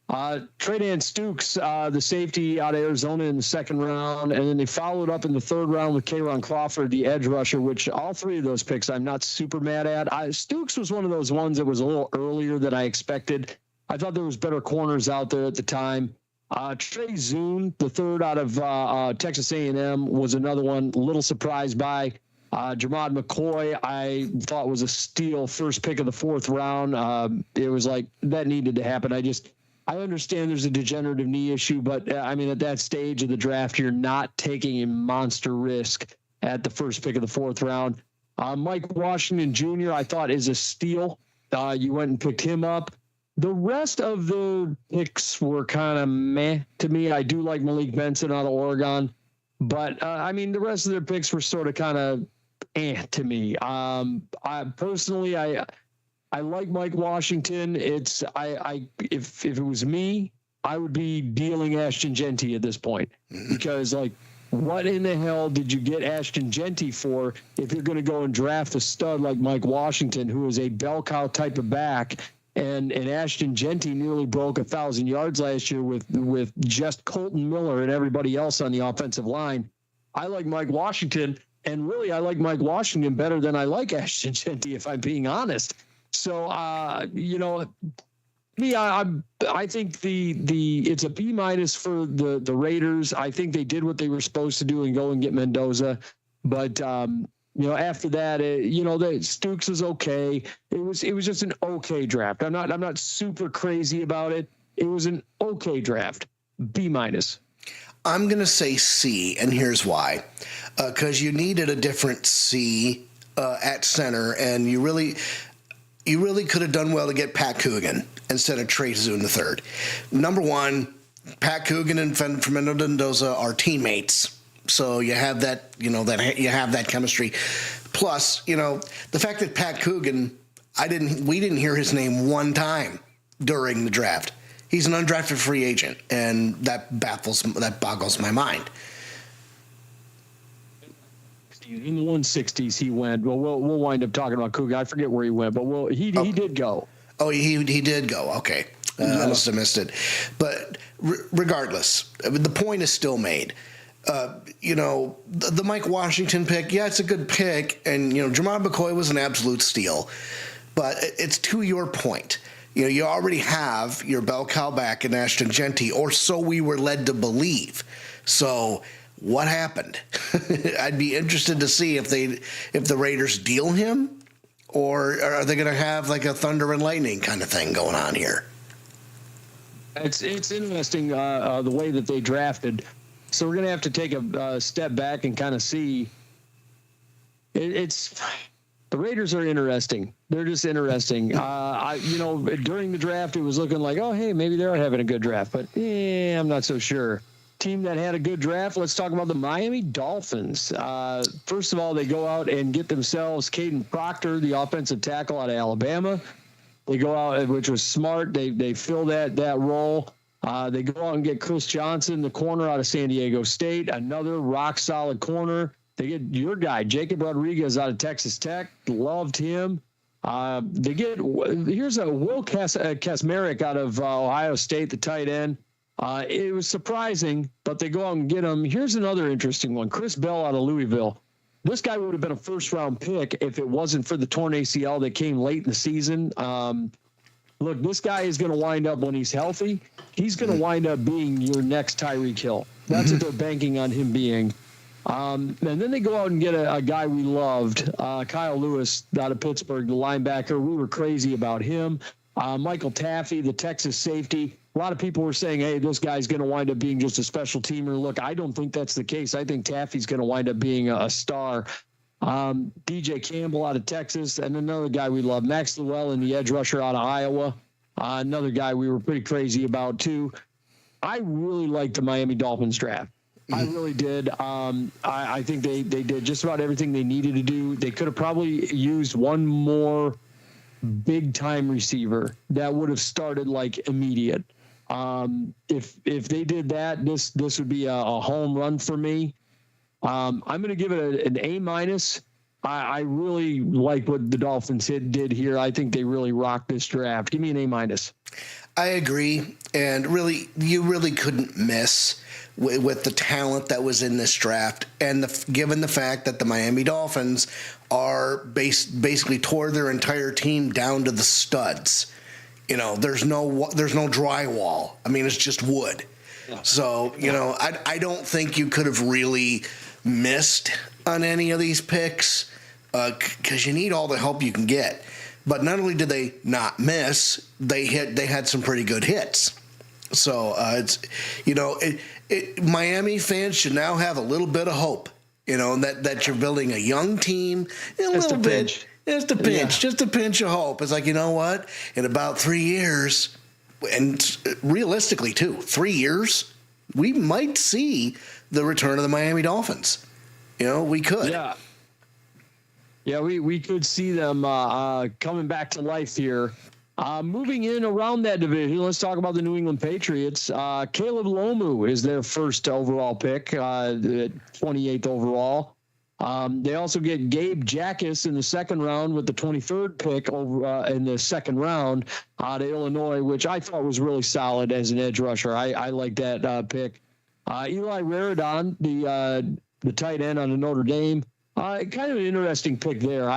Tre'Davious Stukes, the safety out of Arizona in the second round. And then they followed up in the third round with Kayron Crawford, the edge rusher, which all three of those picks I'm not super mad at. Stukes was one of those ones that was a little earlier than I expected. I thought there was better corners out there at the time. Trey Zune, the third out of Texas A&M, was another one. A little surprised by. Jermod McCoy, I thought was a steal, first pick of the fourth round. It was like that needed to happen. I understand there's a degenerative knee issue, but at that stage of the draft, you're not taking a monster risk at the first pick of the fourth round. Mike Washington Jr., I thought, is a steal. You went and picked him up. The rest of the picks were kind of meh to me. I do like Malik Benson out of Oregon, but the rest of their picks were sort of kind of to me. I personally, I like Mike Washington. If it was me, I would be dealing Ashton Genty at this point, because like, what in the hell did you get Ashton Genty for if you're going to go and draft a stud like Mike Washington, who is a bell cow type of back? And Ashton Genty nearly broke 1,000 yards last year with just Colton Miller and everybody else on the offensive line. I like Mike Washington, and really I like Mike Washington better than I like Ashton Genty, if I'm being honest. So, me, I think it's a B- for the Raiders. I think they did what they were supposed to do and go and get Mendoza, but after that, the Stukes was okay. It was just an okay draft. I'm not super crazy about it. It was an okay draft. B-. I'm going to say C, and here's why. Because you needed a different C at center, and you really could have done well to get Pat Coogan instead of Trey Zoon III. Number one, Pat Coogan and Fernando Mendoza are teammates. So you have that, you have that chemistry. Plus, the fact that Pat Coogan, we didn't hear his name one time during the draft. He's an undrafted free agent, and that boggles my mind. In the 160s, he went. Well, we'll wind up talking about Coogan. I forget where he went, but he did go. Oh, he did go. Okay, I must have missed it. But regardless, the point is still made. The Mike Washington pick, yeah, it's a good pick, and Jermon McCoy was an absolute steal. But it's to your point. You already have your bell cow back in Ashton Genty, or so we were led to believe. So what happened? I'd be interested to see if the Raiders deal him, or are they going to have like a thunder and lightning kind of thing going on here? It's interesting the way that they drafted. So we're going to have to take a step back and kind of see. The Raiders are interesting. They're just interesting. During the draft, it was looking like, oh, hey, maybe they're having a good draft, but I'm not so sure. Team that had a good draft, let's talk about the Miami Dolphins. First of all, they go out and get themselves Caden Proctor, the offensive tackle out of Alabama. They go out, which was smart. They fill that role. They go out and get Chris Johnson, the corner out of San Diego State, another rock-solid corner. They get your guy, Jacob Rodriguez, out of Texas Tech. Loved him. Here's a Will Kasmerick out of Ohio State, the tight end. It was surprising, but they go out and get him. Here's another interesting one, Chris Bell out of Louisville. This guy would have been a first-round pick if it wasn't for the torn ACL that came late in the season. Look, this guy is going to wind up, when he's healthy, he's going to wind up being your next Tyreek Hill. That's what they're banking on him being. And then they go out and get a guy we loved, Kyle Lewis out of Pittsburgh, the linebacker. We were crazy about him. Michael Taffy, the Texas safety. A lot of people were saying, hey, this guy's going to wind up being just a special teamer. Look, I don't think that's the case. I think Taffy's going to wind up being a star. DJ Campbell out of Texas, and another guy we love, Max Llewellyn, the edge rusher out of Iowa. Another guy we were pretty crazy about, too. I really liked the Miami Dolphins draft. I really did. I think they did just about everything they needed to do. They could have probably used one more big-time receiver that would have started like immediate. If they did that, this would be a home run for me. I'm going to give it an A-. I really like what the Dolphins did here. I think they really rocked this draft. Give me an A-. I agree, and really, you really couldn't miss with the talent that was in this draft, and given the fact that the Miami Dolphins are basically tore their entire team down to the studs. There's no drywall. I mean, it's just wood. Yeah. So I don't think you could have really missed on any of these picks because you need all the help you can get. But not only did they not miss, they had some pretty good hits. So Miami fans should now have a little bit of hope, that you're building a young team, just a pinch of hope. It's like, you know what? In about 3 years, and realistically too, 3 years, we might see the return of the Miami Dolphins. We could. Yeah, we could see them coming back to life here. Moving in around that division, let's talk about the New England Patriots. Caleb Lomu is their first overall pick, 28th overall. They also get Gabe Jackus in the second round with the 23rd pick over in the second round out of Illinois, which I thought was really solid as an edge rusher. I like that pick. Eli Raridon, the tight end on the Notre Dame, kind of an interesting pick there.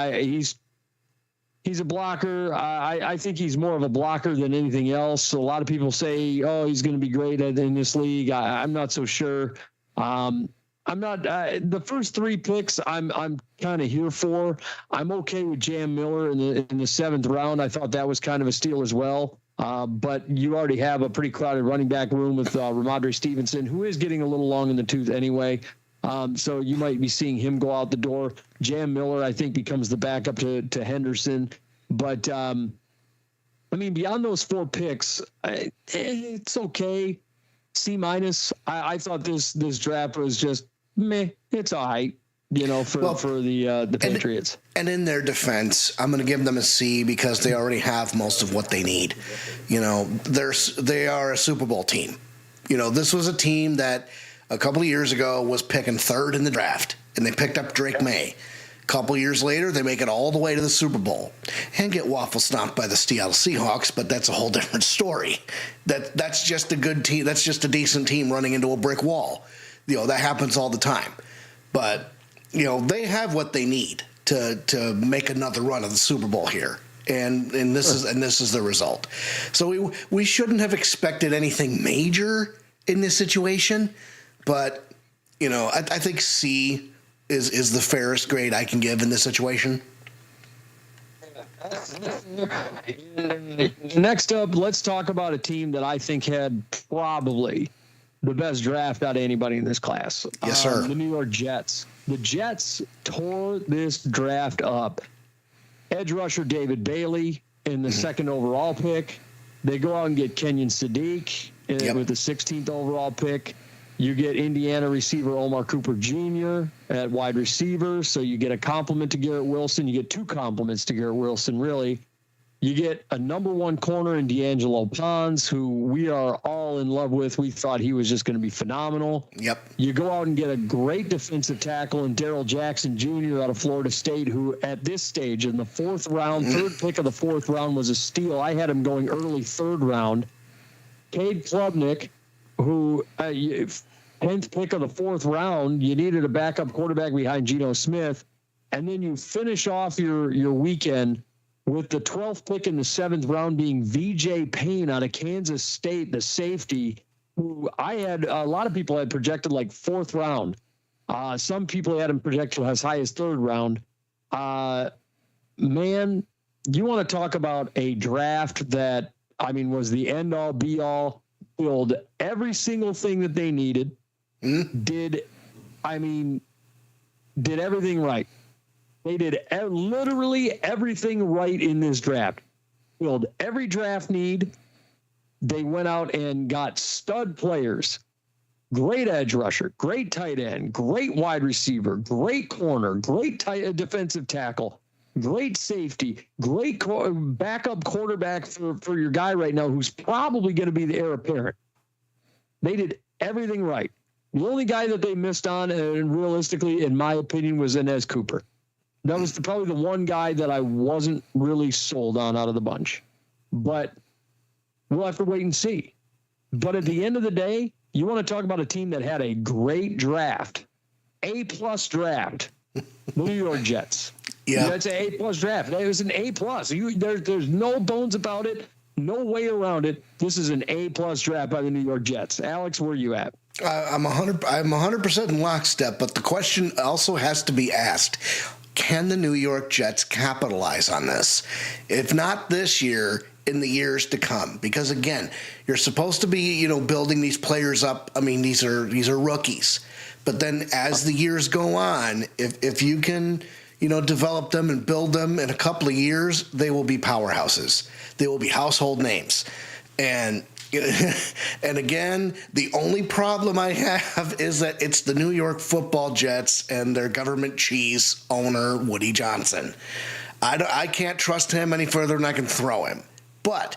He's a blocker. I think he's more of a blocker than anything else. So a lot of people say, oh, he's going to be great in this league. I'm not so sure. I'm not the first three picks. I'm kind of here for. I'm okay with Jam Miller in the 7th round. I thought that was kind of a steal as well. But you already have a pretty crowded running back room with Ramondre Stevenson, who is getting a little long in the tooth anyway. So you might be seeing him go out the door. Jam Miller, I think, becomes the backup to Henderson. But I mean, beyond those 4 picks, it's okay. C-. I thought this draft was just meh. It's all right, for the Patriots. And in their defense, I'm going to give them a C because they already have most of what they need. They are a Super Bowl team. This was a team that a couple of years ago was picking 3rd in the draft, and they picked up Drake May. A couple of years later, they make it all the way to the Super Bowl and get waffle stomped by the Seattle Seahawks, but that's a whole different story. That's just a good team. That's just a decent team running into a brick wall. That happens all the time. But, they have what they need to make another run of the Super Bowl here. And this is the result. So we shouldn't have expected anything major in this situation, but I think C is the fairest grade I can give in this situation. Next up, let's talk about a team that I think had probably the best draft out of anybody in this class. Yes, sir. The New York Jets. The Jets tore this draft up. Edge rusher David Bailey in the 2nd overall pick. They go out and get Kenyon Sadiq with the 16th overall pick. You get Indiana receiver Omar Cooper Jr. at wide receiver, so you get a compliment to Garrett Wilson. You get 2 compliments to Garrett Wilson, really. You get a number 1 corner in D'Angelo Pons, who we are all in love with. We thought he was just going to be phenomenal. Yep. You go out and get a great defensive tackle in Darrell Jackson Jr. out of Florida State, who at this stage in the 4th round, 3rd pick of the 4th round was a steal. I had him going early 3rd round. Cade Klubnik, who 10th pick of the 4th round, you needed a backup quarterback behind Geno Smith. And then you finish off your weekend with the 12th pick in the 7th round being VJ Payne out of Kansas State, the safety, who a lot of people had projected like 4th round. Some people had him projected as high as 3rd round. Man, you want to talk about a draft that, was the end all be all, filled every single thing that they needed, did everything right. They did literally everything right in this draft. Filled every draft need. They went out and got stud players. Great edge rusher, great tight end, great wide receiver, great corner, great defensive tackle, great safety, great backup quarterback for your guy right now who's probably going to be the heir apparent. They did everything right. The only guy that they missed on, and realistically, in my opinion, was Inez Cooper. That was probably the one guy that I wasn't really sold on out of the bunch. But we'll have to wait and see. But at the end of the day, you want to talk about a team that had a great draft, A-plus draft, the New York Jets. Yeah. That's an A-plus draft. It was an A-plus. There's no bones about it, no way around it. This is an A-plus draft by the New York Jets. Alex, where are you at? I'm 100% in lockstep, but the question also has to be asked. Can the New York Jets capitalize on this? If not this year, in the years to come? Because again, you're supposed to be, building these players up. These are rookies. But then as the years go on, if you can, develop them and build them in a couple of years, they will be powerhouses. They will be household names. And And again, the only problem I have is that it's the New York Football Jets and their government cheese owner, Woody Johnson. I can't trust him any further than I can throw him. But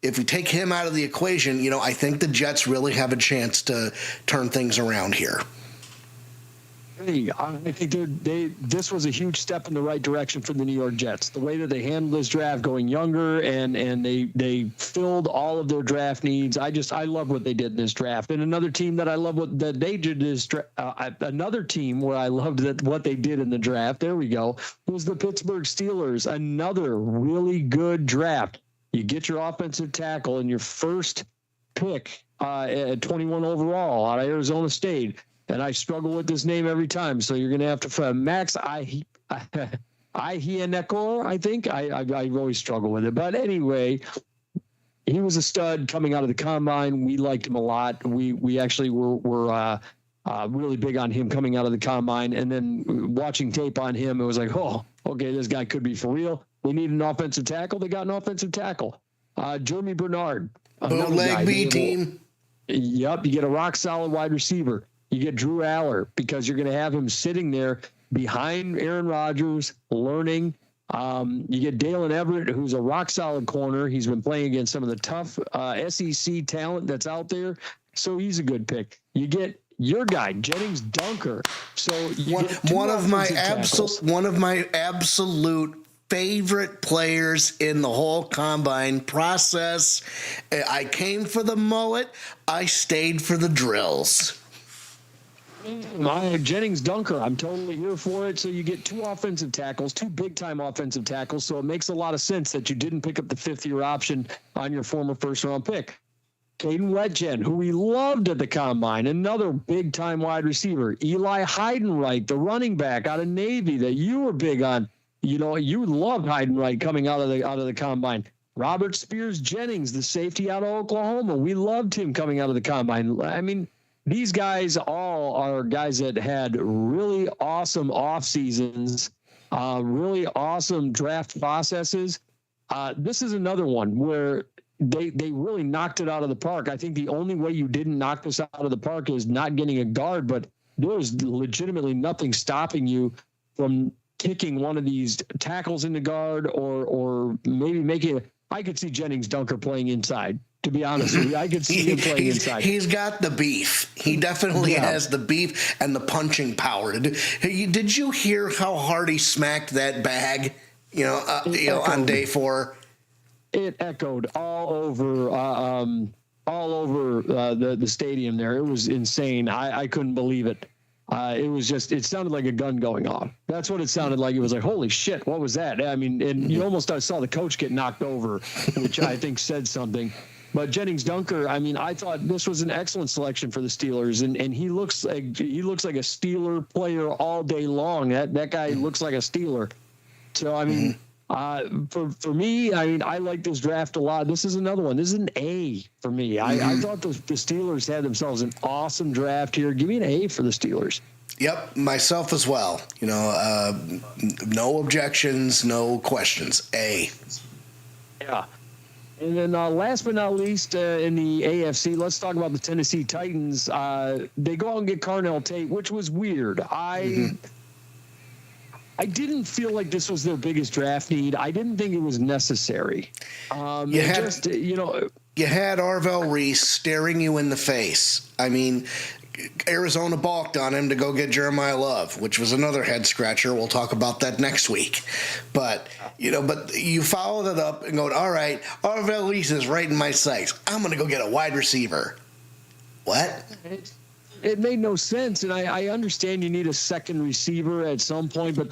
if we take him out of the equation, I think the Jets really have a chance to turn things around here. I think this was a huge step in the right direction for the New York Jets. The way that they handled this draft, going younger, and they filled all of their draft needs. I love what they did in this draft. And another team that I love that they did is another team where I loved what they did in the draft. There we go. Was the Pittsburgh Steelers. Another really good draft. You get your offensive tackle in your first pick at 21 overall out of Arizona State. And I struggle with this name every time, so you're going to have to Max Ihienekor, I think. I always struggle with it. But anyway, he was a stud coming out of the combine. We liked him a lot. We actually were really big on him coming out of the combine. And then watching tape on him, it was like, oh, okay, this guy could be for real. They need an offensive tackle. They got an offensive tackle. Jeremy Bernard. Bootleg B team. Yep, you get a rock-solid wide receiver. You get Drew Aller because you're going to have him sitting there behind Aaron Rodgers, learning. You get Dalen Everett, who's a rock-solid corner. He's been playing against some of the tough SEC talent that's out there, so he's a good pick. You get your guy, Jennings Dunker. So one of my absolute favorite players in the whole combine process. I came for the mullet. I stayed for the drills. Jennings Dunker, I'm totally here for it. So you get two offensive tackles, two big-time offensive tackles, so it makes a lot of sense that you didn't pick up the fifth-year option on your former first-round pick. Caden Wetjen, who we loved at the Combine, another big-time wide receiver. Eli Heidenreich, the running back out of Navy that you were big on. You loved Heidenreich coming out of the Combine. Robert Spears Jennings, the safety out of Oklahoma. We loved him coming out of the Combine. I mean, these guys all are guys that had really awesome off seasons, really awesome draft processes. This is another one where they really knocked it out of the park. I think the only way you didn't knock this out of the park is not getting a guard, but there was legitimately nothing stopping you from kicking one of these tackles in the guard or maybe making it. I could see Jennings Dunker playing inside. To be honest with you, I could see him playing inside. He's got the beef. He definitely has the beef and the punching power. Did you hear how hard he smacked that bag? On day 4. It echoed all over the stadium there. It was insane. I couldn't believe it. It sounded like a gun going off. That's what it sounded like. It was like, holy shit, what was that? I mean, and you almost saw the coach get knocked over, which I think said something. But Jennings Dunker, I mean, I thought this was an excellent selection for the Steelers, and he looks like a Steeler player all day long. That guy looks like a Steeler. So I mean, for me, I mean, I like this draft a lot. This is another one. This is an A for me. I thought the Steelers had themselves an awesome draft here. Give me an A for the Steelers. Yep, myself as well. No objections, no questions. A. Yeah. And then last but not least, in the AFC, let's talk about the Tennessee Titans. They go out and get Carnell Tate, which was weird. I didn't feel like this was their biggest draft need. I didn't think it was necessary. You had Arvell Reese staring you in the face. I mean, Arizona balked on him to go get Jeremiah Love, which was another head scratcher. We'll talk about that next week. But you followed it up and go, all right, Arvell Reese is right in my sights. I'm going to go get a wide receiver. What? It made no sense, and I understand you need a second receiver at some point, but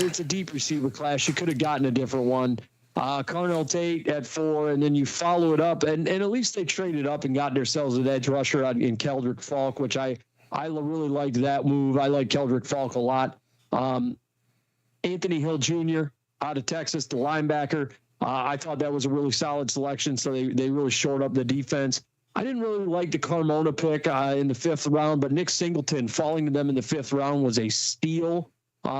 it's a deep receiver class. You could have gotten a different one. Carnell Tate at 4, and then you follow it up, and at least they traded up and got themselves an edge rusher in Keldrick Falk, which I really liked that move. I like Keldrick Falk a lot. Anthony Hill Jr. out of Texas, the linebacker. I thought that was a really solid selection, so they really shored up the defense. I didn't really like the Carmona pick in the 5th round, but Nick Singleton falling to them in the 5th round was a steal.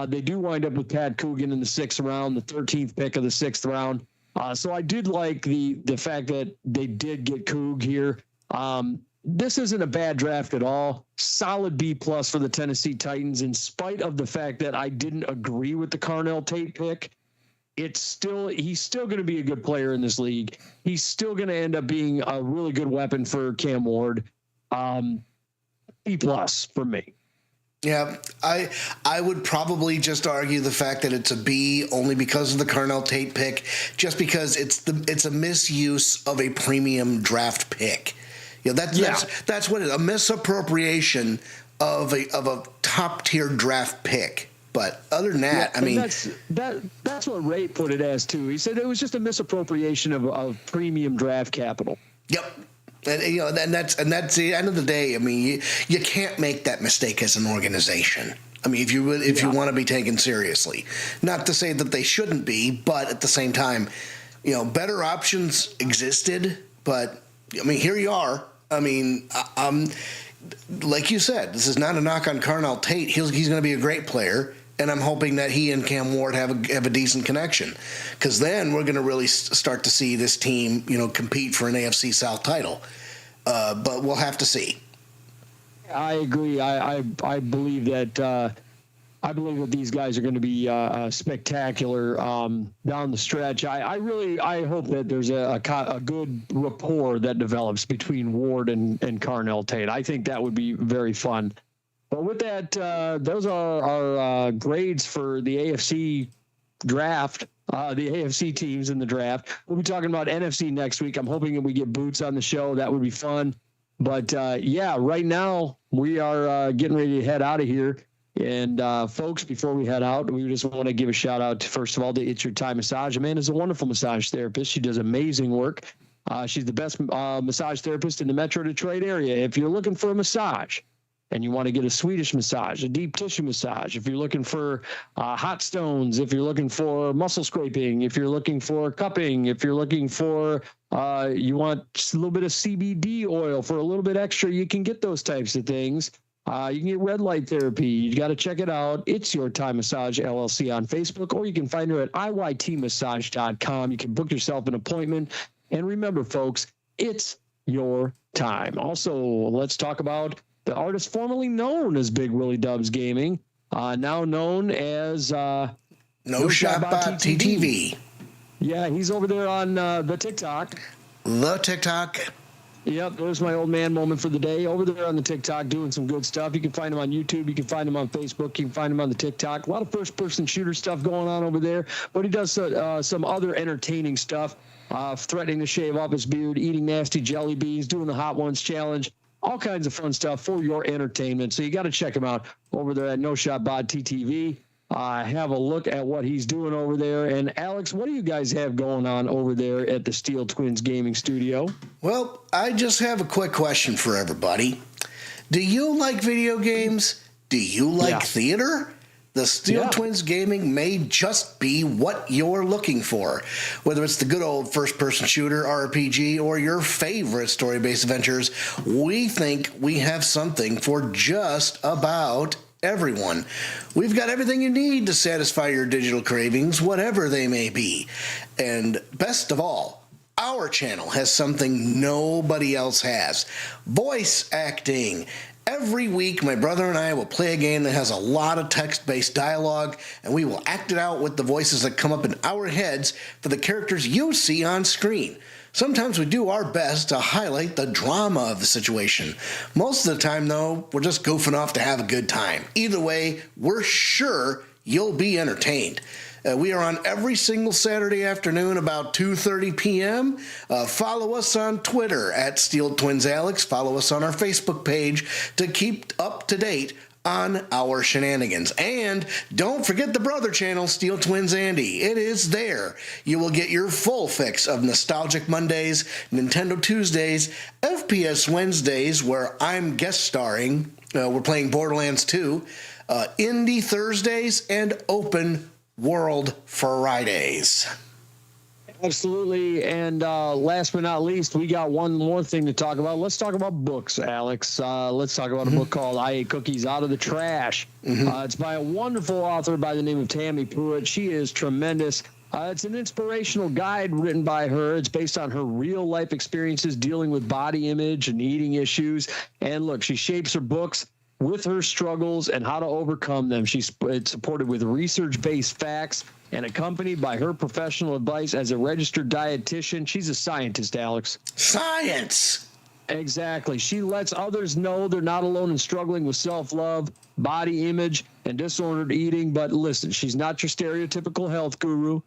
They do wind up with Pat Coogan in the 6th round, the 13th pick of the 6th round. So I did like the fact that they did get Coog here. This isn't a bad draft at all. Solid B+ for the Tennessee Titans, in spite of the fact that I didn't agree with the Carnell Tate pick. He's still going to be a good player in this league. He's still going to end up being a really good weapon for Cam Ward. B+ for me. Yeah, I would probably just argue the fact that it's a B only because of the Carnell Tate pick, just because it's a misuse of a premium draft pick. You know, that's what it is, a misappropriation of a top tier draft pick. But other than that, I mean, that's what Ray put it as too. He said it was just a misappropriation of premium draft capital. Yep. And that's the end of the day. I mean, you can't make that mistake as an organization. I mean, if you want to be taken seriously, not to say that they shouldn't be, but at the same time, better options existed. But I mean, here you are. I mean, like you said, this is not a knock on Carnell Tate. He's going to be a great player, and I'm hoping that he and Cam Ward have a decent connection, because then we're going to really start to see this team, compete for an AFC South title. But we'll have to see. I agree. I believe that these guys are going to be spectacular down the stretch. I hope that there's a good rapport that develops between Ward and Carnell Tate. I think that would be very fun. But with that, those are our grades for the AFC draft, the AFC teams in the draft. We'll be talking about NFC next week. I'm hoping that we get Boots on the show. That would be fun. But, right now we are getting ready to head out of here. And, folks, before we head out, we just want to give a shout out to, first of all, to It's Your Time Massage. Amanda's a wonderful massage therapist. She does amazing work. She's the best massage therapist in the Metro Detroit area. If you're looking for a massage, and you want to get a Swedish massage, a deep tissue massage, if you're looking for hot stones, if you're looking for muscle scraping, if you're looking for cupping, if you're looking for, you want just a little bit of CBD oil for a little bit extra, you can get those types of things. You can get red light therapy. You got to check it out. It's Your Time Massage LLC on Facebook, or you can find her at iytmassage.com. You can book yourself an appointment. And remember, folks, it's your time. Also, let's talk about the artist formerly known as Big Willie Dubs Gaming, now known as No Shot Bot TTV. Yeah, he's over there on the TikTok. The TikTok. Yep, there's my old man moment for the day. Over there on the TikTok doing some good stuff. You can find him on YouTube. You can find him on Facebook. You can find him on the TikTok. A lot of first-person shooter stuff going on over there. But he does some other entertaining stuff, threatening to shave off his beard, eating nasty jelly beans, doing the Hot Ones Challenge. All kinds of fun stuff for your entertainment. So you got to check him out over there at No Shot Bod TTV. Have a look at what he's doing over there. And Alex, what do you guys have going on over there at the Steele Twins Gaming Studio? Well, I just have a quick question for everybody. Do you like video games? Do you like theater? The Steele Twins Gaming may just be what you're looking for. Whether it's the good old first-person shooter, RPG, or your favorite story-based adventures, we think we have something for just about everyone. We've got everything you need to satisfy your digital cravings, whatever they may be. And best of all, our channel has something nobody else has: voice acting. Every week, my brother and I will play a game that has a lot of text-based dialogue, and we will act it out with the voices that come up in our heads for the characters you see on screen. Sometimes we do our best to highlight the drama of the situation. Most of the time, though, we're just goofing off to have a good time. Either way, we're sure you'll be entertained. We are on every single Saturday afternoon about 2:30 p.m. Follow us on Twitter at Steele Twins Alex. Follow us on our Facebook page to keep up to date on our shenanigans. And don't forget the brother channel, Steele Twins Andy. It is there. You will get your full fix of Nostalgic Mondays, Nintendo Tuesdays, FPS Wednesdays, where I'm guest starring. We're playing Borderlands 2, Indie Thursdays, and Open World Fridays. Absolutely. And last but not least, we got one more thing to talk about. Let's talk about books, Alex. Let's talk about a book called I Ate Cookies Out of the Trash. It's by a wonderful author by the name of Tammy Pruitt. She is tremendous. It's an inspirational guide written by her. It's based on her real life experiences dealing with body image and eating issues. And look, she shapes her books with her struggles and how to overcome them. It's supported with research-based facts and accompanied by her professional advice as a registered dietitian. She's a scientist, Alex. Science! Exactly. She lets others know they're not alone in struggling with self-love, body image, and disordered eating. But listen, she's not your stereotypical health guru.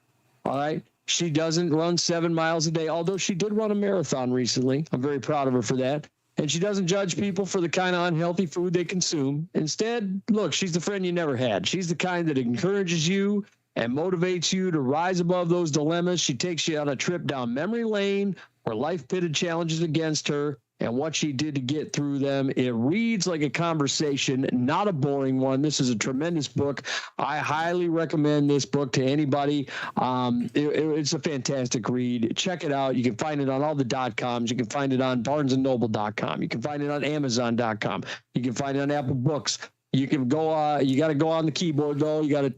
All right. She doesn't run 7 miles a day, although she did run a marathon recently. I'm very proud of her for that. And she doesn't judge people for the kind of unhealthy food they consume. Instead, look, she's the friend you never had. She's the kind that encourages you and motivates you to rise above those dilemmas. She takes you on a trip down memory lane where life pitted challenges against her and what she did to get through them. It reads like a conversation, not a boring one. This is a tremendous book. I highly recommend this book to anybody. It's a fantastic read. Check it out. You can find it on all the .coms. You can find it on barnesandnoble.com. You can find it on amazon.com. You can find it on Apple Books. You can go, you got to go on the keyboard though. You got to,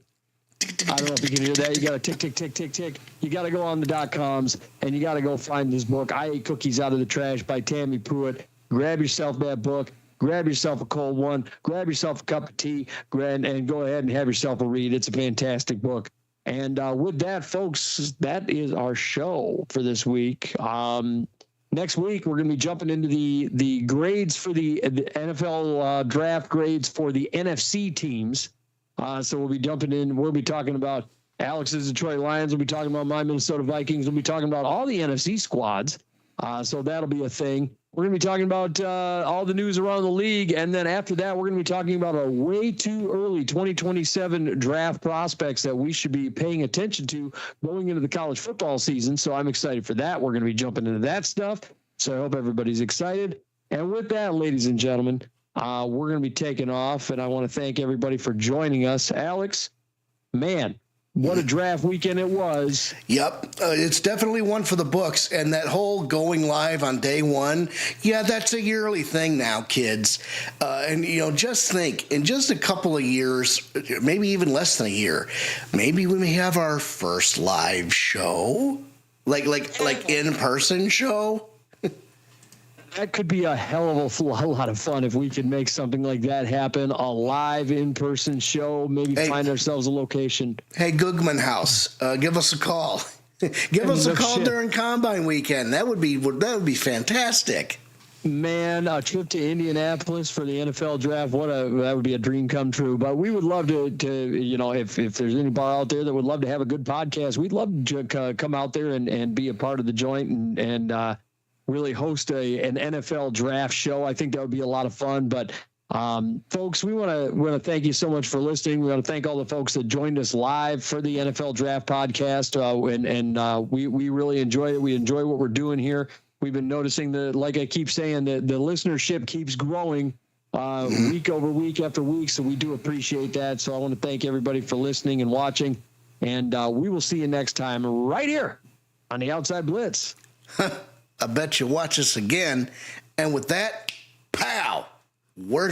I don't know if you can hear that. You got to tick, tick, tick, tick, tick. You got to go on the .coms and you got to go find this book, I Ate Cookies Out of the Trash by Tammy Pruitt. Grab yourself that book. Grab yourself a cold one. Grab yourself a cup of tea and go ahead and have yourself a read. It's a fantastic book. And with that, folks, that is our show for this week. Next week, we're going to be jumping into the grades for the NFL draft grades for the NFC teams. So we'll be jumping in. We'll be talking about Alex's Detroit Lions. We'll be talking about my Minnesota Vikings. We'll be talking about all the NFC squads. So that'll be a thing. We're going to be talking about all the news around the league. And then after that, we're going to be talking about our way too early 2027 draft prospects that we should be paying attention to going into the college football season. So I'm excited for that. We're going to be jumping into that stuff. So I hope everybody's excited. And with that, ladies and gentlemen, we're going to be taking off, and I want to thank everybody for joining us. Alex, man, what a draft weekend it was. Yep. It's definitely one for the books. And that whole going live on day one, yeah, that's a yearly thing now, kids. And, just think, in just a couple of years, maybe even less than a year, maybe we may have our first live show, like in-person show. That could be a hell of a lot of fun if we could make something like that happen. A live in-person show, maybe find ourselves a location. Hey, Googman House, give us a call. Give us a call during Combine weekend. That would be fantastic. Man, a trip to Indianapolis for the NFL draft, that would be a dream come true. But we would love to if there's any bar out there that would love to have a good podcast, we'd love to come out there and be a part of the joint and really host an NFL draft show. I think that would be a lot of fun. But folks, we want to thank you so much for listening. We want to thank all the folks that joined us live for the NFL Draft Podcast, and we really enjoy it. We enjoy what we're doing here. We've been noticing like I keep saying, the listenership keeps growing week over week after week. So we do appreciate that. So I want to thank everybody for listening and watching. And we will see you next time right here on the Outside Blitz. I bet you watch us again. And with that, pow, we're going